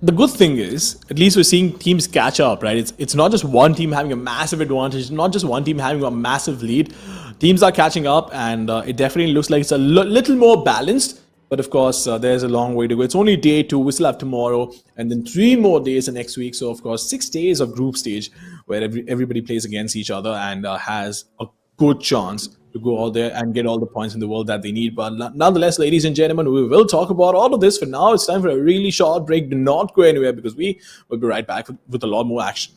the good thing is, at least we're seeing teams catch up, right? It's not just one team having a massive advantage, not just one team having a massive lead. Teams are catching up, and it definitely looks like it's a little more balanced. But of course, there's a long way to go. It's only day 2. We still have tomorrow, and then 3 more days the next week. So of course, 6 days of group stage where everybody plays against each other and has a good chance to go out there and get all the points in the world that they need. But nonetheless, ladies and gentlemen, we will talk about all of this. For now, it's time for a really short break. Do not go anywhere, because we will be right back with a lot more action.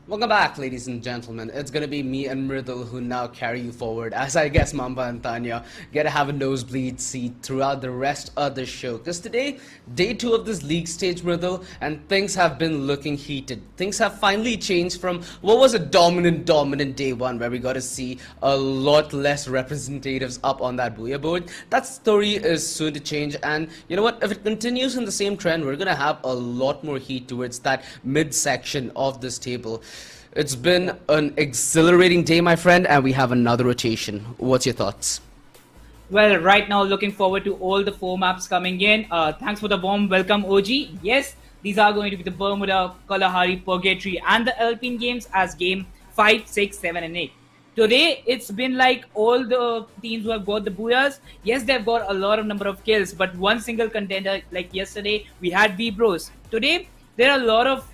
Welcome back, ladies and gentlemen. It's gonna be me and Mridul who now carry you forward, as I guess Mamba and Tanya get to have a nosebleed seat throughout the rest of the show. Because today, day 2 of this league stage, Mridul, and things have been looking heated. Things have finally changed from what was a dominant day 1, where we got to see a lot less representatives up on that Booyah board. That story is soon to change, and you know what? If it continues in the same trend, we're gonna have a lot more heat towards that mid-section of this table. It's been an exhilarating day, my friend, and we have another rotation. What's your thoughts? Well, right now, looking forward to all the 4 maps coming in. Thanks for the warm welcome, OG. Yes, these are going to be the Bermuda, Kalahari, Purgatory, and the Alpine games as game 5, 6, 7, and 8. Today, it's been like all the teams who have got the Booyahs. Yes, they've got a lot of number of kills, but one single contender, like yesterday, we had V-Bros. Today, there are a lot of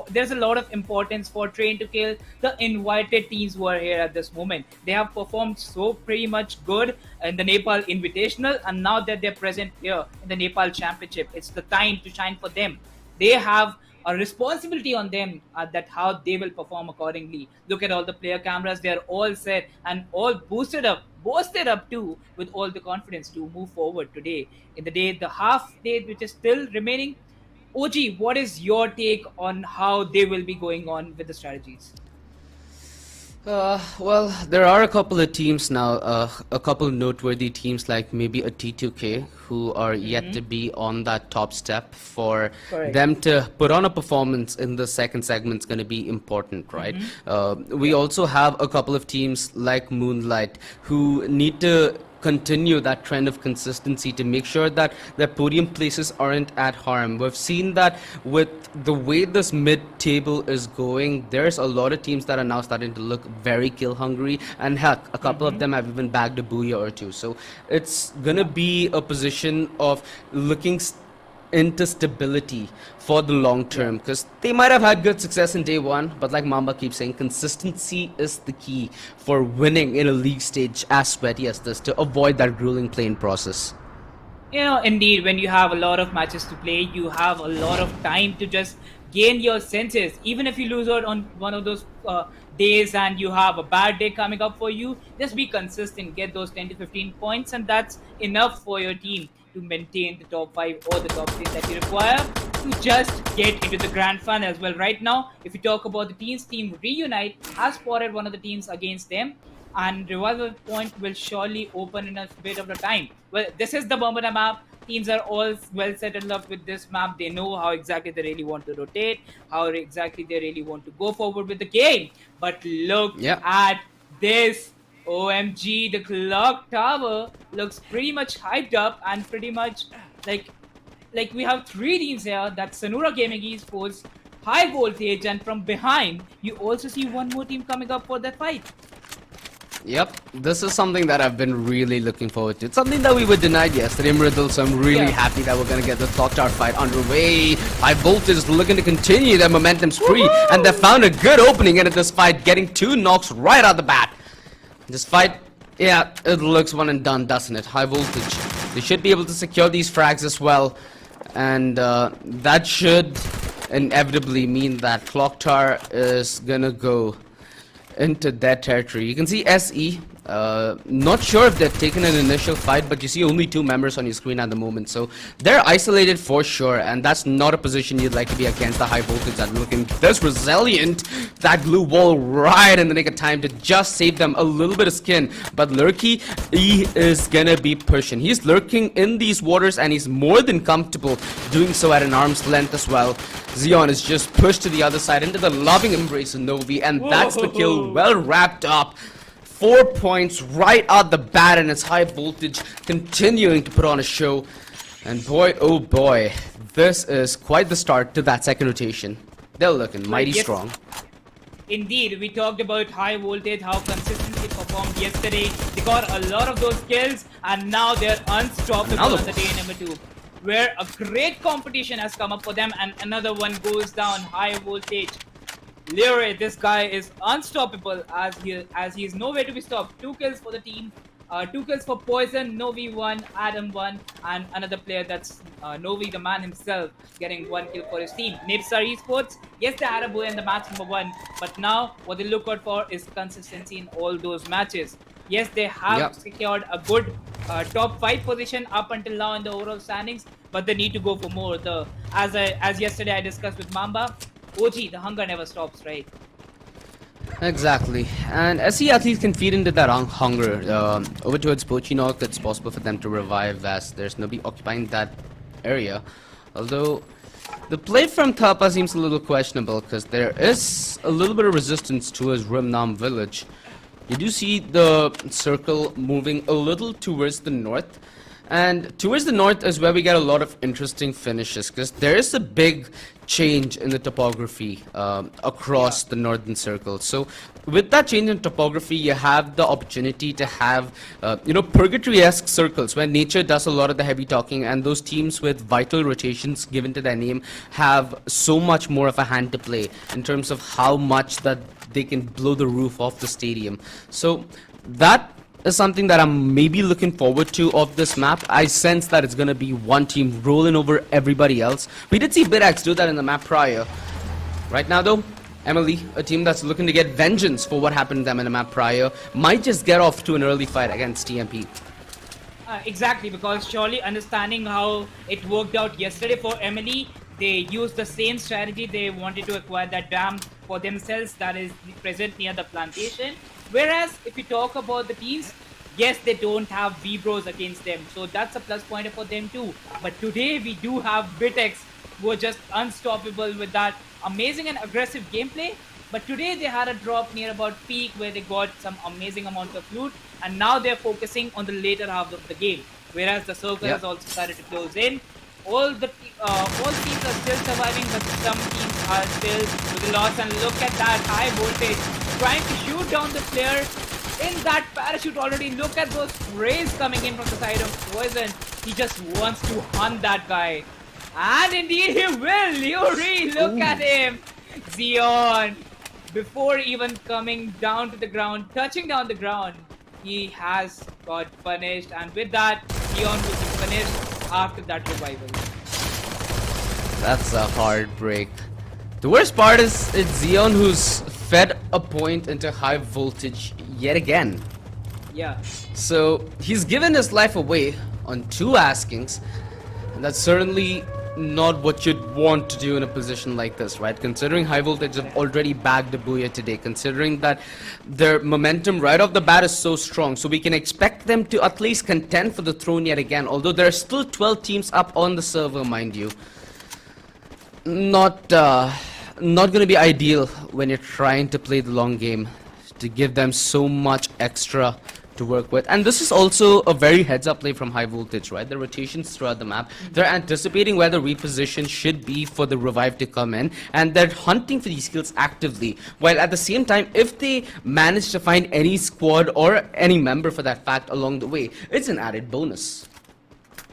there's a lot of importance for Train to Kill, the invited teams who are here at this moment. They have performed so pretty much good in the Nepal Invitational, and now that they're present here in the Nepal Championship, it's the time to shine for them. They have a responsibility on them that how they will perform accordingly. Look at all the player cameras; they are all set and all boosted up too, with all the confidence to move forward today. In the day, the half day which is still remaining. OG, what is your take on how they will be going on with the strategies? Well, there are a couple of teams now, a couple of noteworthy teams like maybe a T2K who are yet to be on that top step. For them to put on a performance in the second segment is going to be important, right? We also have a couple of teams like Moonlight who need to continue that trend of consistency to make sure that their podium places aren't at harm. We've seen that with the way this mid-table is going, there's a lot of teams that are now starting to look very kill hungry, and heck, a couple of them have even bagged a Booyah or two. So it's gonna be a position of looking into stability for the long term, because they might have had good success in day 1, but like Mamba keeps saying, consistency is the key for winning in a league stage as sweaty as this, to avoid that grueling playing process. You know, indeed, when you have a lot of matches to play, you have a lot of time to just gain your senses. Even if you lose out on one of those days and you have a bad day coming up for you, just be consistent, get those 10 to 15 points, and that's enough for your team to maintain the top 5 or the top 3 that you require to just get into the grand final as well. Right now, if you talk about the teams, Team Reunite has spotted one of the teams against them, and Revival Point will surely open in a bit of the time. Well, this is the Bermuda map. Teams are all well settled up with this map. They know how exactly they really want to rotate, how exactly they really want to go forward with the game. But look at this. OMG, the clock tower looks pretty much hyped up, and pretty much like we have 3 teams here. That's Sonora Gaming Esports, High Voltage, and from behind you also see one more team coming up for that fight. Yep, this is something that I've been really looking forward to. It's something that we were denied yesterday, Mridul, so I'm really happy that we're going to get the clock tower fight underway. High Voltage is looking to continue their momentum spree, and they found a good opening into this fight, getting 2 knocks right out the bat. This fight, yeah, it looks one and done, doesn't it? High Voltage. They should be able to secure these frags as well. And that should inevitably mean that Clock Tower is gonna go into their territory. You can see SE. Not sure if they've taken an initial fight, but you see only 2 members on your screen at the moment. So they're isolated for sure, and that's not a position you'd like to be against the High Voltage that are looking this resilient. That glue wall right in the nick of time to just save them a little bit of skin. But Lurky, he is gonna be pushing. He's lurking in these waters, and he's more than comfortable doing so at an arm's length as well. Xeon is just pushed to the other side into the loving embrace of Novi, and that's the kill, well wrapped up. 4 points right out the bat, and it's High Voltage continuing to put on a show. And boy, oh boy, this is quite the start to that second rotation. They're looking mighty strong. Indeed, we talked about High Voltage, how consistently performed yesterday. They got a lot of those kills, and now they're unstoppable on the day number 2. Where a great competition has come up for them, and another one goes down. High Voltage. Leroy, this guy is unstoppable as he is nowhere to be stopped. 2 kills for the team. 2 kills for Poison, Novi 1, Adam 1, and another player that's Novi, the man himself, getting 1 kill for his team. Nipsar Esports, yes, they had a boy in the match number 1, but now what they look out for is consistency in all those matches. Yes, they have secured a good top 5 position up until now in the overall standings, but they need to go for more. As yesterday I discussed with Mamba, OG, the hunger never stops, right? Exactly, and SE athletes can feed into that hunger. Over towards Pochinok, it's possible for them to revive as there's nobody occupying that area. Although the play from Thapa seems a little questionable because there is a little bit of resistance towards Rimnam village. You do see the circle moving a little towards the north, and towards the north is where we get a lot of interesting finishes because there is a big change in the topography across the northern circle. So with that change in topography, you have the opportunity to have purgatory-esque circles where nature does a lot of the heavy talking, and those teams with vital rotations given to their name have so much more of a hand to play in terms of how much that they can blow the roof off the stadium. So that is something that I'm maybe looking forward to of this map. I sense that it's going to be one team rolling over everybody else. We did see BitX do that in the map prior. Right now though, Emily, a team that's looking to get vengeance for what happened to them in the map prior, might just get off to an early fight against TMP. Exactly, because surely understanding how it worked out yesterday for Emily, they used the same strategy. They wanted to acquire that dam for themselves that is present near the plantation. Whereas if you talk about the teams, yes, they don't have V-Bros against them, so that's a plus pointer for them too. But today we do have BitX, who are just unstoppable with that amazing and aggressive gameplay. But today they had a drop near about peak where they got some amazing amount of loot, and now they're focusing on the later half of the game. Whereas the circle has also started to close in. All teams are still surviving, but some teams are still with a loss. And look at that high voltage trying to shoot down the player in that parachute already. Look at those rays coming in from the side of Poison. He just wants to hunt that guy, and indeed he will. Yuri, look at him. Zion, before even coming down to the ground, touching down the ground, he has got punished, and with that, Zion will be punished after that revival. That's a hard break. The worst part is it's Zion who's fed a point into high voltage yet again. Yeah. So he's given his life away on 2 askings, and that's certainly not what you'd want to do in a position like this, right? Considering high voltage have already bagged the Booyah today, considering that their momentum right off the bat is so strong, so we can expect them to at least contend for the throne yet again, although there are still 12 teams up on the server, mind you. Not going to be ideal when you're trying to play the long game, to give them so much extra to work with. And this is also a very heads-up play from high voltage, right? The rotations throughout the map, they're anticipating where the reposition should be for the revive to come in, and they're hunting for these kills actively, while at the same time, if they manage to find any squad or any member for that fact along the way, it's an added bonus.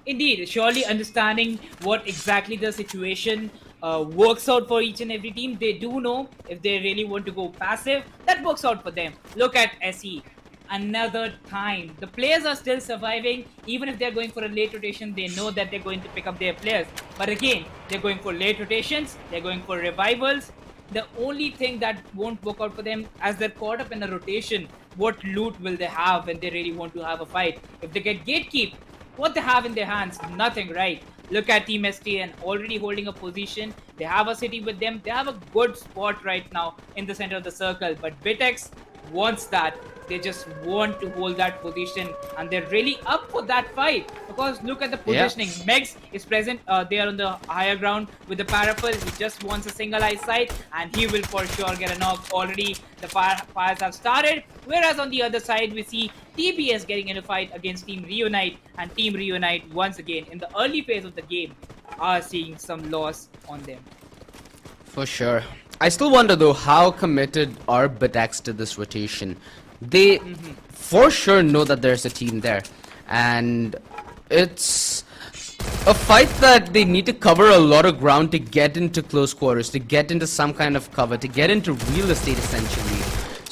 Indeed, surely understanding what exactly the situation works out for each and every team. They do know if they really want to go passive, that works out for them. Look at SE. Another time, the players are still surviving. Even if they're going for a late rotation, they know that they're going to pick up their players. But again, they're going for late rotations, they're going for revivals. The only thing that won't work out for them, as they're caught up in a rotation, what loot will they have when they really want to have a fight? If they get gatekeep, what they have in their hands? Nothing, right? Look at Team STN already holding a position. They have a city with them. They have a good spot right now in the center of the circle. But BitX wants that. They just want to hold that position, and they're really up for that fight, because look at the positioning. Megs is present there on the higher ground with the parapet. He just wants a single eyesight, and he will for sure get a knock. Already the fires have started, whereas on the other side we see TBS getting in a fight against Team Reunite, and Team Reunite once again in the early phase of the game are seeing some loss on them. For sure. I still wonder though, how committed are BitX to this rotation? They for sure know that there's a team there, and it's a fight that they need to cover a lot of ground to get into close quarters, to get into some kind of cover, to get into real estate essentially.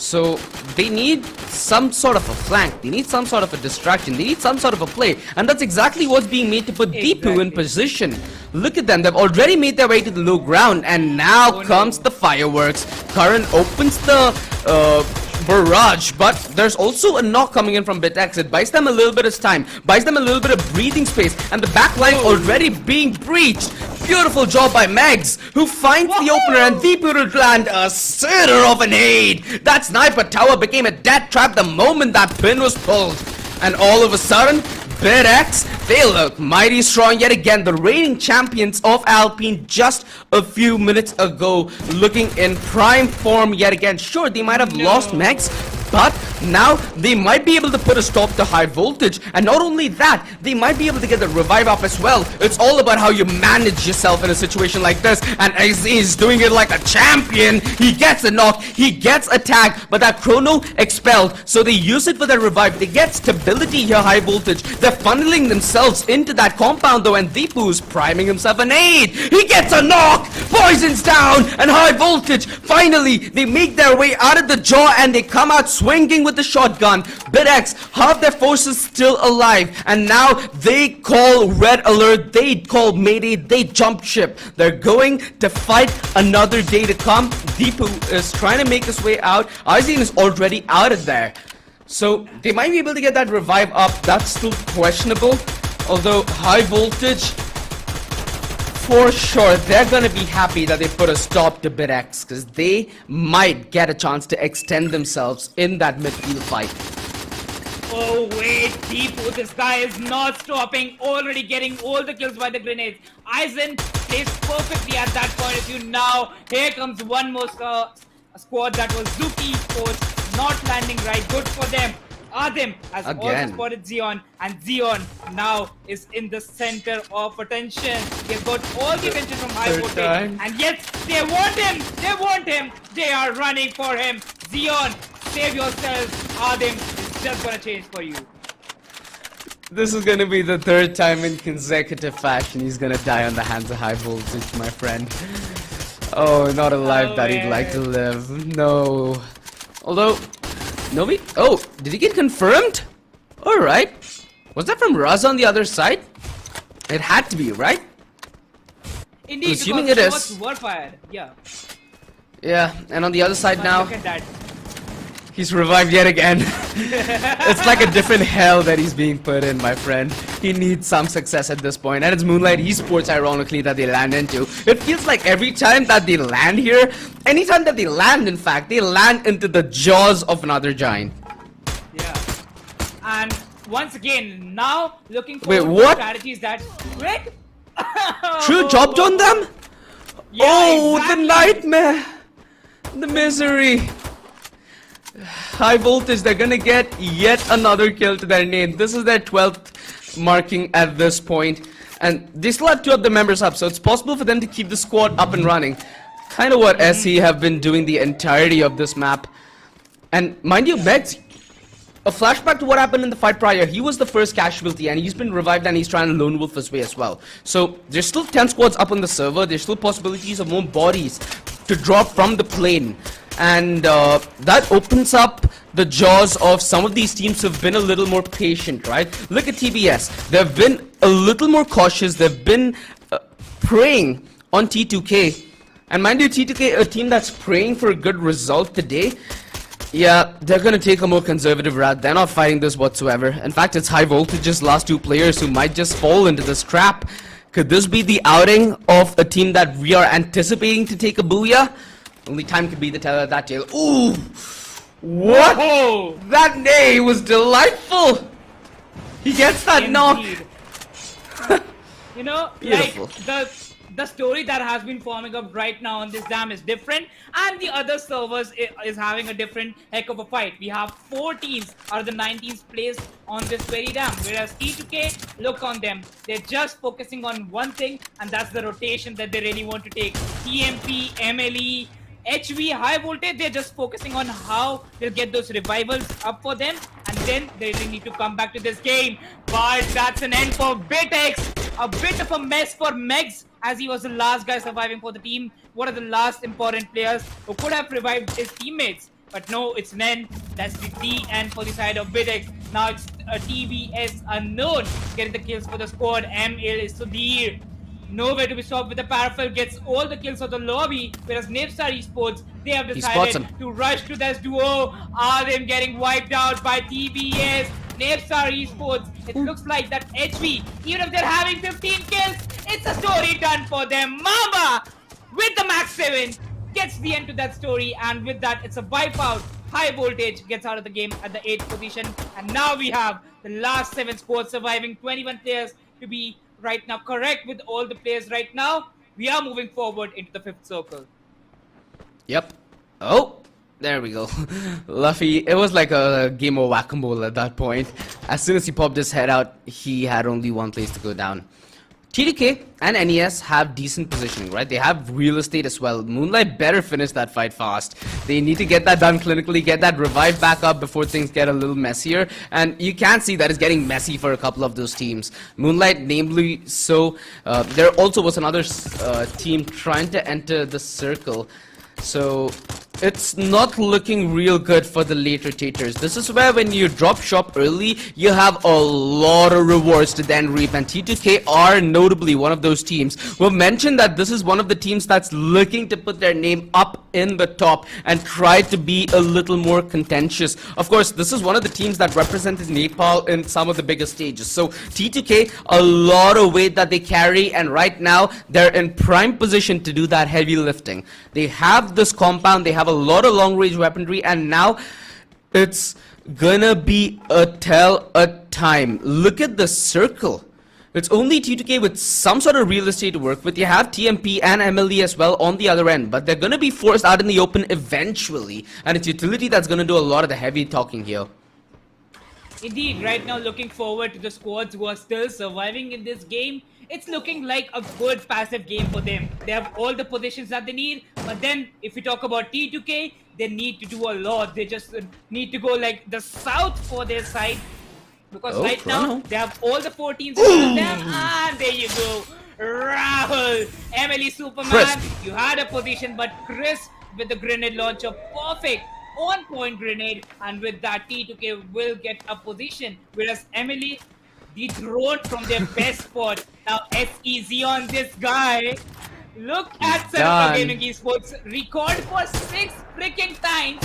So they need some sort of a flank, they need some sort of a distraction, they need some sort of a play, and that's exactly what's being made to put Deepu in position. Look at them, they've already made their way to the low ground, and now comes the fireworks. Karan opens the barrage, but there's also a knock coming in from BitX. It buys them a little bit of time, buys them a little bit of breathing space, and the back line already being breached. Beautiful job by Megs, who finds the opener, and Deepu to land a sitter of an aid. That sniper tower became a death trap the moment that pin was pulled, and all of a sudden BitX, they look mighty strong yet again. The reigning champions of Alpine just a few minutes ago, looking in prime form yet again. Sure, they might have lost Megs, but now they might be able to put a stop to high voltage, and not only that, they might be able to get the revive up as well. It's all about how you manage yourself in a situation like this, and he's doing it like a champion. He gets a knock, he gets a tag, but that chrono expelled, so they use it for their revive. They get stability here, high voltage. They're funneling themselves into that compound though, and Deepu's priming himself an aid. He gets a knock, poisons down, and high voltage. Finally, they make their way out of the jaw, and they come out swinging with the shotgun. BitX, half their forces still alive, and now they call red alert, they call mayday, they jump ship. They're going to fight another day to come. Deepu is trying to make his way out. Arzine is already out of there, so they might be able to get that revive up. That's still questionable, although high voltage, for sure, they're gonna be happy that they put a stop to BitX, because they might get a chance to extend themselves in that midfield fight. Oh wait, Deepu, this guy is not stopping, already getting all the kills by the grenades. Aizen plays perfectly at that point of view. Now, here comes one more squad, that was Zuki Esports, not landing right, good for them. Adem has also spotted Zion, and Zion now is in the center of attention. They've got all the attention from high voltage, and yet they want him, they are running for him. Zion, save yourself. Adem is just gonna change for you. This is gonna be the third time in consecutive fashion he's gonna die on the hands of high voltage, my friend. Oh, not a life that he'd like to live. No. Although, oh, did he get confirmed? Alright. Was that from Raza on the other side? It had to be, right? Indeed, assuming it is. Were fired. Yeah. Yeah, and on the other side now, look at that. he's revived yet again. It's like a different hell that he's being put in, my friend. He needs some success at this point, and it's Moonlight Esports, ironically, that they land into. It feels like every time that they land here, anytime that they land, in fact, they land into the jaws of another giant. Yeah. And once again, now looking for strategies that... Rick? True job on them? Yeah, oh, exactly. The nightmare! The misery! High voltage, they're gonna get yet another kill to their name. This is their 12th marking at this point, and they still have 2 of the members up, so it's possible for them to keep the squad up and running. Kind of what SE have been doing the entirety of this map. And mind you, Megs, a flashback to what happened in the fight prior, he was the first casualty, and he's been revived, and he's trying to lone wolf his way as well. So there's still 10 squads up on the server, there's still possibilities of more bodies to drop from the plane. And that opens up the jaws of some of these teams who've been a little more patient, right? Look at TBS. They've been a little more cautious. They've been preying on T2K. And mind you, T2K, a team that's praying for a good result today, yeah, they're going to take a more conservative route. They're not fighting this whatsoever. In fact, it's high voltage's last 2 players who might just fall into this trap. Could this be the outing of a team that we are anticipating to take a booyah? Only time could be the teller of that tale. Ooh! What? Whoa. That nay was delightful! He gets that knock! You know, beautiful. Like the story that has been forming up right now on this dam is different, and the other servers is having a different heck of a fight. We have 4 teams out of the 9 teams placed on this very dam, whereas T2K, look on them, they're just focusing on one thing, and that's the rotation that they really want to take. TMP, MLE, HV, high voltage, they're just focusing on how they'll get those revivals up for them, and then they really need to come back to this game. But that's an end for BitX. A bit of a mess for Megs, as he was the last guy surviving for the team. One of the last important players who could have revived his teammates. But no, it's Nen. That's the DN for the side of BitX. Now it's a TBS unknown getting the kills for the squad. ML is Sudhir. Nowhere to be stopped with the Parafel gets all the kills of the lobby, whereas Napstar Esports, they have spots decided to rush to this duo. Are them getting wiped out by TBS? Napstar Esports, it looks like that HV, even if they're having 15 kills, it's a story done for them. Mama with the max 7 gets the end to that story, and with that it's a wipeout. High voltage gets out of the game at the 8th position, and now we have the last 7 squads surviving, 21 players to be right now correct with all the players right now. We are moving forward into the 5th circle. Yep. Oh, there we go. Luffy, it was like a game of whack-a-mole at that point. As soon as he popped his head out, he had only one place to go down. TDK and NES have decent positioning, right? They have real estate as well. Moonlight better finish that fight fast. They need to get that done clinically, get that revive back up before things get a little messier. And you can see that it's getting messy for a couple of those teams. Moonlight, namely, so there also was another team trying to enter the circle. So it's not looking real good for the late rotators. This is where when you drop shop early, you have a lot of rewards to then reap, and T2K are notably one of those teams. We'll mention that this is one of the teams that's looking to put their name up in the top and try to be a little more contentious. Of course, this is one of the teams that represented Nepal in some of the biggest stages. So T2K, a lot of weight that they carry, and right now they're in prime position to do that heavy lifting. They have this compound, they have a lot of long range weaponry, and now it's gonna be a tell a time. Look at the circle. It's only T2K with some sort of real estate to work with. You have TMP and MLE as well on the other end, but they're gonna be forced out in the open eventually, and it's utility that's gonna do a lot of the heavy talking here. Indeed, right now looking forward to the squads who are still surviving in this game. It's looking like a good passive game for them. They have all the positions that they need, but then if we talk about T2K, they need to do a lot. They just need to go like the south for their side, because right now they have all the 4 teams in front of them, and there you go. Rahul, Emily Superman, Chris. you had a position, but Chris with the grenade launcher, perfect. On-point grenade, and with that T2K will get a position, whereas Emily dethroned from their best spot. Now SEZ on this guy. Look at Surfer Gaming Esports, record for 6 freaking times,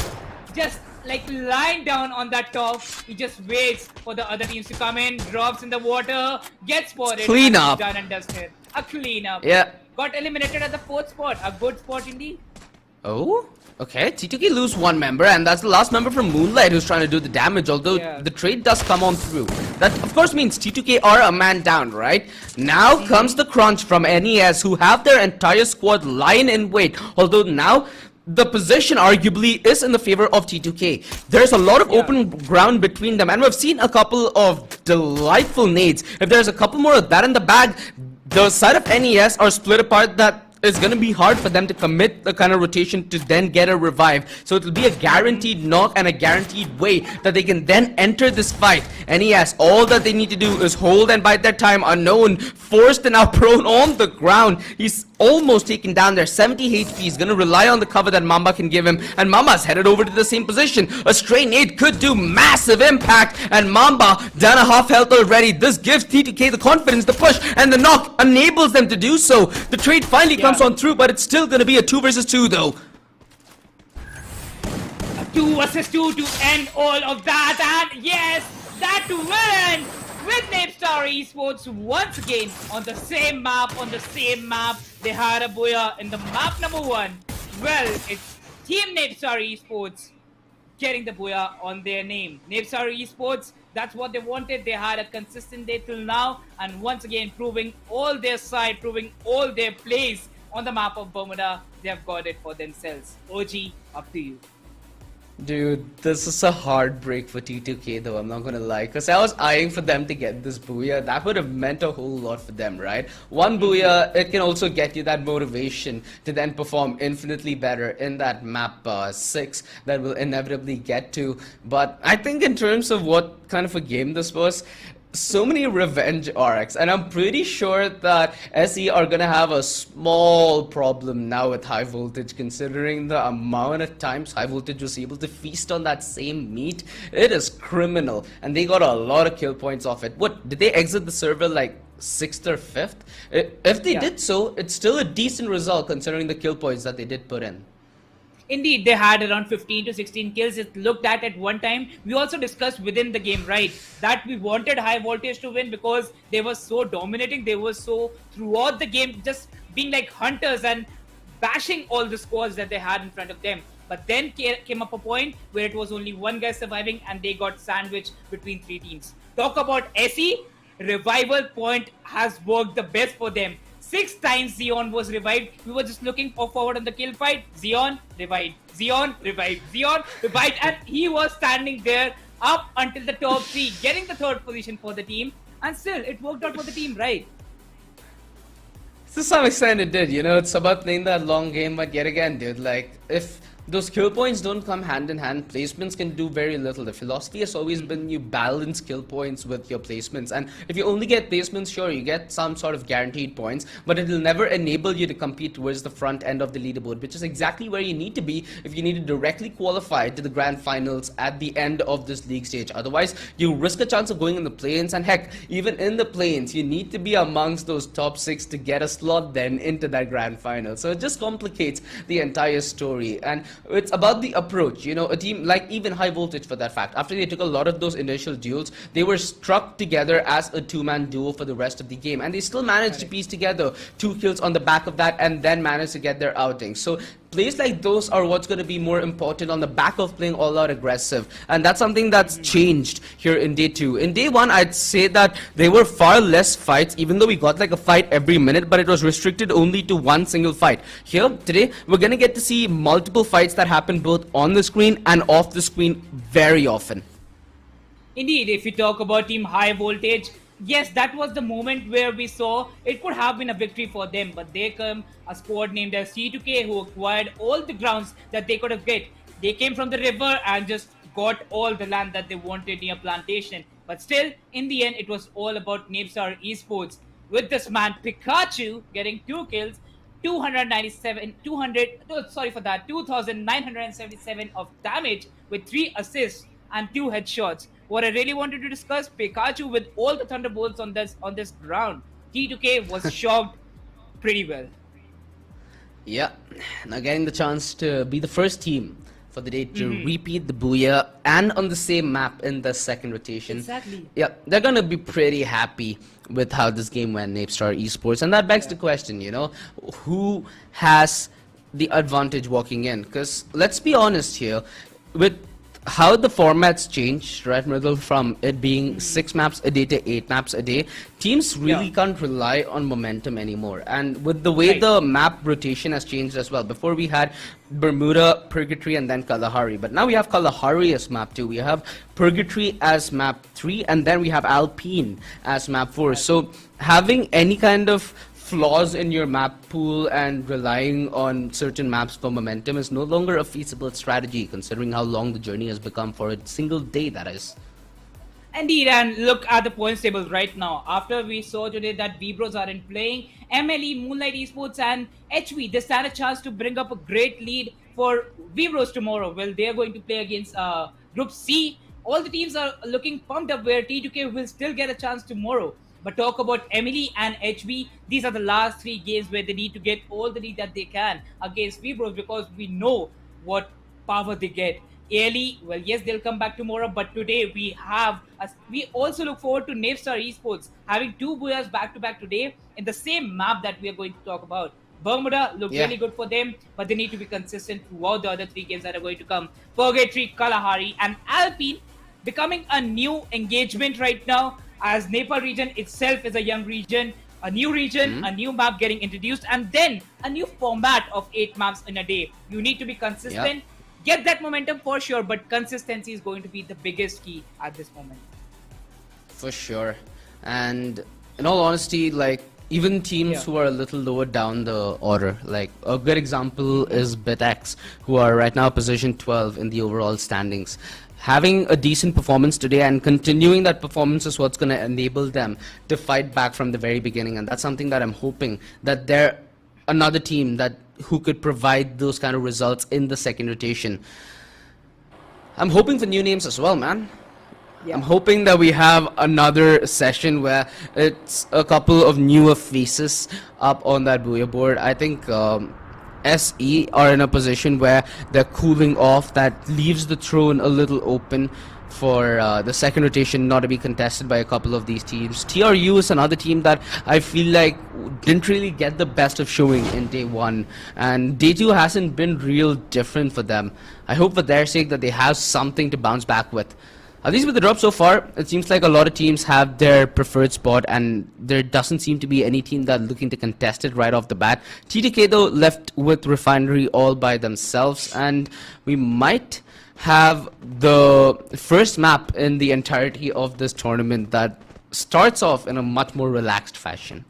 just like lying down on that top. He just waits for the other teams to come in, drops in the water, gets spotted, Clean and up. done and dusted. A cleanup. Yeah. Got eliminated at the 4th spot. A good spot indeed. Oh, okay. T2K lose 1 member, and that's the last member from Moonlight who's trying to do the damage, although the trade does come on through. That, of course, means T2K are a man down, right? Now comes the crunch from NES, who have their entire squad lying in wait, although now the position arguably is in the favor of T2K. There's a lot of open ground between them, and we've seen a couple of delightful nades. If there's a couple more of that in the bag, the side of NES are split apart. That it's going to be hard for them to commit the kind of rotation to then get a revive. So it'll be a guaranteed knock and a guaranteed way that they can then enter this fight. NES, all that they need to do is hold and bide their time. Unknown, forced and now prone on the ground. He's almost taken down there. 70 HP. He's going to rely on the cover that Mamba can give him. And Mamba's headed over to the same position. A stray nade could do massive impact. And Mamba down a half health already. This gives T2K the confidence, the push, and the knock enables them to do so. The trade finally comes on through, but it's still going to be a 2 versus 2 though. 2 versus 2 to end all of that, and yes, that will end with Napstar Esports once again on the same map, They had a booyah in the map number 1. Well, it's Team Napstar Esports getting the booyah on their name. Napstar Esports, that's what they wanted. They had a consistent day till now, and once again proving all their side, proving all their plays on the map of Bermuda. They have got it for themselves. OG, up to you. Dude, this is a heartbreak for T2K though, I'm not gonna lie, because I was eyeing for them to get this booyah. That would have meant a whole lot for them, right? 1 booyah, it can also get you that motivation to then perform infinitely better in that map 6 that we'll inevitably get to. But I think in terms of what kind of a game this was, so many revenge arcs, and I'm pretty sure that SE are gonna have a small problem now with High Voltage, considering the amount of times High Voltage was able to feast on that same meat. It is criminal, and they got a lot of kill points off it. What, did they exit the server like 6th or 5th? If they did so, it's still a decent result considering the kill points that they did put in. Indeed, they had around 15 to 16 kills. It looked at one time. We also discussed within the game, right, that we wanted High Voltage to win because they were so dominating. They were so throughout the game just being like hunters and bashing all the squads that they had in front of them. But then came up a point where it was only one guy surviving and they got sandwiched between 3 teams. Talk about SE. Revival point has worked the best for them. 6 times Xeon was revived. We were just looking forward on the kill fight. Xeon revived. Xeon revived. Xeon revived. And he was standing there up until the top 3, getting the 3rd position for the team. And still, it worked out for the team, right? To some extent it did, you know, it's about playing that long game, but yet again, dude, like, if those kill points don't come hand in hand, placements can do very little. The philosophy has always been you balance kill points with your placements, and if you only get placements, sure, you get some sort of guaranteed points, but it will never enable you to compete towards the front end of the leaderboard, which is exactly where you need to be if you need to directly qualify to the grand finals at the end of this league stage. Otherwise, you risk a chance of going in the play-ins, and heck, even in the play-ins, you need to be amongst those top 6 to get a slot then into that grand final. So it just complicates the entire story, and it's about the approach. You know, a team like even High Voltage, for that fact, after they took a lot of those initial duels, they were struck together as a 2-man duo for the rest of the game, and they still managed to piece together 2 kills on the back of that and then managed to get their outing. So plays like those are what's going to be more important on the back of playing all-out aggressive, and that's something that's changed here in day 2. In day 1, I'd say that there were far less fights, even though we got like a fight every minute, but it was restricted only to one single fight. Here today, we're going to get to see multiple fights that happen both on the screen and off the screen very often. Indeed, if you talk about Team High Voltage, yes, that was the moment where we saw it could have been a victory for them, but there come a squad named as C2K who acquired all the grounds that they could have get. They came from the river and just got all the land that they wanted near Plantation. But still, in the end, it was all about Napstar Esports, with this man Pikachu getting 2 kills, 2,977 of damage with 3 assists and 2 headshots. What I really wanted to discuss, Pikachu with all the thunderbolts on this ground. T2K was shocked pretty well. Yeah, now getting the chance to be the first team for the day to repeat the Booyah and on the same map in the second rotation. Exactly. Yeah, they're gonna be pretty happy with how this game went, Napstar Esports, and that begs the question, you know, who has the advantage walking in? Because let's be honest here, with how the formats changed, right, Mridul, from it being 6 maps a day to 8 maps a day, teams really can't rely on momentum anymore. And with the way the map rotation has changed as well, before we had Bermuda, Purgatory, and then Kalahari, but now we have Kalahari as map 2, we have Purgatory as map 3, and then we have Alpine as map 4. So having any kind of flaws in your map pool and relying on certain maps for momentum is no longer a feasible strategy, considering how long the journey has become for a single day, that is. Indeed, and look at the points table right now. After we saw today that V-Bros aren't playing, MLE, Moonlight Esports and HV, they stand a chance to bring up a great lead for V-Bros tomorrow. Well, they are going to play against Group C. All the teams are looking pumped up where T2K will still get a chance tomorrow. But talk about Emily and HB, these are the last 3 games where they need to get all the lead that they can against V-Bros, because we know what power they get. Early, well, yes, they'll come back tomorrow, but today we also look forward to Napstar Esports having 2 Booyahs back-to-back today in the same map that we are going to talk about. Bermuda look really good for them, but they need to be consistent throughout the other 3 games that are going to come. Purgatory, Kalahari, and Alpine becoming a new engagement right now, as Nepal region itself is a young region, a new region, a new map getting introduced, and then a new format of 8 maps in a day. You need to be consistent, get that momentum for sure, but consistency is going to be the biggest key at this moment. For sure. And in all honesty, like, even teams who are a little lower down the order, like a good example is BitX, who are right now position 12 in the overall standings. having a decent performance today and continuing that performance is what's going to enable them to fight back from the very beginning. And that's something that I'm hoping that they're another team that who could provide those kind of results in the second rotation. I'm hoping for new names as well, man. I'm hoping that we have another session where it's a couple of newer faces up on that Booyah board. I think SE are in a position where they're cooling off. That leaves the throne a little open for the second rotation not to be contested by a couple of these teams. TRU is another team that I feel like didn't really get the best of showing in day one, and day two hasn't been real different for them. I hope for their sake that they have something to bounce back with. At least with the drop so far, it seems like a lot of teams have their preferred spot, and there doesn't seem to be any team that's looking to contest it right off the bat. TTK though left with Refinery all by themselves, and we might have the first map in the entirety of this tournament that starts off in a much more relaxed fashion.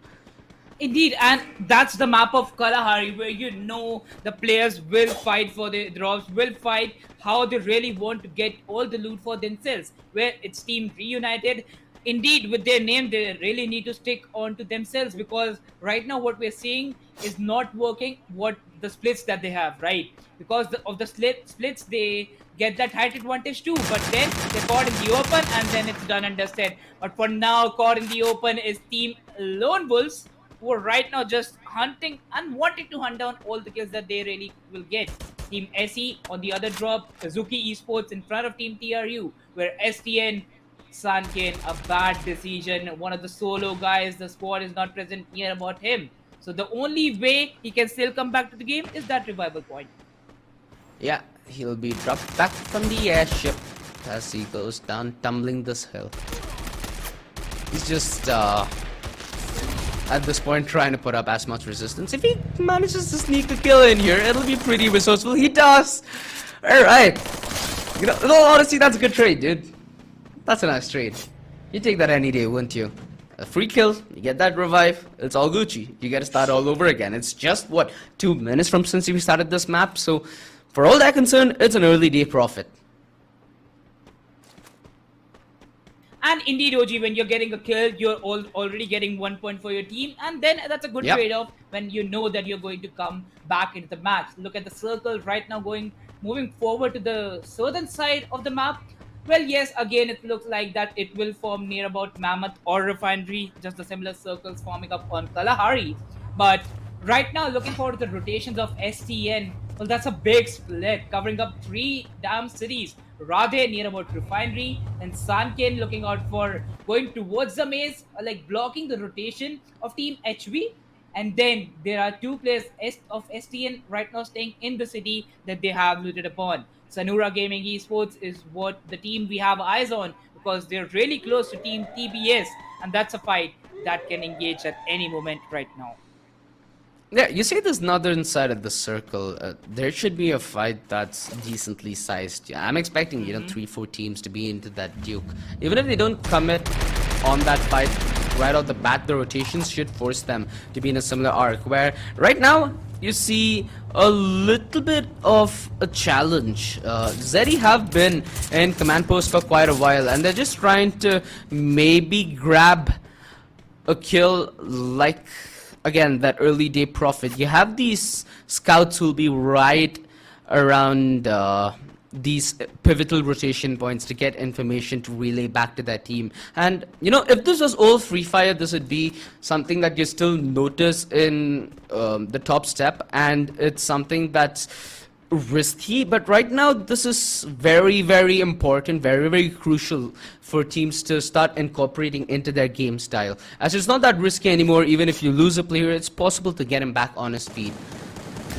Indeed, and that's the map of Kalahari, where you know the players will fight for the drops, will fight how they really want to get all the loot for themselves, where it's Team Reunited. Indeed, with their name, they really need to stick on to themselves, because right now what we're seeing is not working, what the splits that they have, right? Because of the splits, they get that height advantage too, but then they're caught in the open and then it's done and dusted. But for now, caught in the open is Team Lone Wolves, who are right now just hunting and wanting to hunt down all the kills that they really will get. Team SE on the other drop, Kazuki Esports in front of Team TRU, where STN, Sankin, a bad decision. One of the solo guys, the squad is not present near about him. So the only way he can still come back to the game is that revival point. Yeah, he'll be dropped back from the airship as he goes down tumbling this hill. He's just at this point trying to put up as much resistance. If he manages to sneak a kill in here, it'll be pretty resourceful. He does! Alright. You know, in all honesty, that's a good trade, dude. That's a nice trade. You take that any day, wouldn't you? A free kill, you get that revive, it's all Gucci. You get to start all over again. It's just, what, 2 minutes from since we started this map, so for all that concerned, it's an early day profit. And indeed, OG, when you're getting a kill, you're already getting 1 point for your team. And then that's a good trade-off when you know that you're going to come back into the match. Look at the circle right now moving forward to the southern side of the map. Well, yes, again, it looks like that it will form near about Mammoth or Refinery, just the similar circles forming up on Kalahari. But right now, looking forward to the rotations of STN. Well, that's a big split, covering up 3 damn cities. Radhe near about Refinery, and Sankin looking out for going towards the maze, like blocking the rotation of Team HV. And then there are 2 players of STN right now staying in the city that they have looted upon. Sanura Gaming Esports is what the team we have eyes on, because they're really close to Team TBS, and that's a fight that can engage at any moment right now. Yeah, you say this northern side of the circle, there should be a fight that's decently sized. Yeah, I'm expecting, 3-4 teams to be into that duke. Even if they don't commit on that fight right off the bat, the rotations should force them to be in a similar arc, where right now you see a little bit of a challenge. Zeri have been in command post for quite a while, and they're just trying to maybe grab a kill like, again, that early day profit. You have these scouts who'll be right around these pivotal rotation points to get information to relay back to their team. And, if this was all Free Fire, this would be something that you still notice in the top step, and it's something that's risky. But right now, this is very, very important, very, very crucial for teams to start incorporating into their game style. As it's not that risky anymore. Even if you lose a player, it's possible to get him back on his feet.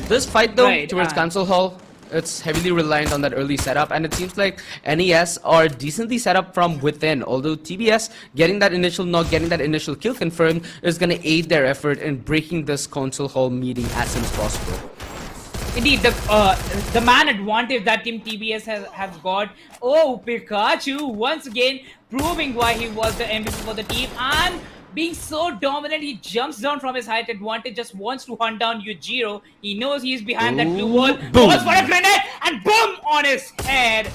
This fight, though, towards Council Hall, it's heavily reliant on that early setup, and it seems like NES are decently set up from within, although TBS getting that initial knock, getting that initial kill confirmed is going to aid their effort in breaking this Council Hall meeting as soon as possible. Indeed, the man advantage that Team TBS has got. Oh, Pikachu once again proving why he was the MVP for the team, and being so dominant, he jumps down from his height advantage, just wants to hunt down Yujiro. He knows he's behind that blue wall, goes for a grenade, and boom, on his head.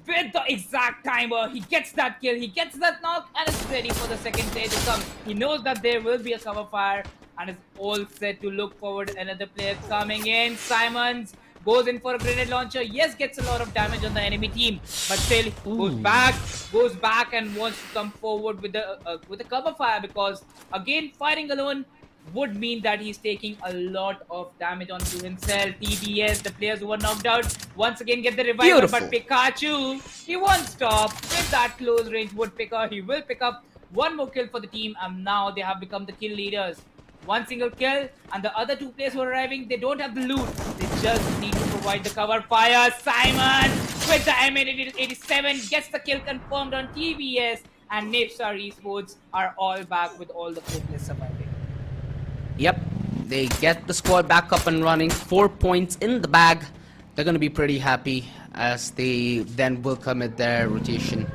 with the exact timer. He gets that kill, he gets that knock, and is ready for the second player to come. He knows that there will be a cover fire and is all set to look forward. Another player coming in. Simons goes in for a grenade launcher. Yes, gets a lot of damage on the enemy team, but still goes back and wants to come forward with the cover fire, because again, fighting alone would mean that he's taking a lot of damage onto himself. TBS, the players who were knocked out, once again get the revival. Beautiful. But Pikachu, he won't stop with that close range woodpecker. He will pick up one more kill for the team, and now they have become the kill leaders. One single kill, and the other two players who are arriving, they don't have the loot. They just need to provide the cover fire. Simon with the M87 gets the kill confirmed on TBS, and Napstar Esports are all back with all the 4 players surviving. Yep, they get the squad back up and running. 4 points in the bag. They're going to be pretty happy as they then will commit their rotation.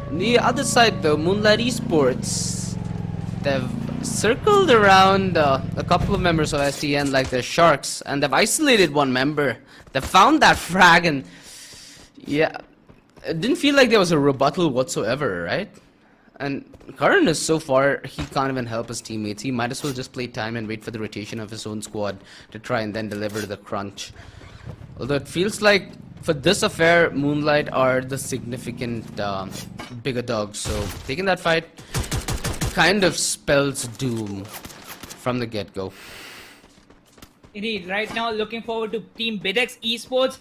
On the other side though, Moonlight Esports, they've circled around a couple of members of STN like the Sharks, and they've isolated one member. They found that frag, and yeah, it didn't feel like there was a rebuttal whatsoever, right? And Karan is so far, he can't even help his teammates. He might as well just play time and wait for the rotation of his own squad to try and then deliver the crunch. Although it feels like for this affair, Moonlight are the significant bigger dogs. So taking that fight kind of spells doom from the get-go. Indeed, right now looking forward to Team Bidex Esports.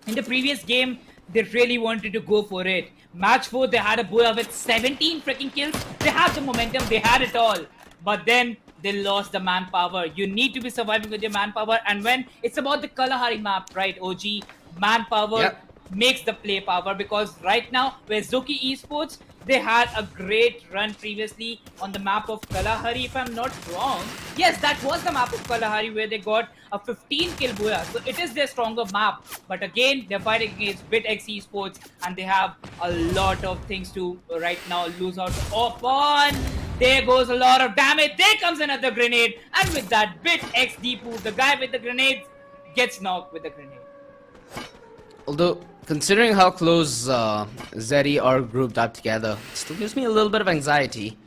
In the previous game, they really wanted to go for it. Match 4, they had a Buya with 17 freaking kills. They had the momentum, they had it all. But then they lost the manpower. You need to be surviving with your manpower. And when it's about the Kalahari map, right, OG, manpower makes the play power. Because right now, where Zuki Esports, they had a great run previously on the map of Kalahari, if I'm not wrong. Yes, that was the map of Kalahari where they got a 15 kill Buya. So it is their stronger map. But again, they're fighting against BitX Esports, and they have a lot of things to right now lose out upon. There goes a lot of damage. There comes another grenade. And with that, BitX Deepu, the guy with the grenades, gets knocked with the grenade. Although, considering how close Zeri are grouped up together, it still gives me a little bit of anxiety.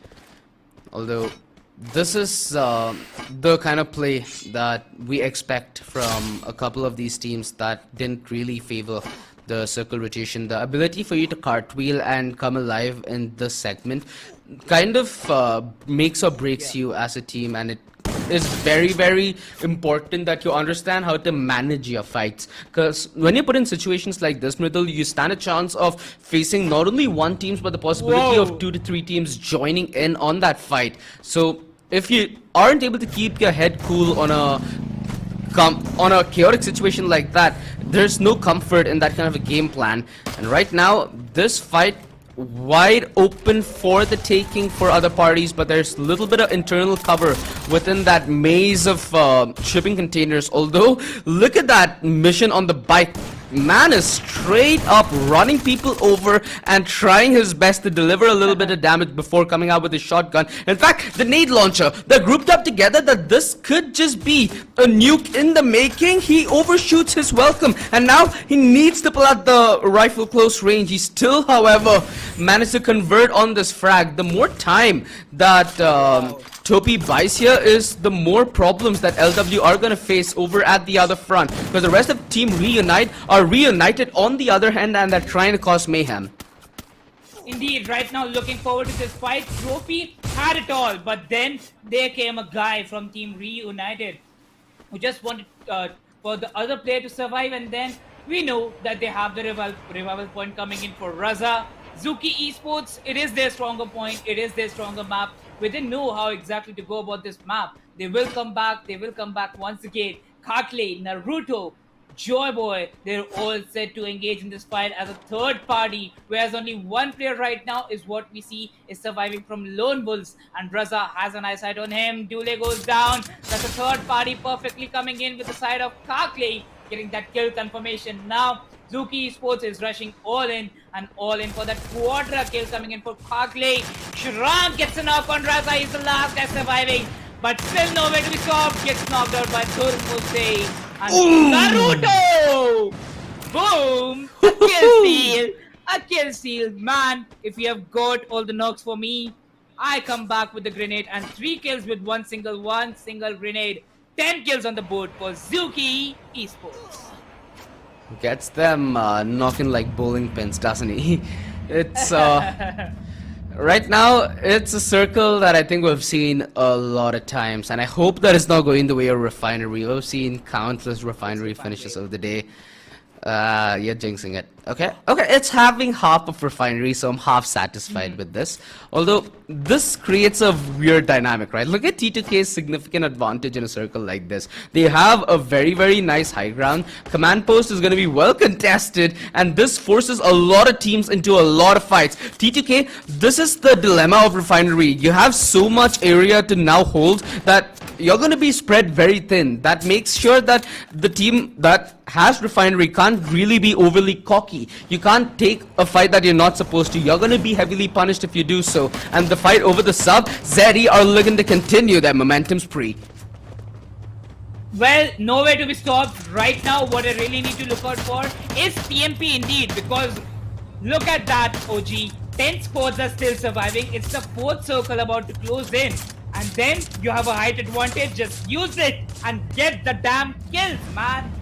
Although, this is the kind of play that we expect from a couple of these teams that didn't really favor the circle rotation. The ability for you to cartwheel and come alive in this segment kind of makes or breaks you as a team, and it is very, very important that you understand how to manage your fights. Because when you put in situations like this, Mridul, you stand a chance of facing not only one team, but the possibility of 2 to 3 teams joining in on that fight. So if you aren't able to keep your head cool on a chaotic situation like that, there's no comfort in that kind of a game plan. And right now, this fight wide open for the taking for other parties, but there's a little bit of internal cover within that maze of shipping containers. Although, look at that mission on the bike. Man is straight up running people over and trying his best to deliver a little bit of damage before coming out with his shotgun. In fact, the nade launcher, they're grouped up together that this could just be a nuke in the making. He overshoots his welcome, and now he needs to pull out the rifle close range. He still, however, managed to convert on this frag. The more time that Topi buys here is the more problems that LW are going to face over at the other front, because the rest of Team Reunite are reunited on the other hand, and they're trying to cause mayhem. Indeed, right now looking forward to this fight. Trophy had it all, but then there came a guy from Team Reunited who just wanted for the other player to survive, and then we know that they have the revival point coming in for Raza. Zuki Esports, it is their stronger point, it is their stronger map. We didn't know how exactly to go about this map. They will come back once again. Katle, Naruto, Joyboy, they're all set to engage in this fight as a third party, whereas only one player right now is what we see is surviving from Lone Wolves, and Raza has an eyesight on him. Dule goes down. That's a third party perfectly coming in with the side of Katle, getting that kill confirmation. Now Zuki Esports is rushing all in for that quadra kill coming in for Kagle. Shrank gets a knock on Raza. He's the last guy surviving, but still nowhere to be stopped. Gets knocked out by Turmose. And Naruto! Boom! Kills steal, a kill steal. Man, if you have got all the knocks for me, I come back with the grenade and 3 kills with one single grenade. 10 kills on the board for Zuki Esports. Gets them knocking like bowling pins, doesn't he? It's right now, it's a circle that I think we've seen a lot of times, and I hope that it's not going the way of Refinery. We've seen countless Refinery finishes of the day. You're jinxing it. Okay, it's having half of Refinery, so I'm half satisfied with this. Although, this creates a weird dynamic, right? Look at T2K's significant advantage in a circle like this. They have a very, very nice high ground. Command post is going to be well contested, and this forces a lot of teams into a lot of fights. T2K, this is the dilemma of Refinery. You have so much area to now hold that you're going to be spread very thin. That makes sure that the team that has Refinery can't really be overly cocky. You can't take a fight that you're not supposed to. You're going to be heavily punished if you do so. And the fight over the sub, Zeri are looking to continue their momentum spree. Well, nowhere to be stopped. Right now, what I really need to look out for is TMP indeed, because look at that, OG. 10 squads are still surviving. It's the 4th circle about to close in. And then you have a height advantage. Just use it and get the damn kills, man.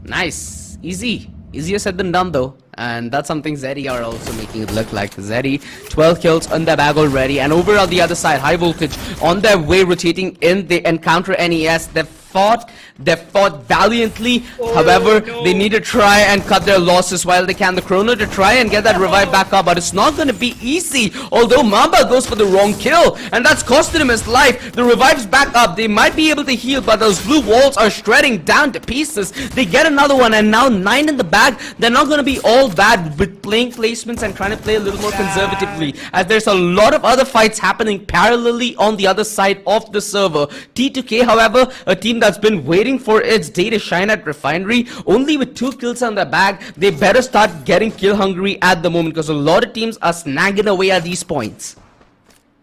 Nice. Easier said than done though. And that's something Zeri are also making it look like. Zeri, 12 kills on their bag already. And over on the other side, High Voltage on their way rotating in. They encounter NES. They fought valiantly. However, they need to try and cut their losses while they can. The Chrono to try and get that revive back up, but it's not going to be easy. Although Mamba goes for the wrong kill, and that's costing him his life. The revive's back up. They might be able to heal, but those blue walls are shredding down to pieces. They get another one, and now 9 in the bag. They're not going to be all bad with playing placements and trying to play a little more conservatively, as there's a lot of other fights happening parallelly on the other side of the server. T2K, however, a team that's been waiting for its day to shine at Refinery, only with 2 kills on their bag. They better start getting kill hungry at the moment, because a lot of teams are snagging away at these points.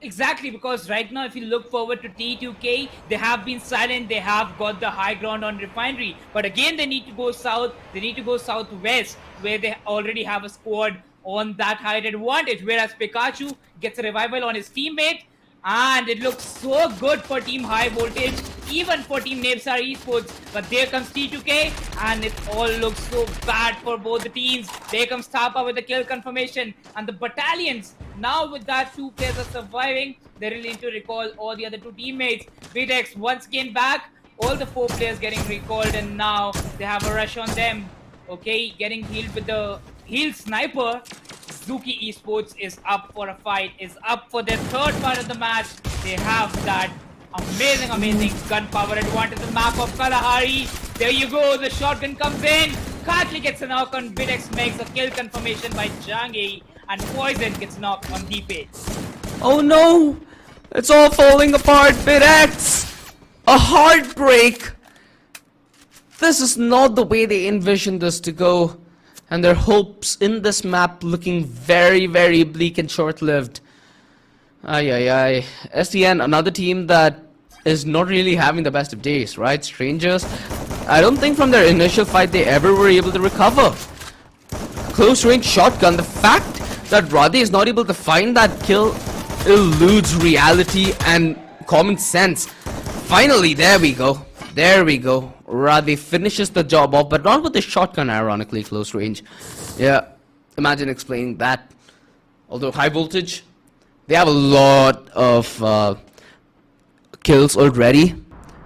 Exactly, because right now if you look forward to T2K, they have been silent, they have got the high ground on Refinery, but again they need to go south, they need to go southwest, where they already have a squad on that height advantage, whereas Pikachu gets a revival on his teammate, and it looks so good for Team High Voltage, even for Team Napstar Esports. But there comes T2K, and it all looks so bad for both the teams. There comes Tapa with the kill confirmation, and the battalions, now with that 2 players are surviving, they really need to recall all the other 2 teammates. Videx once again back, all the 4 players getting recalled, and now they have a rush on them. Okay, getting healed with the heal sniper. Zuki Esports is up for a fight, is up for their 3rd fight of the match. They have that amazing gun power advantage. The map of Kalahari. There you go, the shotgun comes in. Katli gets a knock on Videx, makes a kill confirmation by Jangi, and Poison gets knocked on Deepe. Oh no! It's all falling apart, Videx! A heartbreak! This is not the way they envisioned this to go. And their hopes in this map looking very, very bleak and short-lived. SDN, another team that is not really having the best of days, right? Strangers, I don't think from their initial fight they ever were able to recover. Close range shotgun, the fact that Radhe is not able to find that kill eludes reality and common sense. Finally, there we go. Radhe finishes the job off, but not with the shotgun, ironically, close range. Yeah, imagine explaining that. Although High Voltage, they have a lot of kills already.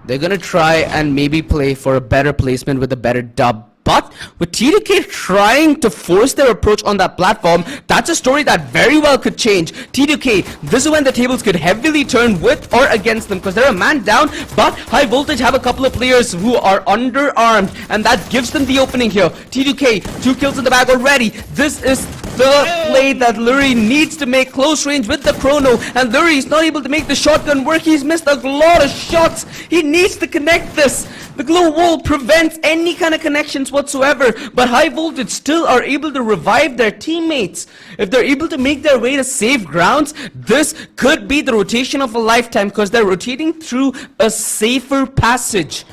They're gonna try and maybe play for a better placement with a better dub. But with T2K trying to force their approach on that platform, that's a story that very well could change. T2K, this is when the tables could heavily turn with or against them, because they're a man down, but High Voltage have a couple of players who are underarmed, and that gives them the opening here. T2K, 2 kills in the bag already. This is the play that Lurie needs to make, close range with the Chrono, and Lurie is not able to make the shotgun work. He's missed a lot of shots. He needs to connect this. The glow wall prevents any kind of connections whatsoever, but High Voltage still are able to revive their teammates. If they're able to make their way to safe grounds, this could be the rotation of a lifetime, because they're rotating through a safer passage.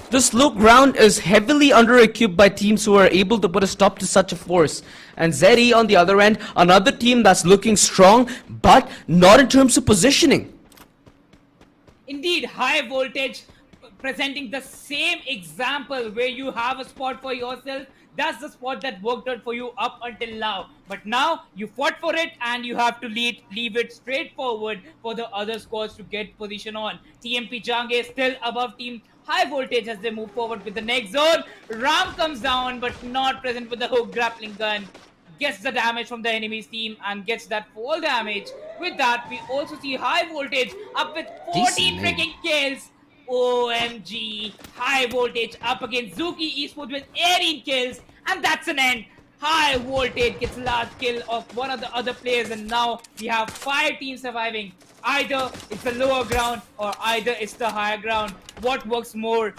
This low ground is heavily under-equipped by teams who are able to put a stop to such a force. And ZE on the other end, another team that's looking strong, but not in terms of positioning. Indeed, high voltage presenting the same example where you have a spot for yourself. That's the spot that worked out for you up until now. But now you fought for it and you have to leave it straightforward for the other squads to get position on. TMP Jange still above team high voltage as they move forward with the next zone. Ram comes down but not present with the hook grappling gun. Gets the damage from the enemy's team and gets that fall damage. With that, we also see high voltage up with 14 freaking kills. OMG, high voltage up against Zuki Esports with 18 kills, and that's an end. High voltage gets large kill of one of the other players, and now we have 5 teams surviving. Either it's the lower ground or either it's the higher ground. What works more,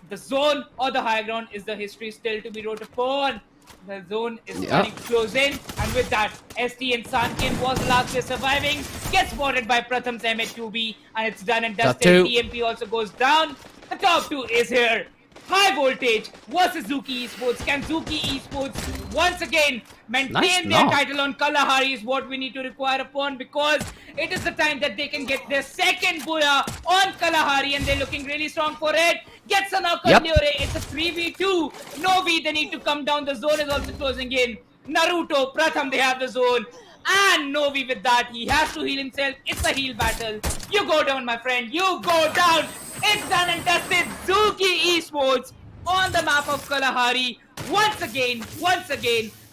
the zone or the higher ground, is the history still to be wrote upon. The zone is starting to close in, and with that, ST and Sankin was the last player surviving. Gets spotted by Pratham's M2B, and it's done and dusted. TMP also goes down. The top 2 is here. High voltage versus Zuki Esports. Can Zuki Esports once again maintain their title on Kalahari is what we need to require upon, because it is the time that they can get their second Booyah on Kalahari, and they're looking really strong for it. Gets a knock on Lure. It's a 3v2. Novi, they need to come down. The zone is also closing in. Naruto, Pratham, they have the zone. And Novi with that, he has to heal himself. It's a heal battle. You go down, my friend. You go down. It's done and dusted. Zuki Esports on the map of Kalahari. Once again.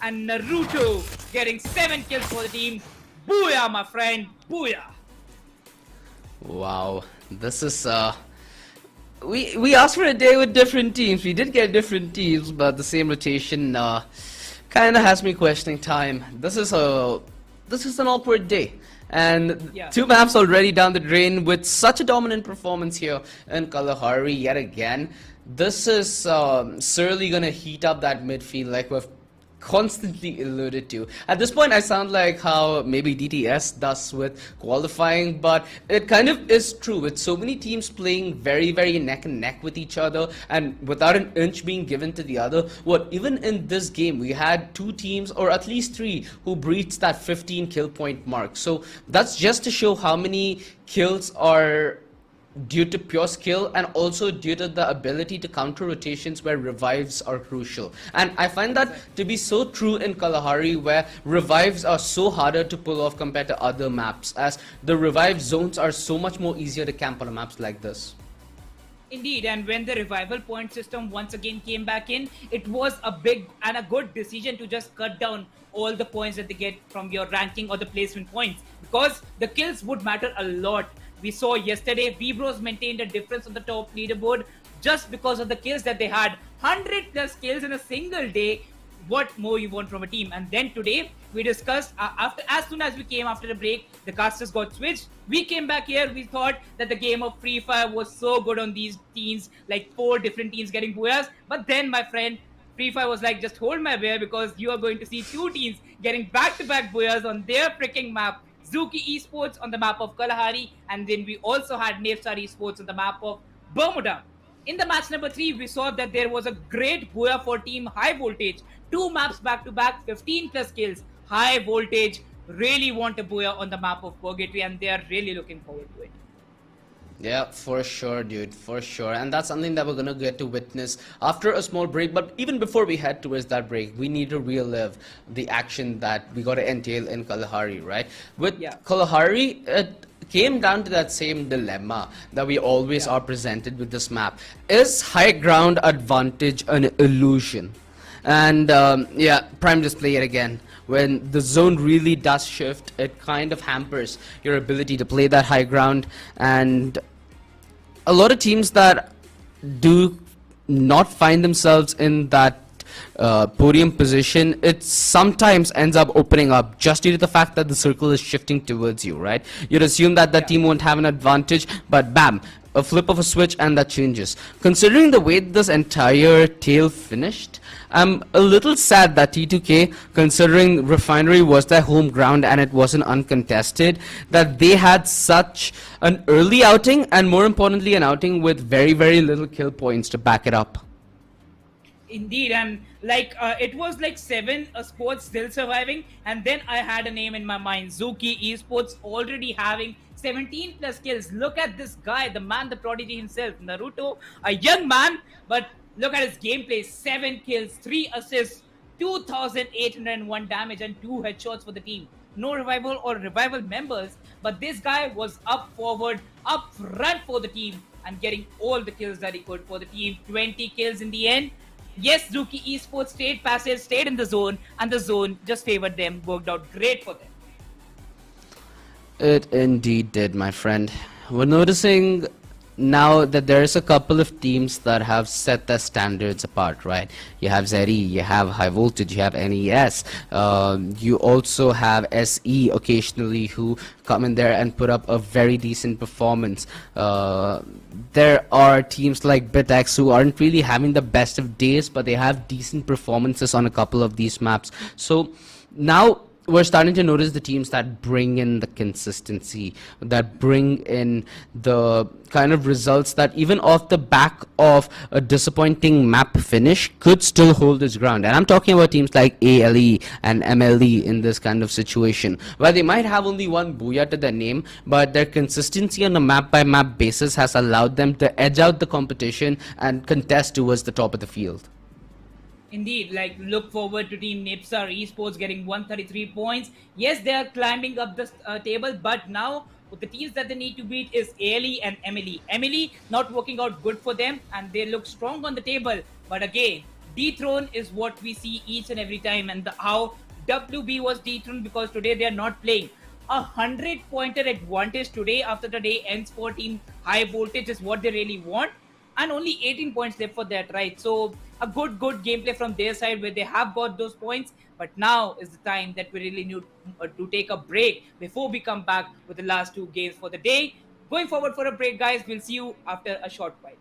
And Naruto getting 7 kills for the team. Booyah, my friend. Booyah. Wow. This is... We asked for a day with different teams. We did get different teams, but the same rotation kind of has me questioning time. This is an awkward day. And 2 maps already down the drain with such a dominant performance here in Kalahari yet again. This is certainly going to heat up that midfield like we've constantly alluded to. At this point, I sound like how maybe DTS does with qualifying, but it kind of is true with so many teams playing very, very neck and neck with each other and without an inch being given to the other. Even in this game, we had 2 teams, or at least 3, who breached that 15 kill point mark. So that's just to show how many kills are due to pure skill and also due to the ability to counter rotations where revives are crucial. And I find that to be so true in Kalahari, where revives are so harder to pull off compared to other maps, as the revive zones are so much more easier to camp on maps like this. Indeed, and when the revival point system once again came back in, it was a big and a good decision to just cut down all the points that they get from your ranking or the placement points, because the kills would matter a lot. We saw yesterday, vBros maintained a difference on the top leaderboard just because of the kills that they had. 100 plus kills in a single day. What more you want from a team? And then today, we discussed, as soon as we came after the break, the casters got switched. We came back here, we thought that the game of Free Fire was so good on these teams, like 4 different teams getting booyahs. But then, my friend, Free Fire was like, just hold my beer, because you are going to see 2 teams getting back-to-back booyahs on their freaking map. Zuki Esports on the map of Kalahari, and then we also had Navestar Esports on the map of Bermuda. In the match number 3, we saw that there was a great booyah for team High Voltage. 2 maps back-to-back, 15 plus kills. High Voltage really want a booyah on the map of Purgatory, and they are really looking forward to it. Yeah, for sure, dude, for sure. And that's something that we're going to get to witness after a small break. But even before we head towards that break, we need to relive the action that we got to entail in Kalahari, right? With Kalahari, it came down to that same dilemma that we always are presented with this map. Is high ground advantage an illusion? And Prime display it again. When the zone really does shift, it kind of hampers your ability to play that high ground. And a lot of teams that do not find themselves in that podium position, it sometimes ends up opening up just due to the fact that the circle is shifting towards you, right? You'd assume that that team won't have an advantage, but bam, a flip of a switch and that changes. Considering the way this entire tale finished, I'm a little sad that T2K, considering Refinery was their home ground and it wasn't uncontested, that they had such an early outing and more importantly an outing with very, very little kill points to back it up. Indeed, and like it was like 7 sports still surviving, and then I had a name in my mind, Zuki Esports, already having 17 plus kills. Look at this guy, the man, the prodigy himself, Naruto, a young man, but look at his gameplay: 7 kills, 3 assists, 2,801 damage, and 2 headshots for the team. No revival or revival members, but this guy was up forward, up front for the team, and getting all the kills that he could for the team. 20 kills in the end. Yes, Zuki Esports stayed passive, stayed in the zone, and the zone just favored them, worked out great for them. It indeed did, my friend. We're noticing now that there's a couple of teams that have set their standards apart, right? You have Zeri, you have High Voltage, you have NES, you also have SE occasionally who come in there and put up a very decent performance. There are teams like BitX who aren't really having the best of days, but they have decent performances on a couple of these maps. So now we're starting to notice the teams that bring in the consistency, that bring in the kind of results that even off the back of a disappointing map finish could still hold its ground. And I'm talking about teams like ALE and MLE in this kind of situation, where they might have only one Booyah to their name, but their consistency on a map-by-map basis has allowed them to edge out the competition and contest towards the top of the field. Indeed, like look forward to Team Nipsar Esports getting 133 points. Yes, they are climbing up the table, but now the teams that they need to beat is ALE and MLE. MLE not working out good for them, and they look strong on the table. But again, dethrone is what we see each and every time, and how WB was dethroned because today they are not playing. 100-pointer advantage today after the day ends for Team High Voltage is what they really want. And only 18 points left for that, right? So a good gameplay from their side where they have got those points. But now is the time that we really need to take a break before we come back with the last 2 games for the day. Going forward for a break, guys. We'll see you after a short while.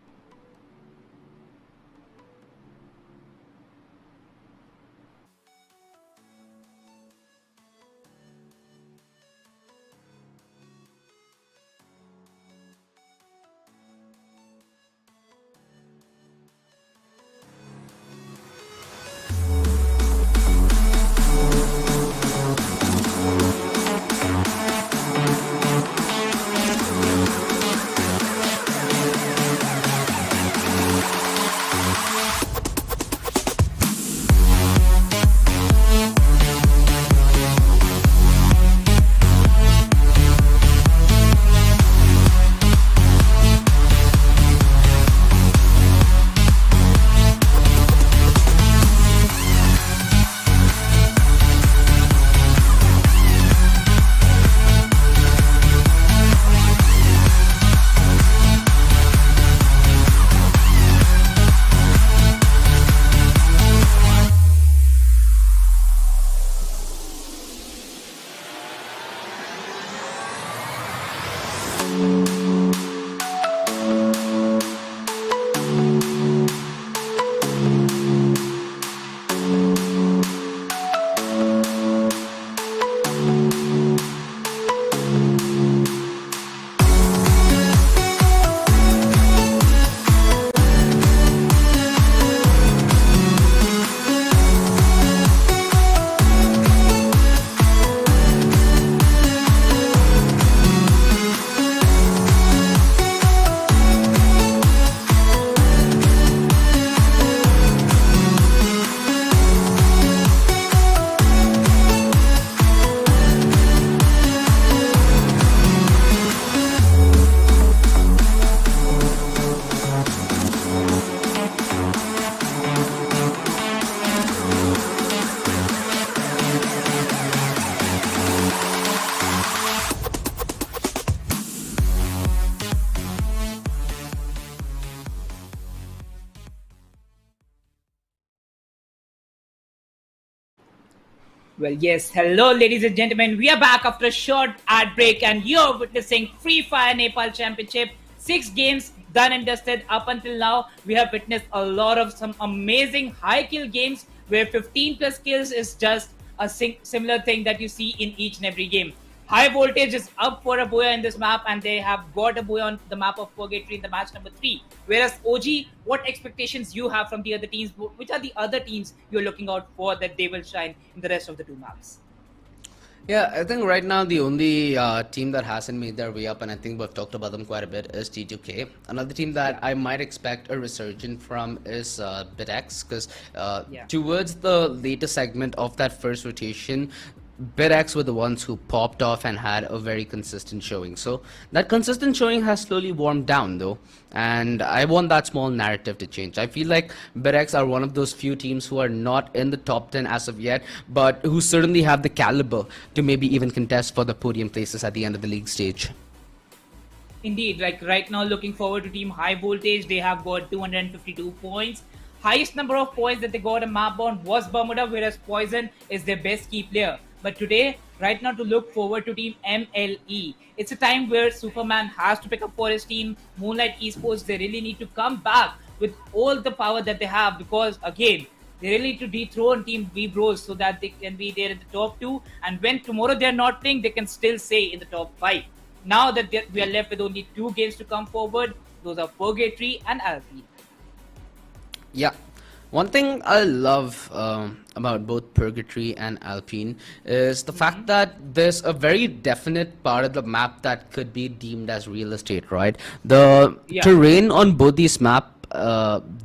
Well, yes. Hello, ladies and gentlemen. We are back after a short ad break, and you're witnessing Free Fire Nepal Championship 6 games done and dusted. Up until now, we have witnessed a lot of some amazing high kill games where 15 plus kills is just a similar thing that you see in each and every game. High Voltage is up for a Boya in this map, and they have got a Boya on the map of Purgatory in the match number 3. Whereas OG, what expectations you have from the other teams? Which are the other teams you're looking out for that they will shine in the rest of the 2 maps? Yeah, I think right now the only team that hasn't made their way up, and I think we've talked about them quite a bit, is T2K. Another team that I might expect a resurgence from is BitX, because towards the later segment of that first rotation, BitX were the ones who popped off and had a very consistent showing. So that consistent showing has slowly warmed down though, and I want that small narrative to change. I feel like BitX are one of those few teams who are not in the top 10 as of yet, but who certainly have the caliber to maybe even contest for the podium places at the end of the league stage. Indeed, like right now, looking forward to Team High Voltage. They have got 252 points. Highest number of points that they got a map on was Bermuda, whereas Poison is their best key player. But today, right now, to look forward to Team MLE. It's a time where Superman has to pick up for his team. Moonlight Esports, they really need to come back with all the power that they have, because again, they really need to dethrone Team vBros so that they can be there in the top 2. And when tomorrow they're not playing, they can still stay in the top 5. Now that we are left with only 2 games to come forward, those are Purgatory and Alpine. Yeah. One thing I love about both Purgatory and Alpine is the fact that there's a very definite part of the map that could be deemed as real estate, right? The terrain on both these maps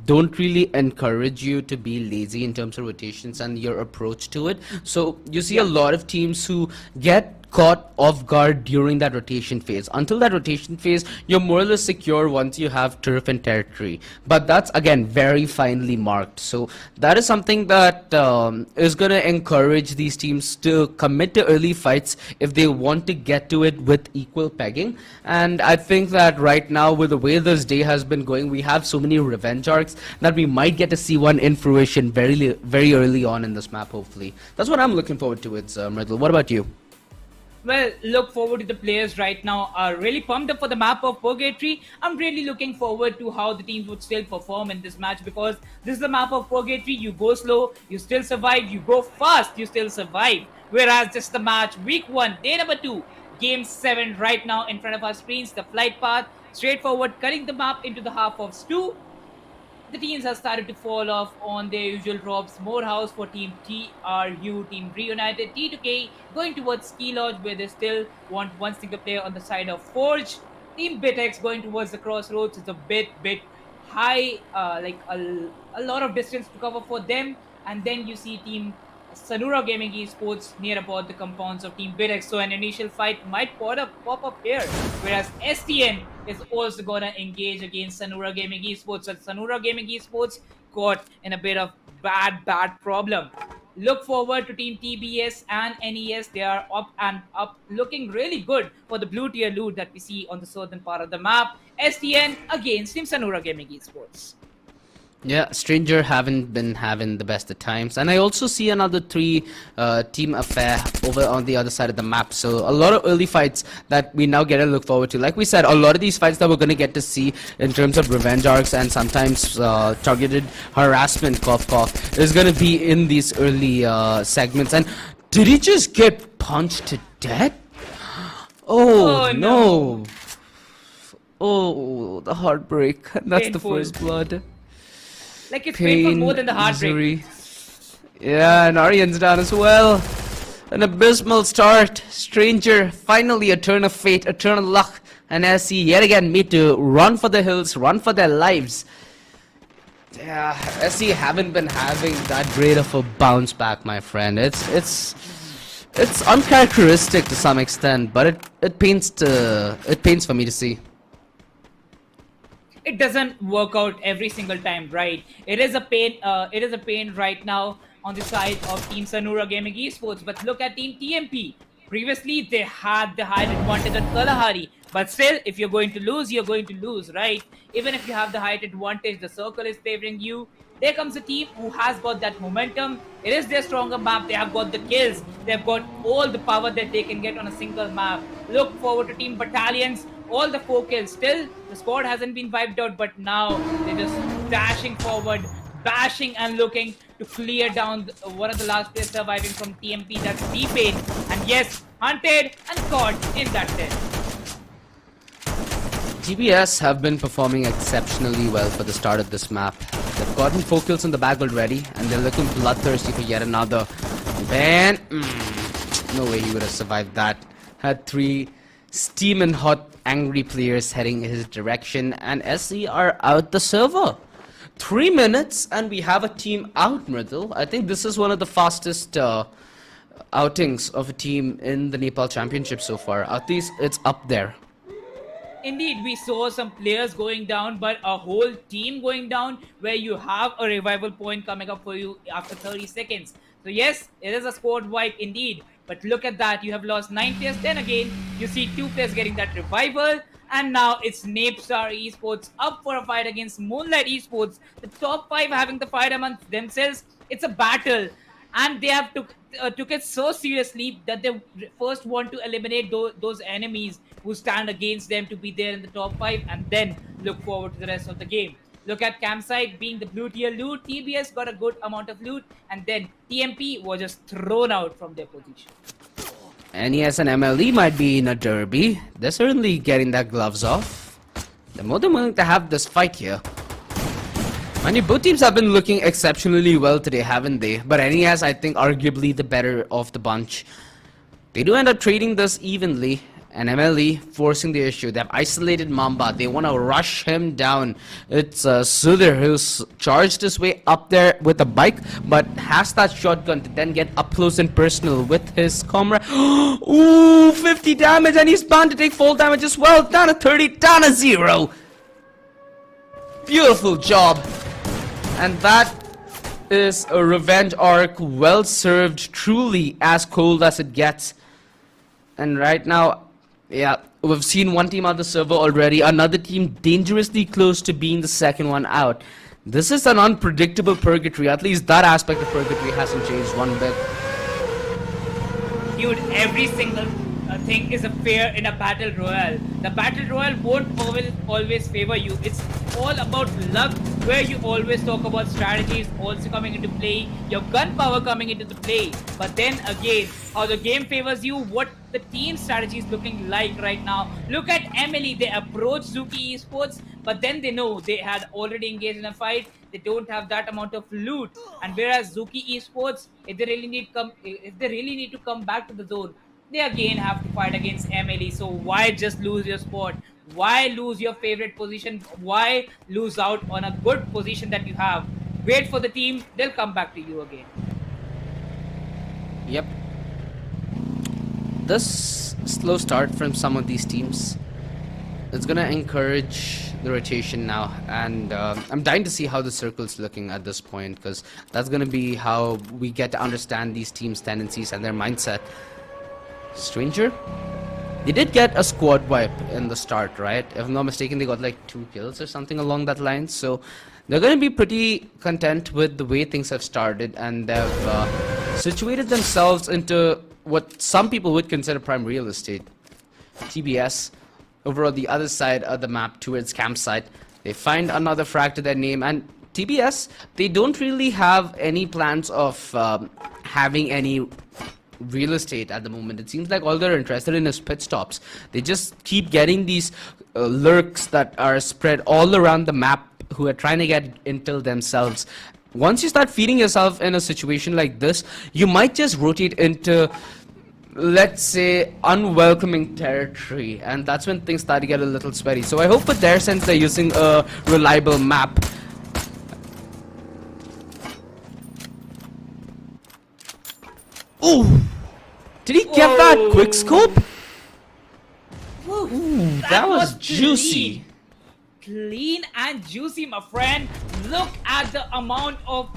don't really encourage you to be lazy in terms of rotations and your approach to it. So you see a lot of teams who get caught off guard during that rotation phase. Until that rotation phase, you're more or less secure once you have turf and territory. But that's, again, very finely marked. So that is something that is going to encourage these teams to commit to early fights if they want to get to it with equal pegging. And I think that right now, with the way this day has been going, we have so many revenge arcs that we might get to see one in fruition very early on in this map, hopefully. That's what I'm looking forward to, Mridul. What about you? Well, look forward to the players right now are really pumped up for the map of Purgatory. I'm really looking forward to how the teams would still perform in this match, because this is the map of Purgatory. You go slow, you still survive. You go fast, you still survive. Whereas just the match, week 1, day number 2, game 7 right now in front of our screens. The flight path, straightforward, cutting the map into the half of Stu. The teams have started to fall off on their usual drops. Morehouse for Team TRU, Team Reunited. T2K going towards Ski Lodge, where they still want one single player on the side of Forge. Team BitX going towards the Crossroads. It's a bit high, like a lot of distance to cover for them. And then you see Team Sanura Gaming Esports near about the compounds of Team BitX. So an initial fight might pop up here. Whereas STN is also gonna engage against Sanura Gaming Esports. So Sanura Gaming Esports caught in a bit of bad problem. Look forward to Team TBS and NES. They are up, looking really good for the blue tier loot that we see on the southern part of the map. STN against Team Sanura Gaming Esports. Yeah, Stranger haven't been having the best of times. And I also see another 3 team affair over on the other side of the map. So a lot of early fights that we now get to look forward to. Like we said, a lot of these fights that we're going to get to see in terms of revenge arcs and sometimes targeted harassment, cough, is going to be in these early segments. And did he just get punched to death? Oh, no. Oh, the heartbreak. That's Painful. the first blood. Like it's painful more than the heartbreak. Misery. Yeah, and Aryan's down as well. An abysmal start. Stranger, finally a turn of fate, a turn of luck. And SC yet again need to run for the hills, run for their lives. Yeah, SC haven't been having that great of a bounce back, my friend. It's uncharacteristic to some extent, but it pains for me to see. It doesn't work out every single time, right? It is a pain. It is a pain right now on the side of Team Sanura Gaming Esports. But look at Team TMP. Previously, they had the height advantage on Kalahari. But still, if you're going to lose, you're going to lose, right? Even if you have the height advantage, the circle is favoring you. There comes a team who has got that momentum. It is their stronger map. They have got the kills. They've got all the power that they can get on a single map. Look forward to Team Battalions all the 4 kills. Still, the squad hasn't been wiped out, but now they're just dashing forward, bashing and looking to clear down one of the last players surviving from TMP, that's T-Pain. And yes, hunted and caught in that death. TBS have been performing exceptionally well for the start of this map. They've gotten 4 kills in the bag already, and they're looking bloodthirsty for yet another. Ben, no way he would have survived that. Had 3 steaming hot, angry players heading his direction, and SC are out the server. 3 minutes, and we have a team out, Mridul. I think this is one of the fastest outings of a team in the Nepal Championship so far. At least it's up there. Indeed, we saw some players going down, but a whole team going down where you have a revival point coming up for you after 30 seconds. So yes, it is a squad wipe indeed. But look at that, you have lost 9 players. Then again, you see 2 players getting that revival. And now it's Napestar Esports up for a fight against Moonlight Esports. The top 5 having the fight amongst themselves. It's a battle. And they have took it so seriously that they first want to eliminate those enemies who stand against them to be there in the top 5, and then look forward to the rest of the game. Look at Campsite being the blue tier loot. TBS got a good amount of loot, and then TMP was just thrown out from their position. NES and MLE might be in a derby. They're certainly getting their gloves off. They're more than willing to have this fight here. Mind you, both teams have been looking exceptionally well today, haven't they? But NES, I think, arguably the better of the bunch. They do end up trading this evenly. And MLE forcing the issue. They have isolated Mamba. They want to rush him down. It's Sudhir who's charged his way up there with a bike, but has that shotgun to then get up close and personal with his comrade. Ooh, 50 damage, and he's bound to take full damage as well. Down to 30, down to 0. Beautiful job. And that is a revenge arc, well served, truly as cold as it gets. And right now, yeah, we've seen one team out the server already, another team dangerously close to being the second one out. This is an unpredictable purgatory. At least that aspect of purgatory hasn't changed one bit. Dude, every single thing is a fair in a battle royale. The battle royale won't always favor you. It's all about luck, where you always talk about strategies also coming into play, your gun power coming into the play. But then again, how the game favors you, what the team strategy is looking like right now. Look at Emily. They approached Zuki Esports, but then they know they had already engaged in a fight. They don't have that amount of loot. And whereas Zuki Esports, if they really need to come back to the zone, they again have to fight against Emily. So why just lose your spot? Why lose your favorite position? Why lose out on a good position that you have? Wait for the team. They'll come back to you again. Yep. This slow start from some of these teams, it's gonna encourage the rotation now, and I'm dying to see how the circle's looking at this point, because that's gonna be how we get to understand these teams' tendencies and their mindset. Stranger, they did get a squad wipe in the start, right? If I'm not mistaken, they got like 2 kills or something along that line, so they're gonna be pretty content with the way things have started, and they've situated themselves into what some people would consider prime real estate. TBS over on the other side of the map towards Campsite, they find another frag to their name, and TBS, they don't really have any plans of having any real estate at the moment. It seems like all they're interested in is pit stops. They just keep getting these lurks that are spread all around the map who are trying to get intel themselves. Once you start feeding yourself in a situation like this, you might just rotate into, let's say, unwelcoming territory, and that's when things start to get a little sweaty. So I hope for their sense they're using a reliable map. Ooh! Did he get that quick scope? Ooh, that was juicy. Clean and juicy, my friend. Look at the amount of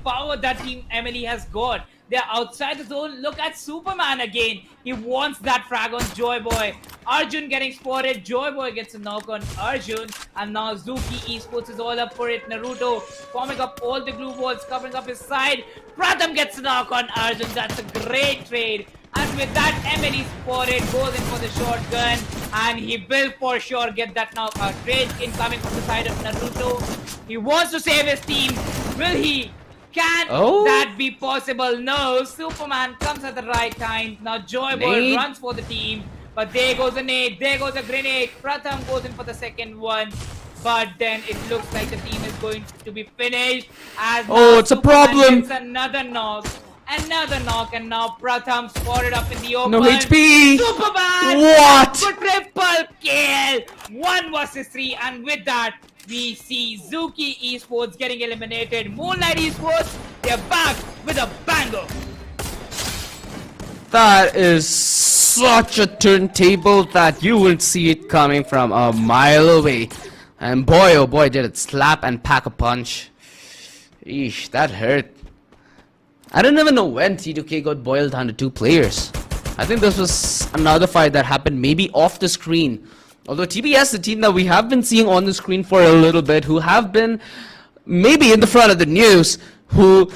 power that Team Emily has got. They're outside the zone. Look at Superman again. He wants that frag on Joy Boy. Arjun getting spotted. Joy Boy gets a knock on Arjun. And now Zuki Esports is all up for it. Naruto forming up all the glue balls, covering up his side. Pratham gets a knock on Arjun. That's a great trade. And And with that, Emily spotted, goes in for the shotgun, and he will for sure get that now. Great incoming from the side of Naruto. He wants to save his team. Will he? Can that be possible? No. Superman comes at the right time. Now Joy Boy runs for the team. But there goes a nade. There goes a grenade. Pratham goes in for the second one. But then it looks like the team is going to be finished. As it's a problem. Gets another knock. Another knock. And now Pratham spotted up in the open. No HP. Superman. What? For triple kill. 1 versus 3. And with that, we see Zuki Esports getting eliminated. Moonlight Esports, they're back with a banger. That is such a turntable that you will see it coming from a mile away. And boy, oh boy, did it slap and pack a punch. Eesh, that hurt. I don't even know when T2K got boiled down to 2 players. I think this was another fight that happened maybe off the screen. Although TBS, the team that we have been seeing on the screen for a little bit, who have been maybe in the front of the news, who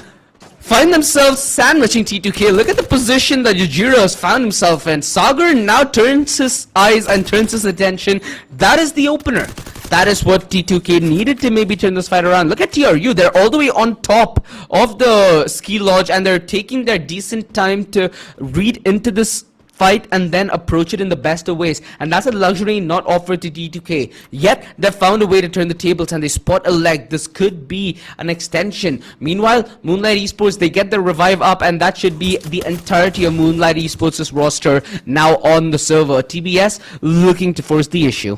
find themselves sandwiching T2K. Look at the position that Yujiro has found himself in. Sagar now turns his eyes and turns his attention. That is the opener. That is what T2K needed to maybe turn this fight around. Look at TRU. They're all the way on top of the ski lodge, and they're taking their decent time to read into this fight and then approach it in the best of ways, and that's a luxury not offered to T2K. Yet they found a way to turn the tables and they spot a leg. This could be an extension. Meanwhile, Moonlight Esports, they get their revive up, and that should be the entirety of Moonlight Esports' roster now on the server. TBS looking to force the issue.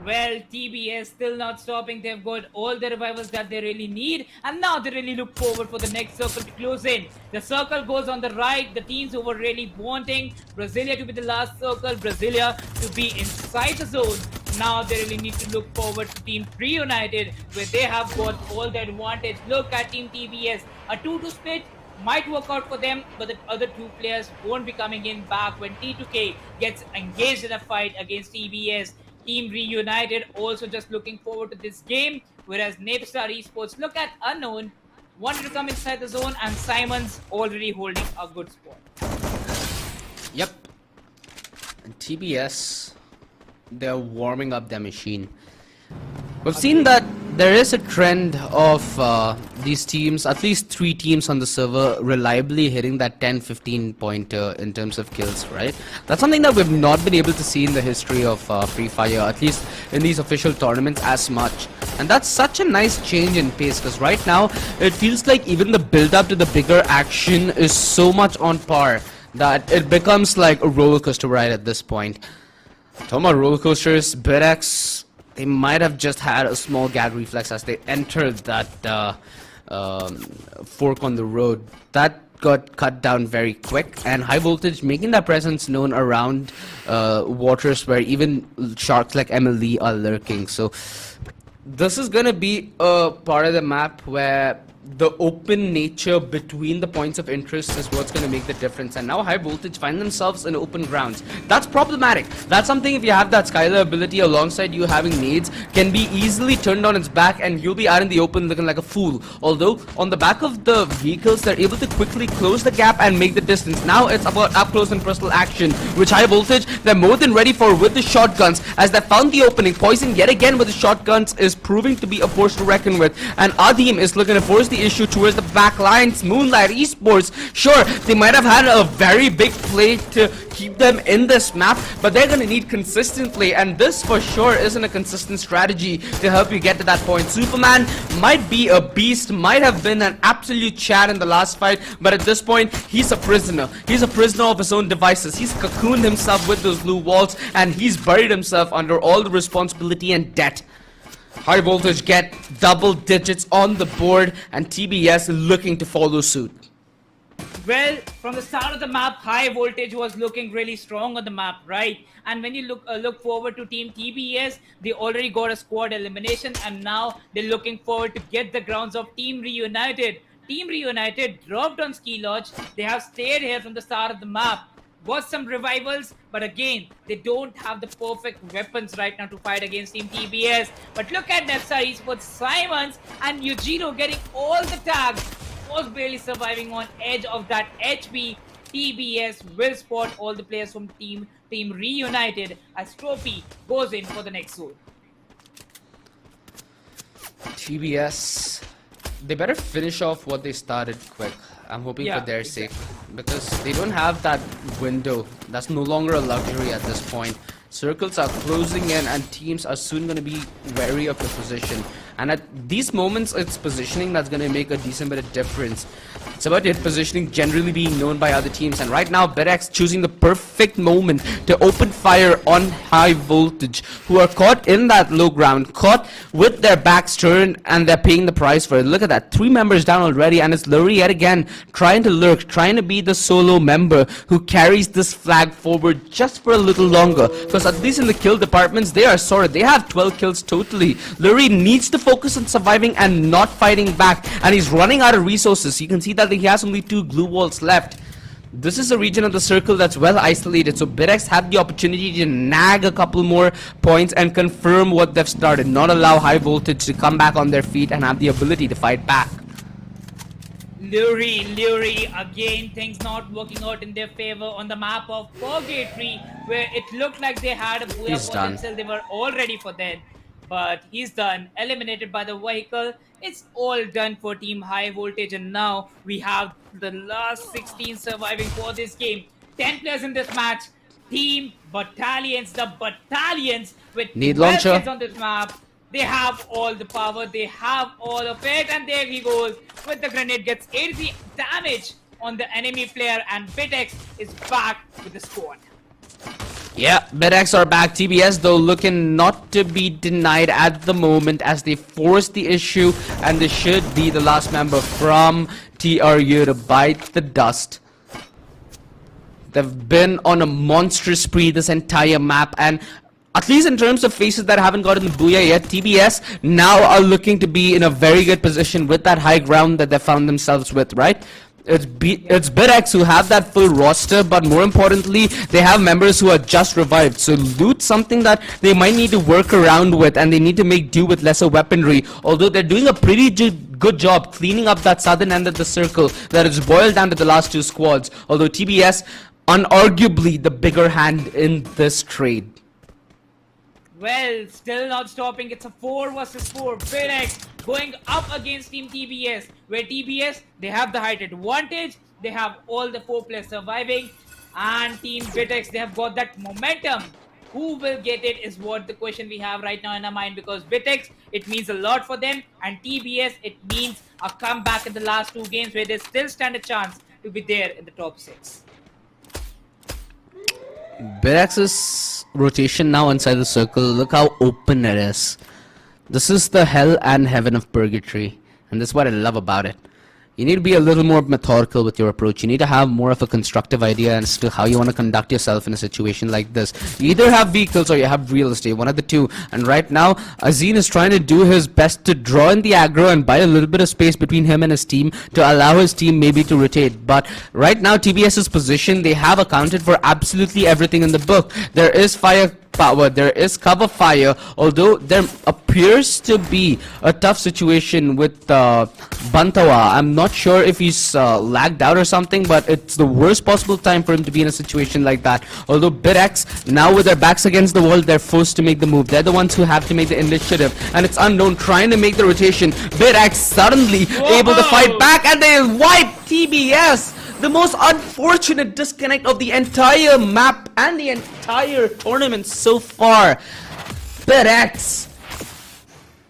Well, TBS still not stopping. They've got all the revivals that they really need, and now they really look forward for the next circle to close in. The circle goes on the right. The teams who were really wanting Brasilia to be the last circle, Brasilia to be inside the zone. Now they really need to look forward to Team Reunited, where they have got all the advantage. Look at Team TBS. A 2-2 split might work out for them, but the other 2 players won't be coming in back when T2K gets engaged in a fight against TBS. Team Reunited also just looking forward to this game, whereas Napstar Esports look at Unknown, wanted to come inside the zone, and Simon's already holding a good spot. Yep. And TBS, they're warming up their machine. We've seen that there is a trend of these teams, at least 3 teams on the server, reliably hitting that 10-15 pointer in terms of kills, right? That's something that we've not been able to see in the history of Free Fire, at least in these official tournaments as much. And that's such a nice change in pace, because right now it feels like even the build-up to the bigger action is so much on par that it becomes like a roller coaster ride at this point. Talking about roller coasters, BitX, they might have just had a small gag reflex as they entered that fork on the road. That got cut down very quick, and High Voltage making their presence known around waters where even sharks like MLE are lurking. So this is gonna be a part of the map where the open nature between the points of interest is what's going to make the difference. And now High Voltage find themselves in open grounds. That's problematic. That's something, if you have that Skylar ability alongside you having nades, can be easily turned on its back and you'll be out in the open looking like a fool. Although on the back of the vehicles, they're able to quickly close the gap and make the distance. Now it's about up close and personal action, which High Voltage, they're more than ready for with the shotguns, as they found the opening. Poison yet again with the shotguns is proving to be a force to reckon with, and Adim is looking to force the issue towards the back lines. Moonlight Esports, sure, they might have had a very big play to keep them in this map, but they're going to need consistent play, and this for sure isn't a consistent strategy to help you get to that point. Superman might be a beast, might have been an absolute chat in the last fight, but at this point, he's a prisoner. He's a prisoner of his own devices. He's cocooned himself with those blue walls, and he's buried himself under all the responsibility and debt. High Voltage get double digits on the board, and TBS looking to follow suit. Well, from the start of the map, High Voltage was looking really strong on the map, right? And when you look forward to Team TBS, they already got a squad elimination, and now they're looking forward to get the grounds of Team Reunited. Team Reunited dropped on Ski Lodge. They have stayed here from the start of the map. Got some revivals, but again, they don't have the perfect weapons right now to fight against Team TBS. But look at Nepstar Esports, Simons and Yujiro getting all the tags. Was barely surviving on edge of that HP. TBS will spot all the players from Team Reunited as Trophy goes in for the next zone. TBS, they better finish off what they started quick. I'm hoping for their sake, because they don't have that window. That's no longer a luxury at this point. Circles are closing in and teams are soon going to be wary of the position. And at these moments, it's positioning that's going to make a decent bit of difference. It's about hit positioning generally being known by other teams. And right now, BitX choosing the perfect moment to open fire on High Voltage, who are caught in that low ground, caught with their backs turned, and they're paying the price for it. Look at that, 3 members down already, and it's Lurie yet again trying to lurk, trying to be the solo member who carries this flag forward just for a little longer. Because at least in the kill departments, they are sorted. They have 12 kills totally. Lurie needs to focus on surviving and not fighting back, and he's running out of resources. You can see that he has only 2 glue walls left. This is a region of the circle that's well isolated, so BitX had the opportunity to nag a couple more points and confirm what they've started, not allow High Voltage to come back on their feet and have the ability to fight back. Lurie, again, things not working out in their favor on the map of Purgatory, where it looked like they had a booyah for themselves. They were all ready for that. But he's done, eliminated by the vehicle. It's all done for Team High Voltage, and now we have the last 16 surviving for this game. 10 players in this match. Team Battalions, the Battalions with 12 kids on this map. They have all the power, they have all of it, and there he goes with the grenade, gets 80 damage on the enemy player, and BitX is back with the squad. Yeah, BitX are back. TBS, though, looking not to be denied at the moment as they force the issue, and they should be the last member from TRU to bite the dust. They've been on a monstrous spree this entire map, and at least in terms of faces that haven't gotten the booyah yet, TBS now are looking to be in a very good position with that high ground that they found themselves with, right? It's BitX who have that full roster, but more importantly, they have members who are just revived. So loot something that they might need to work around with, and they need to make do with lesser weaponry. Although they're doing a pretty good job cleaning up that southern end of the circle that is boiled down to the last 2 squads. Although TBS, unarguably the bigger hand in this trade. Well, still not stopping. It's a 4 versus 4. BitX going up against Team TBS, where TBS, they have the height advantage. They have all the 4 players surviving. And Team BitX, they have got that momentum. Who will get it is what the question we have right now in our mind, because BitX, it means a lot for them. And TBS, it means a comeback in the last 2 games where they still stand a chance to be there in the top 6. BitX's rotation now inside the circle, look how open it is. This is the hell and heaven of Purgatory, and this is what I love about it. You need to be a little more methodical with your approach. You need to have more of a constructive idea as to how you want to conduct yourself in a situation like this. You either have vehicles or you have real estate, one of the two. And right now, Azeen is trying to do his best to draw in the aggro and buy a little bit of space between him and his team to allow his team maybe to rotate. But right now, TBS's position, they have accounted for absolutely everything in the book. There is firepower, there is cover fire, although there appears to be a tough situation with Bantawa. I'm not sure if he's lagged out or something, but it's the worst possible time for him to be in a situation like that. Although BitX, now with their backs against the wall, they're forced to make the move. They're the ones who have to make the initiative, and it's unknown trying to make the rotation. BitX suddenly able to fight back, and they wipe TBS. The most unfortunate disconnect of the entire map and the entire tournament so far. BitX,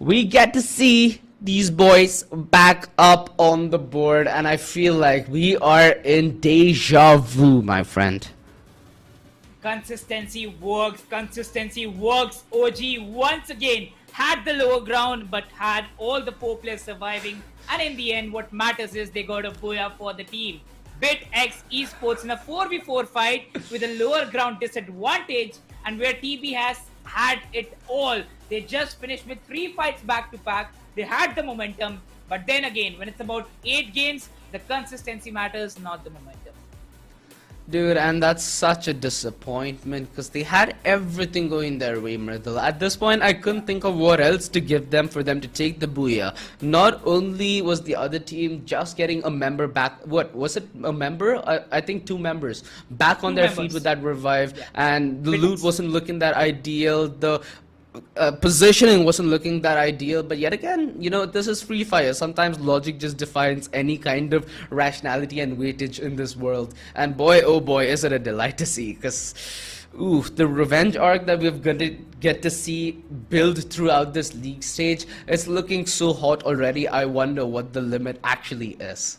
we get to see these boys back up on the board, and I feel like we are in deja vu, my friend. Consistency works. OG once again had the lower ground, but had all the 4 players surviving, and in the end what matters is they got a booyah for the team. BitX Esports in a 4v4 fight with a lower ground disadvantage, and where TB has had it all. They just finished with 3 fights back to back. They had the momentum, but then again, when it's about 8 games, the consistency matters, not the momentum. Dude, and that's such a disappointment because they had everything going their way, Mridul. At this point, I couldn't think of what else to give them for them to take the booyah. Not only was the other team just getting a member back, what was it, a member? I think 2 members back on Two their members. feet with that revive, Yeah. and the Bit- loot wasn't looking that ideal. The positioning wasn't looking that ideal, but yet again, this is Free Fire. Sometimes logic just defines any kind of rationality and weightage in this world. And boy, oh boy, is it a delight to see, because the revenge arc that we're going to get to see build throughout this league stage, it's looking so hot already. I wonder what the limit actually is.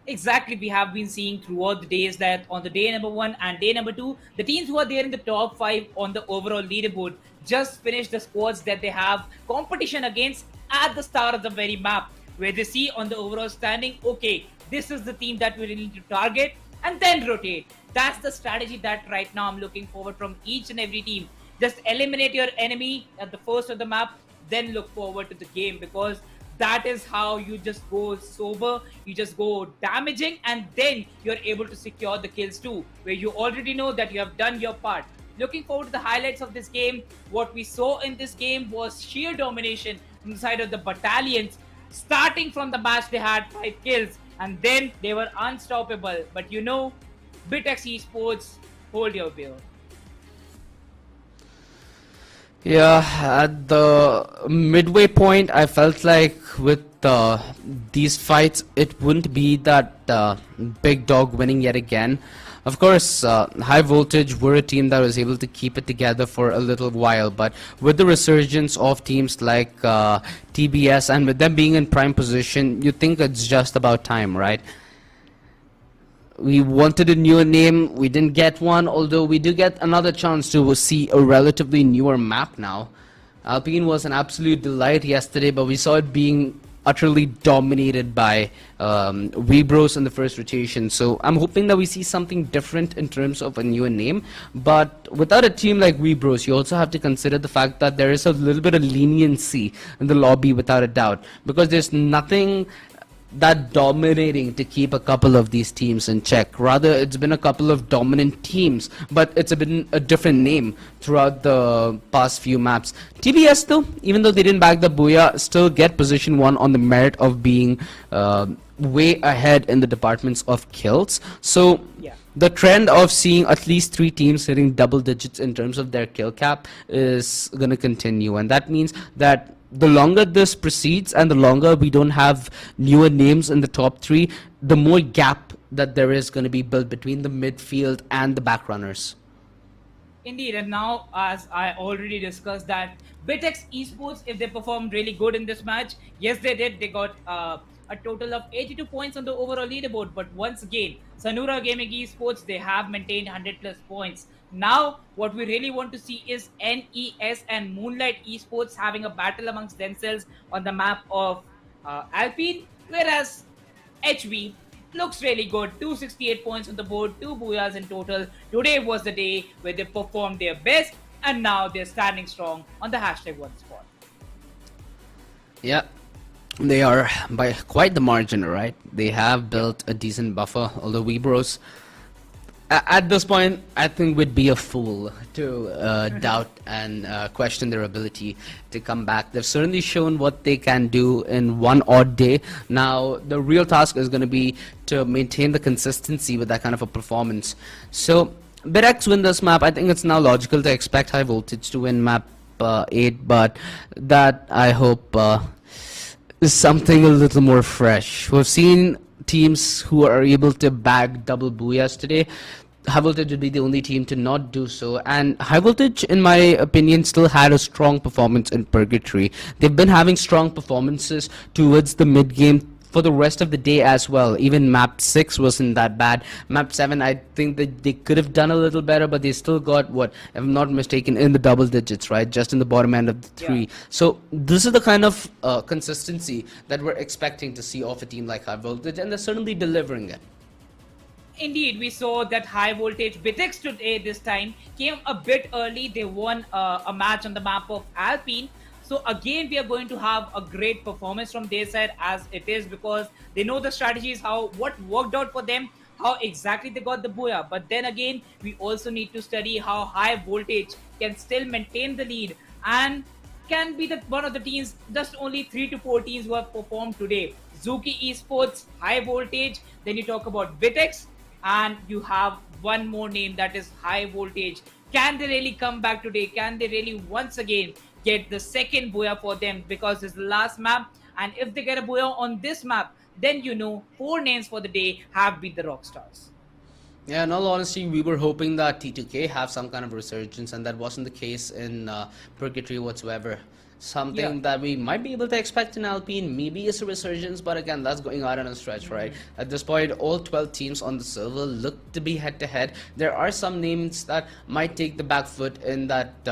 Exactly, we have been seeing throughout the days that on the day number 1 and day number 2, the teams who are there in the top 5 on the overall leaderboard just finish the squads that they have competition against at the start of the very map, where they see on the overall standing, okay, this is the team that we really need to target, and then rotate. That's the strategy that right now I'm looking forward from each and every team. Just eliminate your enemy at the first of the map, then look forward to the game, because that is how you just go sober, you just go damaging, and then you're able to secure the kills too, where you already know that you have done your part. Looking forward to the highlights of this game. What we saw in this game was sheer domination from the side of the battalions. Starting from the match, they had 5 kills, and then they were unstoppable. But BitX Esports, hold your beer. Yeah, at the midway point, I felt like with these fights, it wouldn't be that big dog winning yet again. Of course, High Voltage were a team that was able to keep it together for a little while, but with the resurgence of teams like TBS and with them being in prime position, you think it's just about time, right? We wanted a newer name, we didn't get one, although we do get another chance to see a relatively newer map now. Alpine was an absolute delight yesterday, but we saw it being utterly dominated by Rebros in the first rotation. So I'm hoping that we see something different in terms of a newer name. But without a team like Rebros, you also have to consider the fact that there is a little bit of leniency in the lobby without a doubt, because there's nothing that dominating to keep a couple of these teams in check. Rather, it's been a couple of dominant teams, but it's been a different name throughout the past few maps. TBS though, even though they didn't bag the booyah, still get position 1 on the merit of being way ahead in the departments of kills. So Yeah. the trend of seeing at least 3 teams hitting double digits in terms of their kill cap is going to continue, and that means that the longer this proceeds and the longer we don't have newer names in the top 3, the more gap that there is going to be built between the midfield and the back runners. Indeed, and now, as I already discussed, that BitX Esports, if they performed really good in this match, yes, they did. They got a total of 82 points on the overall leaderboard. But once again, Sanura Gaming Esports, they have maintained 100 plus points. Now, what we really want to see is NES and Moonlight Esports having a battle amongst themselves on the map of Alpine, whereas HV looks really good. 268 points on the board, 2 booyahs in total. Today was the day where they performed their best, and now they're standing strong on the #1 spot. Yeah, they are by quite the margin, right? They have built a decent buffer, although Webros, at this point, I think we'd be a fool to doubt and question their ability to come back. They've certainly shown what they can do in one odd day. Now, the real task is going to be to maintain the consistency with that kind of a performance. So, BitX win this map. I think it's now logical to expect High Voltage to win map 8, but that, I hope, is something a little more fresh. We've seen teams who are able to bag double booyahs today. High Voltage would be the only team to not do so, and High Voltage, in my opinion, still had a strong performance in Purgatory. They've been having strong performances towards the mid-game for the rest of the day as well. Even map 6 wasn't that bad. Map 7, I think that they could have done a little better, but they still got, what, if I'm not mistaken, in the double digits, right? Just in the bottom end of the 3. Yeah. So this is the kind of consistency that we're expecting to see off a team like High Voltage, and they're certainly delivering it. Indeed, we saw that High Voltage BitX today this time came a bit early. They won a match on the map of Alpine. So again, we are going to have a great performance from their side as it is, because they know the strategies, what worked out for them, how exactly they got the booyah. But then again, we also need to study how high voltage can still maintain the lead and can be the one of the teams, just only 3 to 4 teams who have performed today. Zuki Esports, high voltage. Then you talk about Vitex, and you have one more name that is high voltage. Can they really come back today? Can they really once again get the second booyah for them? Because it's the last map, and if they get a booyah on this map, then 4 names for the day have been the Rockstars. Yeah, in all honesty, we were hoping that T2K have some kind of resurgence, and that wasn't the case in Purgatory whatsoever. Something that we might be able to expect in Alpine, maybe is a resurgence, but again, that's going out on a stretch, right? At this point, all 12 teams on the server look to be head-to-head. There are some names that might take the back foot in that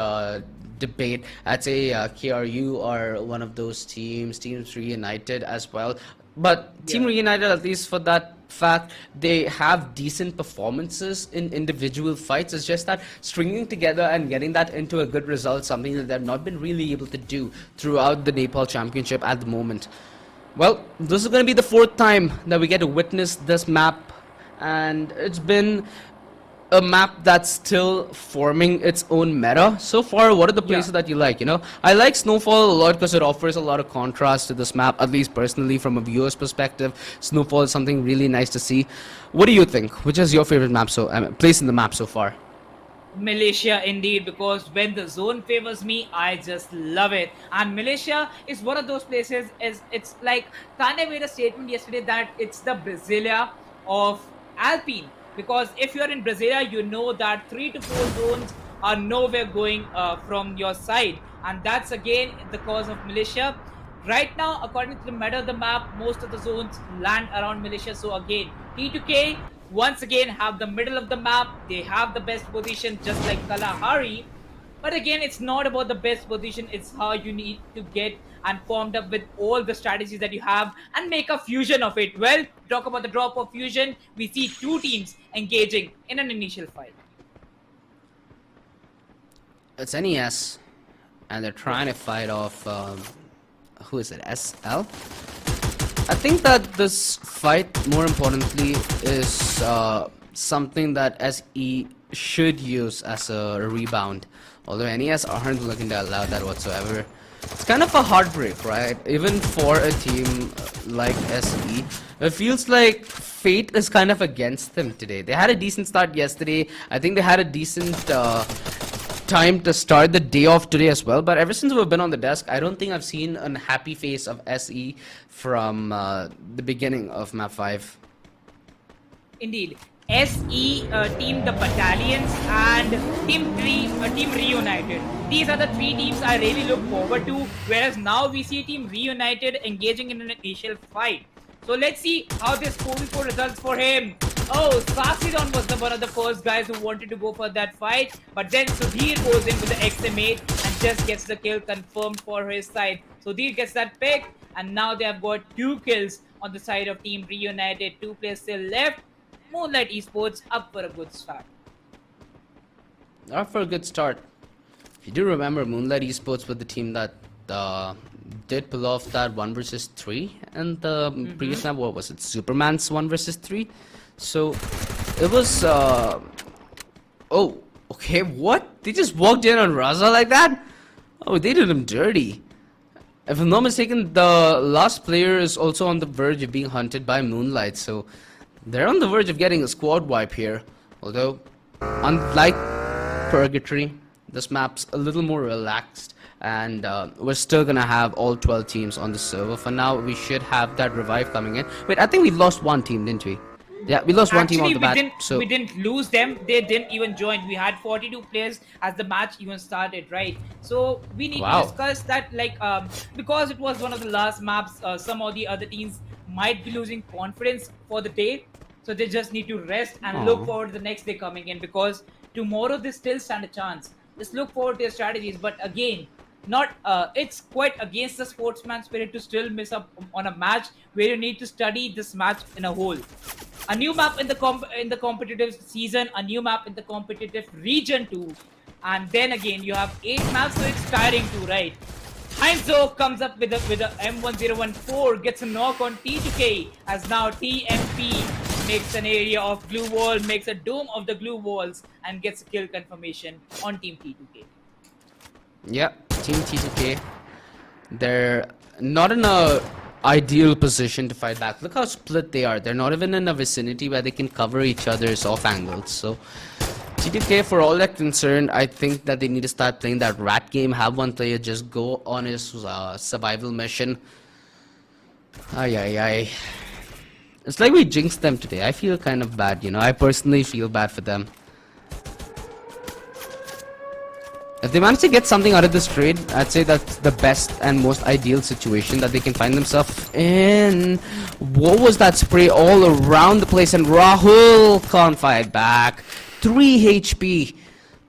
debate. I'd say KRU are one of those teams, Teams Reunited as well. But Team Reunited, at least for that fact, they have decent performances in individual fights. It's just that stringing together and getting that into a good result, something that they've not been really able to do throughout the Nepal Championship at the moment. Well, this is going to be the 4th time that we get to witness this map, and it's been a map that's still forming its own meta. So far, what are the places that you like? I like Snowfall a lot because it offers a lot of contrast to this map, at least personally from a viewer's perspective. Snowfall is something really nice to see. What do you think? Which is your favorite map place in the map so far? Militia indeed, because when the zone favors me, I just love it. And Militia is one of those places, it's like Kanye made a statement yesterday that it's the Brasilia of Alpine. Because if you're in Brasilia, you know that 3 to 4 zones are nowhere going from your side. And that's again the cause of Militia. Right now, according to the meta of the map, most of the zones land around Militia. So again, T2K once again have the middle of the map. They have the best position, just like Kalahari. But again, it's not about the best position. It's how you need to get and formed up with all the strategies that you have and make a fusion of it. Well, talk about the drop of fusion. We see 2 teams engaging in an initial fight. It's NES, and they're trying to fight off, who is it, SL? I think that this fight, more importantly, is something that SE should use as a rebound. Although NES aren't looking to allow that whatsoever. It's kind of a heartbreak, right? Even for a team like SE, it feels like fate is kind of against them today. They had a decent start yesterday. I think they had a decent time to start the day off today as well. But ever since we've been on the desk, I don't think I've seen a happy face of SE from the beginning of Map 5. Indeed. SE team the Battalions and Team Reunited. These are the 3 teams I really look forward to, whereas now we see Team Reunited engaging in an initial fight. So let's see how this 4v4 results for him. Oh, Saxidon was one of the first guys who wanted to go for that fight, but then Sudhir goes in with the XM8 and just gets the kill confirmed for his side. Sudhir gets that pick, and now they have got 2 kills on the side of Team Reunited. 2 players still left. Moonlight Esports up for a good start. Up for a good start. If you do remember, Moonlight Esports were the team that did pull off that 1 versus 3, and the previous map, what was it, Superman's 1 versus 3? So it was oh, okay, what? They just walked in on Raza like that? Oh, they did him dirty. If I'm not mistaken, the last player is also on the verge of being hunted by Moonlight, so they're on the verge of getting a squad wipe here. Although, unlike Purgatory, this map's a little more relaxed, and we're still gonna have all 12 teams on the server. For now, we should have that revive coming in. Wait, I think we lost 1 team, didn't we? Yeah, we lost 1 team on the bat. We didn't lose them. They didn't even join. We had 42 players as the match even started, right? So we need to discuss that, like, because it was one of the last maps, some of the other teams might be losing confidence for the day. So they just need to rest and look forward to the next day coming in, because tomorrow they still stand a chance. Just look forward to their strategies. But again, it's quite against the sportsman spirit to still miss up on a match where you need to study this match in a whole. A new map in the competitive season, a new map in the competitive region too, and then again you have 8 maps, so it's tiring too, right? Heinzo comes up with a M1014, gets a knock on T2K, as now TMP makes an area of glue wall, makes a dome of the glue walls, and gets a kill confirmation on Team T2K. Yep, Team T2K. They're not in a ideal position to fight back. Look how split they are. They're not even in a vicinity where they can cover each other's off angles. So T2K, for all that concerned, I think that they need to start playing that rat game. Have one player just go on his survival mission. Ay. It's like we jinxed them today. I feel kind of bad, you know. I personally feel bad for them. If they manage to get something out of this trade, I'd say that's the best and most ideal situation that they can find themselves in. What was that spray all around the place? And Rahul can't fight back. 3 HP.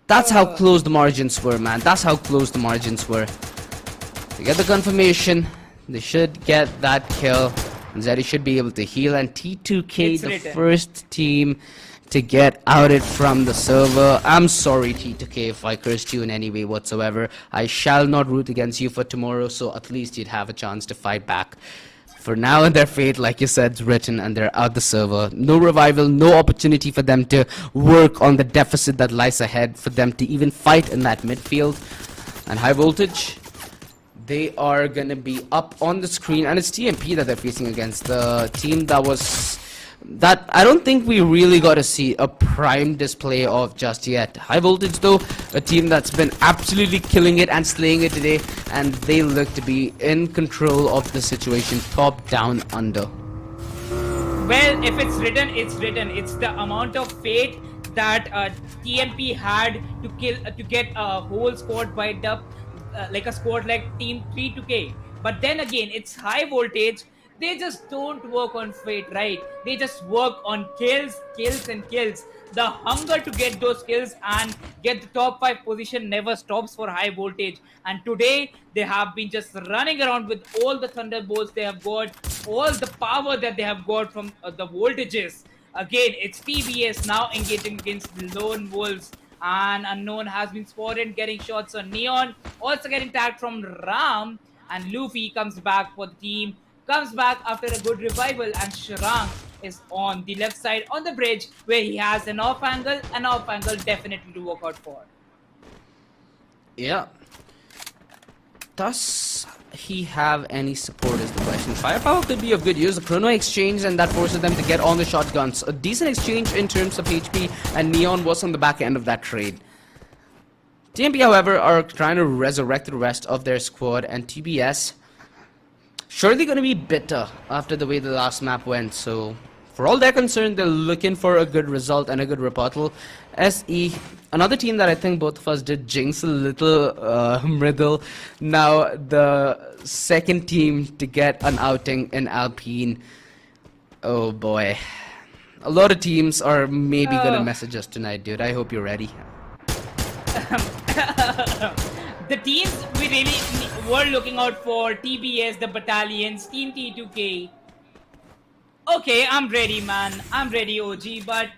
That's how close the margins were, man. That's how close the margins were. They get the confirmation. They should get that kill. Zeri should be able to heal. And T2K, the first team to get outed from the server. I'm sorry, T2K, if I cursed you in any way whatsoever. I shall not root against you for tomorrow, so at least you'd have a chance to fight back. For now, their fate, like you said, is written, and they're out the server. No revival, no opportunity for them to work on the deficit that lies ahead, for them to even fight in that midfield. And high voltage, they are gonna be up on the screen, and it's TMP that they're facing against, the team that I don't think we really got to see a prime display of just yet. High voltage, though, a team that's been absolutely killing it and slaying it today, and they look to be in control of the situation, top down under. Well, if it's written, it's written. It's the amount of fate that TMP had to get a whole squad wiped up, like a squad like Team 3-2K. But then again, it's high voltage. They just don't work on fate, right? They just work on kills. The hunger to get those kills and get the top 5 position never stops for high voltage. And today, they have been just running around with all the thunderbolts they have got, all the power that they have got from the voltages. Again, it's TBS now engaging against the Lone Wolves. And Unknown has been spotted getting shots on Neon. Also getting tagged from Ram. And Luffy comes back for the team. Comes back after a good revival, and Sharang is on the left side on the bridge where he has an off angle definitely to work out for. Yeah. Does he have any support is the question. Firepower could be of good use. The chrono exchange, and that forces them to get on the shotguns. A decent exchange in terms of HP, and Neon was on the back end of that trade. TMP, however, are trying to resurrect the rest of their squad, and TBS surely going to be bitter after the way the last map went. So for all they're concerned, they're looking for a good result and a good rebuttal. SE, another team that I think both of us did jinx a little, Mriddle. Now the second team to get an outing in Alpine. Oh boy. A lot of teams are maybe going to message us tonight, dude. I hope you're ready. The teams we really were looking out for, TBS, the battalions, Team T2K. Okay, I'm ready, man. I'm ready, OG. But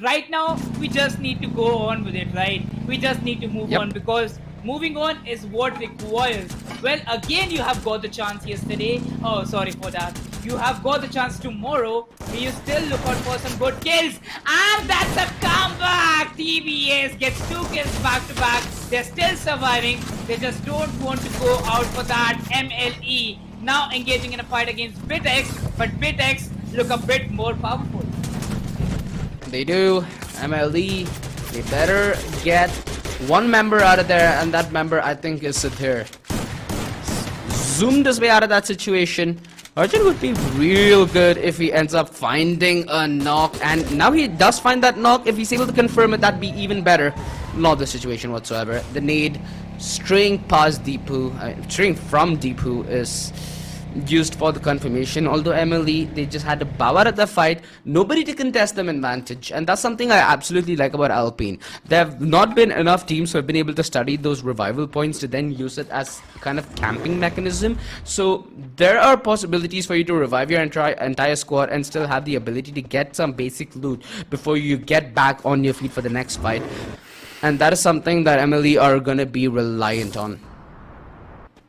right now, we just need to go on with it, right? We just need to move on, because moving on is what requires. Well, again, you have got the chance yesterday. Oh, sorry for that. You have got the chance tomorrow. You still look out for some good kills. And that's a comeback. TBS gets 2 kills back to back. They're still surviving. They just don't want to go out for that MLE. Now engaging in a fight against BitX. But BitX look a bit more powerful. They do. MLE, they better get one member out of there, and that member I think is Sudhir. Zoomed his way out of that situation. Arjun would be real good if he ends up finding a knock, and now he does find that knock. If he's able to confirm it, that'd be even better. Not the situation whatsoever. The nade straying past Deepu, straying from Deepu is used for the confirmation. Although MLE, they just had to bow out of the fight, nobody to contest them in Vantage, and that's something I absolutely like about Alpine. There have not been enough teams who have been able to study those revival points to then use it as kind of camping mechanism. So there are possibilities for you to revive your entire squad and still have the ability to get some basic loot before you get back on your feet for the next fight, and that is something that MLE are gonna be reliant on.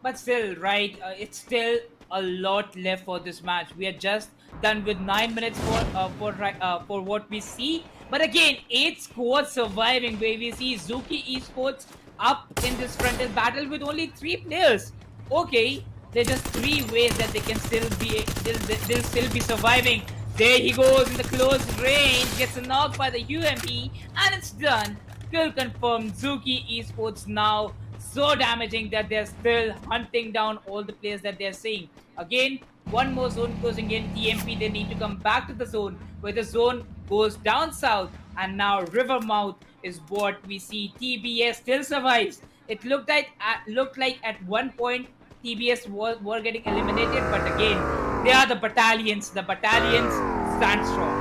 But still, right, it's still a lot left for this match. We are just done with 9 minutes for what we see. But again, 8 squads surviving, where we see Zuki Esports up in this frontal battle with only 3 players. Okay, there's just 3 ways that they can they'll still be surviving. There he goes in the close range, gets a knock by the UMP, and it's done. Kill confirmed. Zuki Esports now so damaging that they're still hunting down all the players that they're seeing. Again, one more zone closing in. TMP, they need to come back to the zone, where the zone goes down south, and now Rivermouth is what we see. TBS still survives. It looked like at one point TBS were getting eliminated, but again, they are the battalions. The battalions stand strong.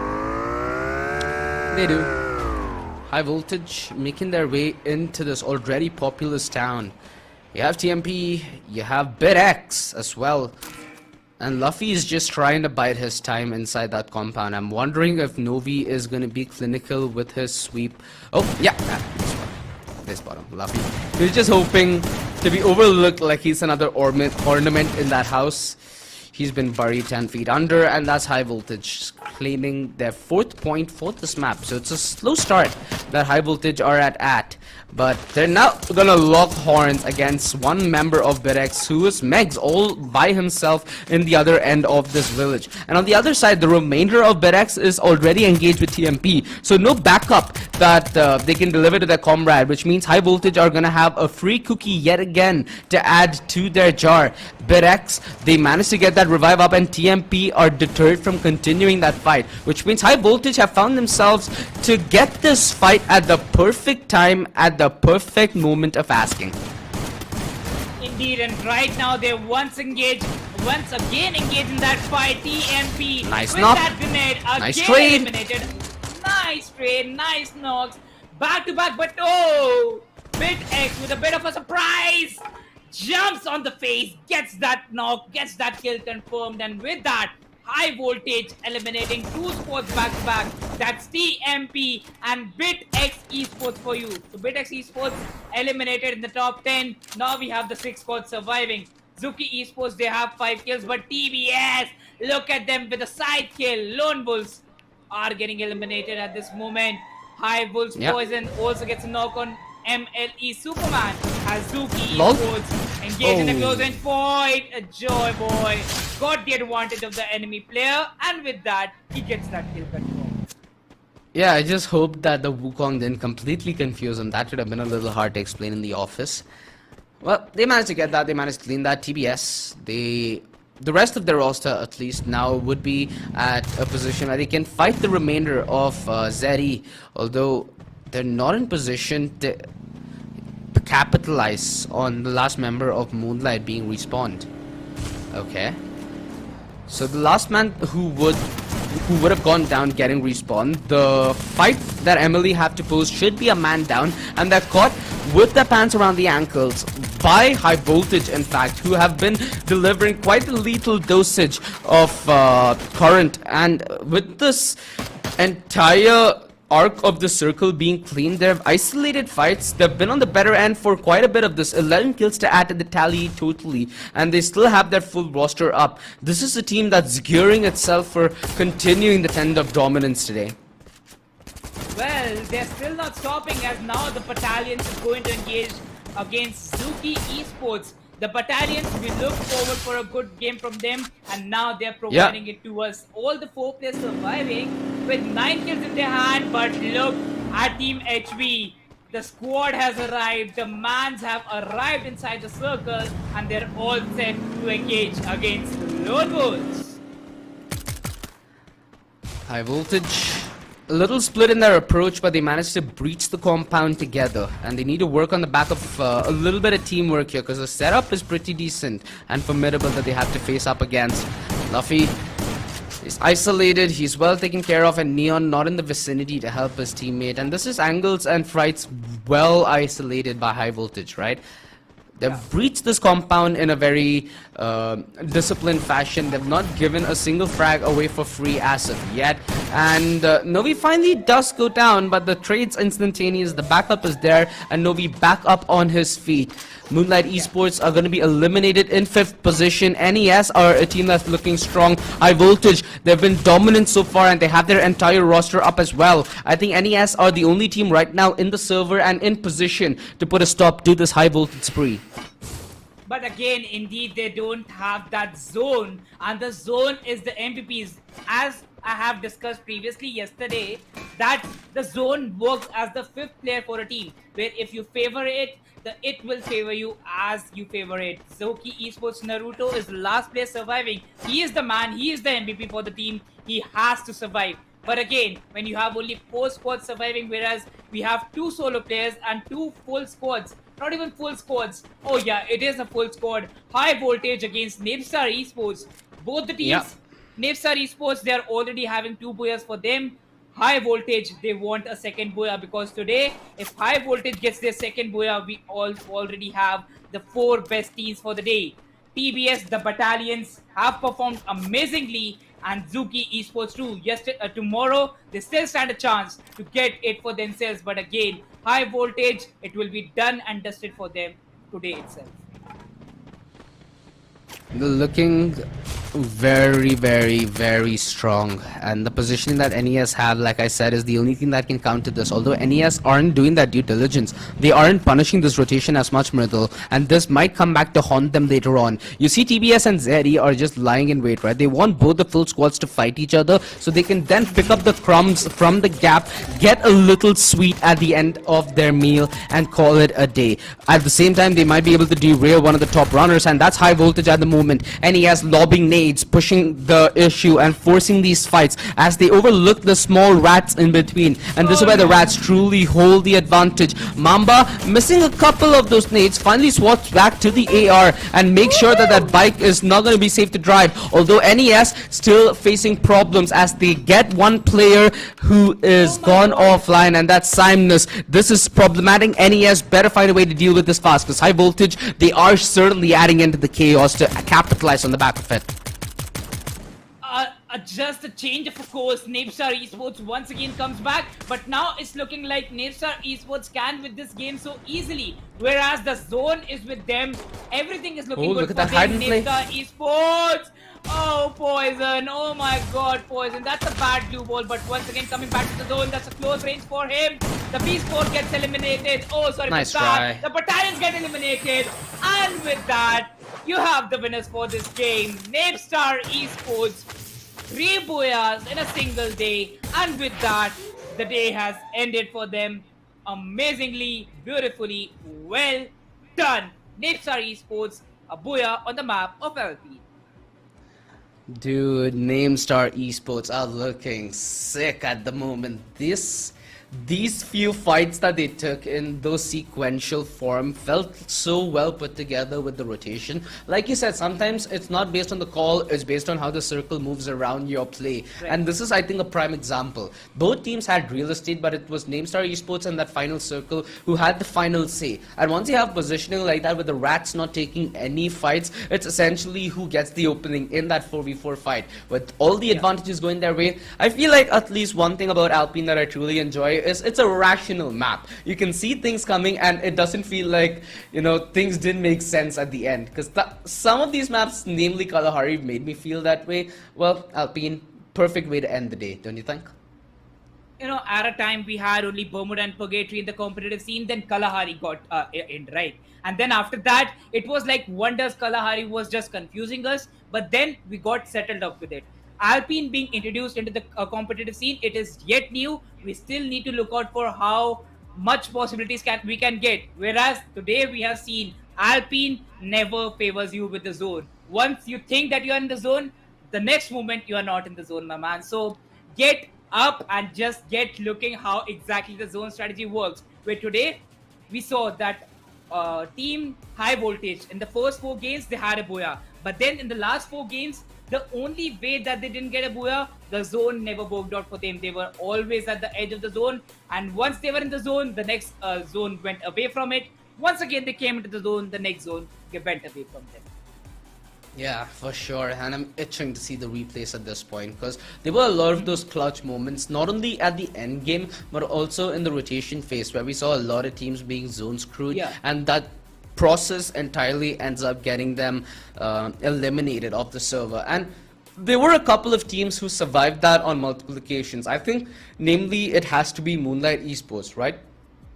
They do. High Voltage making their way into this already populous town. You have TMP, you have BitX as well. And Luffy is just trying to bide his time inside that compound. I'm wondering if Novi is going to be clinical with his sweep. Oh, yeah. This bottom, Luffy. He's just hoping to be overlooked like he's another ornament in that house. He's been buried 10 feet under, and that's High Voltage claiming their 4th point for this map. So it's a slow start that High Voltage are at. But they're now gonna lock horns against one member of BitX, who is Megs, all by himself in the other end of this village. And on the other side, the remainder of BitX is already engaged with TMP. So no backup that they can deliver to their comrade, which means High Voltage are gonna have a free cookie yet again to add to their jar. BitX, they managed to get that revive up, and TMP are deterred from continuing that fight, which means High Voltage have found themselves to get this fight at the perfect time, at the perfect moment of asking. Indeed, and right now they're once again engaged in that fight. TMP Nice with knock. that grenade again Nice trade. eliminated. Nice trade, nice knocks, back to back, but oh, BitX with a bit of a surprise. Jumps on the face, gets that knock, gets that kill confirmed, and with that, High Voltage eliminating 2 squads back to back. That's TMP and BitX Esports for you. So BitX Esports eliminated in the top 10. Now we have the 6 squads surviving. Zuki Esports, they have 5 kills, but TBS, look at them with a side kill. Lone Bulls are getting eliminated at this moment. High Bulls Poison also gets a knock on MLE Superman as Zuki Esports engaged in a close range fight. A Joy Boy got the advantage of the enemy player, and with that, he gets that kill control. Yeah, I just hope that the Wukong didn't completely confuse him. That would have been a little hard to explain in the office. Well, they managed to get that. They managed to clean that. TBS, the rest of their roster, at least now, would be at a position where they can fight the remainder of Zeri, although they're not in position to capitalize on the last member of Moonlight being respawned. Okay. So the last man who would have gone down getting respawned, the fight that Emily have to pose should be a man down, and they're caught with their pants around the ankles by High Voltage, in fact, who have been delivering quite a lethal dosage of current. And with this entire arc of the circle being cleaned, they've isolated fights. They've been on the better end for quite a bit of this. 11 kills to add to the tally totally, and they still have their full roster up. This is a team that's gearing itself for continuing the trend of dominance today. Well, they're still not stopping, as now the battalions is going to engage against Zuki Esports. The battalions, we look forward for a good game from them, and now they're providing it to us. All the 4 players surviving with 9 kills in their hand, but look at Team HB. The squad has arrived, the mans have arrived inside the circle, and they're all set to engage against the Lone Wolves. High Voltage, a little split in their approach, but they managed to breach the compound together, and they need to work on the back of a little bit of teamwork here, because the setup is pretty decent and formidable that they have to face up against. Luffy is isolated, he's well taken care of, and Neon not in the vicinity to help his teammate, and this is Angles and Frights well isolated by High Voltage, right? They've breached this compound in a very disciplined fashion. They've not given a single frag away for free as of yet. And Novi finally does go down, but the trade's instantaneous. The backup is there, and Novi back up on his feet. Moonlight Esports are going to be eliminated in 5th position. NES are a team that's looking strong. High Voltage, they've been dominant so far, and they have their entire roster up as well. I think NES are the only team right now in the server and in position to put a stop to this High Voltage spree. But again, indeed, they don't have that zone, and the zone is the MVPs. As I have discussed previously yesterday, that the zone works as the 5th player for a team, where if you favor it, it will favor you as you favor it. Zoki Esports Naruto is the last player surviving. He is the man, he is the MVP for the team. He has to survive. But again, when you have only 4 squads surviving, whereas we have 2 solo players and 2 full squads, not even full squads. Oh yeah, it is a full squad. High Voltage against Navestar Esports. Both the teams, Yeah. Navestar Esports, they are already having 2 boyas for them. High Voltage, they want a second boya, because today, if High Voltage gets their second boya, we all already have the 4 best teams for the day. TBS, the battalions, have performed amazingly, and Zuki Esports too. Tomorrow, they still stand a chance to get it for themselves. But again, High Voltage, it will be done and dusted for them today itself. Looking very, very, very strong, and the positioning that NES have, like I said, is the only thing that can counter this. Although NES aren't doing that due diligence, they aren't punishing this rotation as much, Mridul, and this might come back to haunt them later on. You see, TBS and Zeri are just lying in wait, right? They want both the full squads to fight each other, so they can then pick up the crumbs from the gap, get a little sweet at the end of their meal, and call it a day. At the same time, they might be able to derail one of the top runners, and that's High Voltage at the moment. NES lobbing nades, pushing the issue and forcing these fights as they overlook the small rats in between, and this is where the rats truly hold the advantage. Mamba missing a couple of those nades, finally swaps back to the AR and makes sure that that bike is not going to be safe to drive, although NES still facing problems as they get one player who is gone offline, and that's Simnus. This is problematic. NES better find a way to deal with this fast, because High Voltage, they are certainly adding into the chaos to capitalize on the back of it. Just a change of course. Navestar Esports once again comes back, but now it's looking like Navestar Esports can with this game so easily, whereas the zone is with them. Everything is looking good look for at that hide them. and play. Navestar Esports. Oh, Poison. Oh my god, Poison. That's a bad blue ball, but once again coming back to the zone. That's a close range for him. The B-Sport gets eliminated. Oh, sorry Nice for that. try. The battalions get eliminated. And with that, you have the winners for this game. Navestar Esports. 3 boyas in a single day, and with that, the day has ended for them. Amazingly, beautifully, well done. Navestar Esports, a boya on the map of LP. Dude, Namestar Esports are looking sick at the moment. These few fights that they took in those sequential form felt so well put together with the rotation. Like you said, sometimes it's not based on the call, it's based on how the circle moves around your play. Right. And this is, I think, a prime example. Both teams had real estate, but it was Namestar Esports and that final circle who had the final say. And once you have positioning like that with the rats not taking any fights, it's essentially who gets the opening in that 4v4 fight. With all the advantages going their way, I feel like at least one thing about Alpine that I truly enjoy is it's a rational map. You can see things coming and it doesn't feel like, you know, things didn't make sense at the end. Because some of these maps, namely Kalahari, made me feel that way. Well, Alpine, perfect way to end the day, don't you think? You know, at a time we had only Bermuda and Purgatory in the competitive scene, then Kalahari got in, right? And then after that, it was like wonders. Kalahari was just confusing us, but then we got settled up with it. Alpine being introduced into the competitive scene, it is yet new. We still need to look out for how much possibilities we can get. Whereas today we have seen Alpine never favors you with the zone. Once you think that you are in the zone, the next moment you are not in the zone, my man. So get up and just get looking how exactly the zone strategy works. Where today we saw that team High Voltage in the first 4 games they had a boya, but then in the last 4 games, the only way that they didn't get a boya, the zone never worked out for them. They were always at the edge of the zone, and once they were in the zone, the next zone went away from it. Once again, they came into the zone, the next zone, they went away from them. Yeah, for sure. And I'm itching to see the replays at this point because there were a lot of those clutch moments, not only at the end game, but also in the rotation phase where we saw a lot of teams being zone screwed. Yeah. And that process entirely ends up getting them eliminated off the server. And there were a couple of teams who survived that on multiple occasions. I think, namely, it has to be Moonlight Esports, right?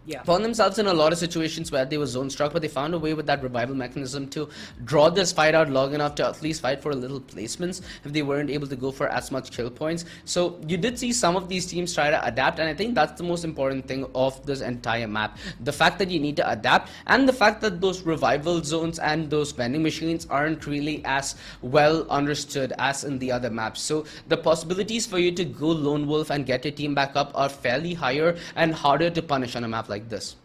Yeah. Found themselves in a lot of situations where they were zone struck, but they found a way with that revival mechanism to draw this fight out long enough to at least fight for a little placements if they weren't able to go for as much kill points. So you did see some of these teams try to adapt, and I think that's the most important thing of this entire map. The fact that you need to adapt, and the fact that those revival zones and those vending machines aren't really as well understood as in the other maps. So the possibilities for you to go lone wolf and get your team back up are fairly higher and harder to punish on a map like this.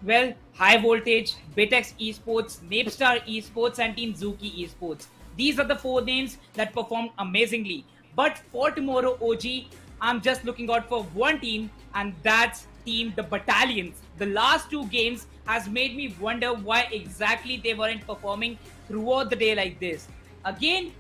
Well, High Voltage, Bitex Esports, Napestar Esports, and Team Zuki Esports. These are the 4 names that performed amazingly. But for tomorrow, OG, I'm just looking out for one team, and that's Team the Battalions. The last 2 games has made me wonder why exactly they weren't performing throughout the day like this. Again,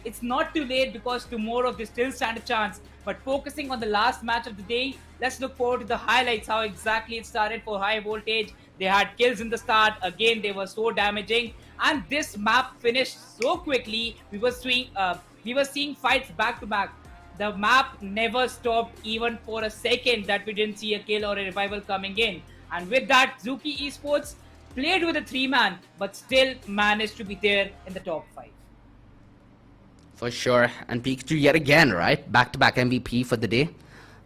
it's not too late because tomorrow they still stand a chance. But focusing on the last match of the day, let's look forward to the highlights, how exactly it started for High Voltage. They had kills in the start. Again, they were so damaging. And this map finished so quickly. We were seeing fights back to back. The map never stopped even for a second that we didn't see a kill or a revival coming in. And with that, Zuki Esports played with a 3-man, but still managed to be there in the top 5. For sure. And Pikachu yet again, right? Back-to-back MVP for the day.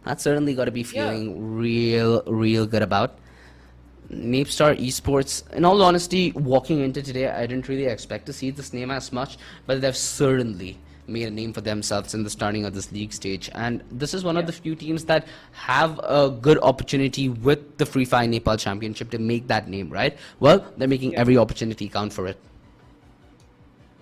That's certainly got to be feeling real good about. Napestar Esports, in all honesty, walking into today, I didn't really expect to see this name as much, but they've certainly made a name for themselves in the starting of this league stage. And this is one of the few teams that have a good opportunity with the Free Fire Nepal Championship to make that name, right? Well, they're making every opportunity count for it.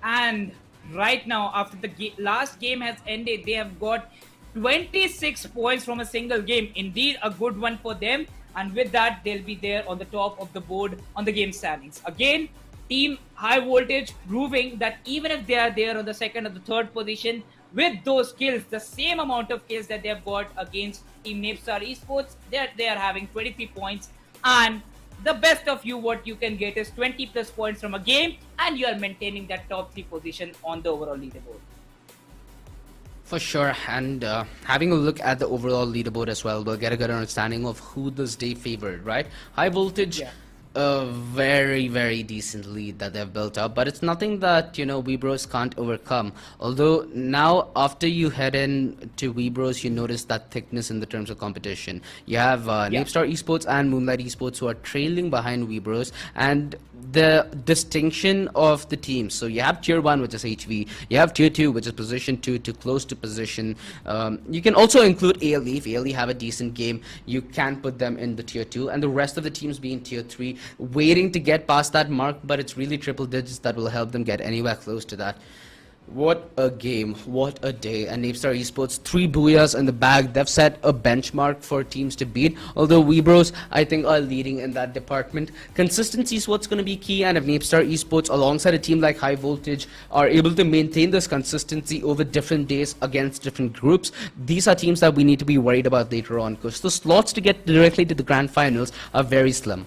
And right now, after the last game has ended, they have got 26 points from a single game. Indeed, a good one for them. And with that, they'll be there on the top of the board on the game standings. Again, Team High Voltage proving that even if they are there on the 2nd or the 3rd position, with those kills, the same amount of kills that they have got against Team Napestar Esports, they are having 23 points. And the best of you, what you can get is 20 plus points from a game, and you are maintaining that top 3 position on the overall leaderboard. For sure, and having a look at the overall leaderboard as well, we'll get a good understanding of who this day favored, right? High Voltage, a very decent lead that they've built up, but it's nothing that, you know, Webros can't overcome. Although now, after you head in to Webros, you notice that thickness in the terms of competition. You have Napestar Esports and Moonlight Esports who are trailing behind Webros, and the distinction of the teams. So you have tier 1, which is HV, you have tier 2, which is position 2 to close to position. You can also include ALE. If ALE have a decent game, you can put them in the tier 2, and the rest of the teams being tier 3, waiting to get past that mark, but it's really triple digits that will help them get anywhere close to that. What a game, what a day. And Napestar Esports, 3 booyahs in the bag. They've set a benchmark for teams to beat, although Webros, I think, are leading in that department. Consistency is what's going to be key, and if Napestar Esports, alongside a team like High Voltage, are able to maintain this consistency over different days against different groups, these are teams that we need to be worried about later on, because the slots to get directly to the grand finals are very slim.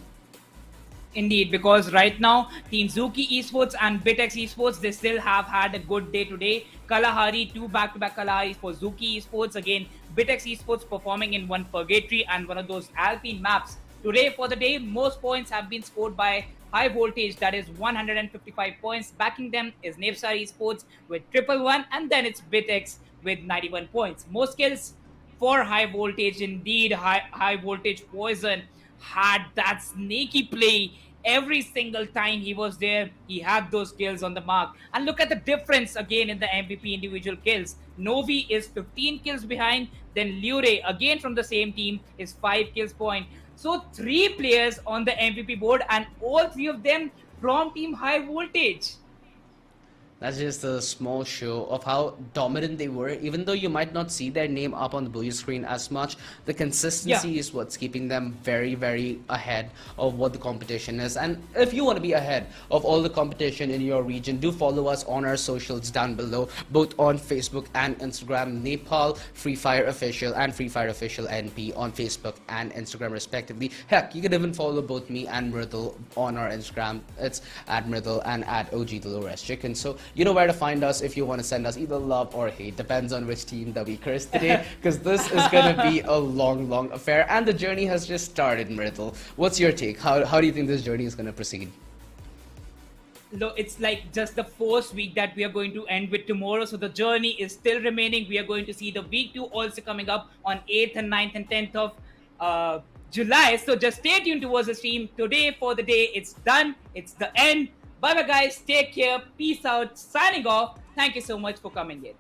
Indeed, because right now, Team Zuki Esports and Bitex Esports, they still have had a good day today. Kalahari, 2 back-to-back Kalaharis for Zuki Esports. Again, Bitex Esports performing in one Purgatory and one of those Alpine maps. Today, for the day, most points have been scored by High Voltage, that is 155 points. Backing them is Napestar Esports with 111, and then it's Bitex with 91 points. Most kills for High Voltage, indeed. High Voltage Poison had that sneaky play. Every single time he was there, he had those kills on the mark. And look at the difference again in the MVP individual kills. Novi is 15 kills behind, then Lure, again from the same team, is 5 kills point. So 3 players on the MVP board, and all 3 of them from Team High Voltage. That's just a small show of how dominant they were. Even though you might not see their name up on the blue screen as much, the consistency is what's keeping them very, very ahead of what the competition is. And if you want to be ahead of all the competition in your region, do follow us on our socials down below, both on Facebook and Instagram, Nepal Free Fire Official and Free Fire Official NP on Facebook and Instagram respectively. Heck, you can even follow both me and Mridul on our Instagram. It's at Mridul and at OG the Low Rest Chicken. So you know where to find us if you want to send us either love or hate. Depends on which team that we curse today, because this is going to be a long affair, and the journey has just started. Mridul, what's your take? How do you think this journey is going to proceed? Look, it's like just the first week that we are going to end with tomorrow, so the journey is still remaining. We are going to see the week 2 also coming up on 8th and 9th and 10th of July. So just stay tuned towards the stream. Today for the day, it's done. It's the end. Bye bye guys, take care, peace out, signing off. Thank you so much for coming in.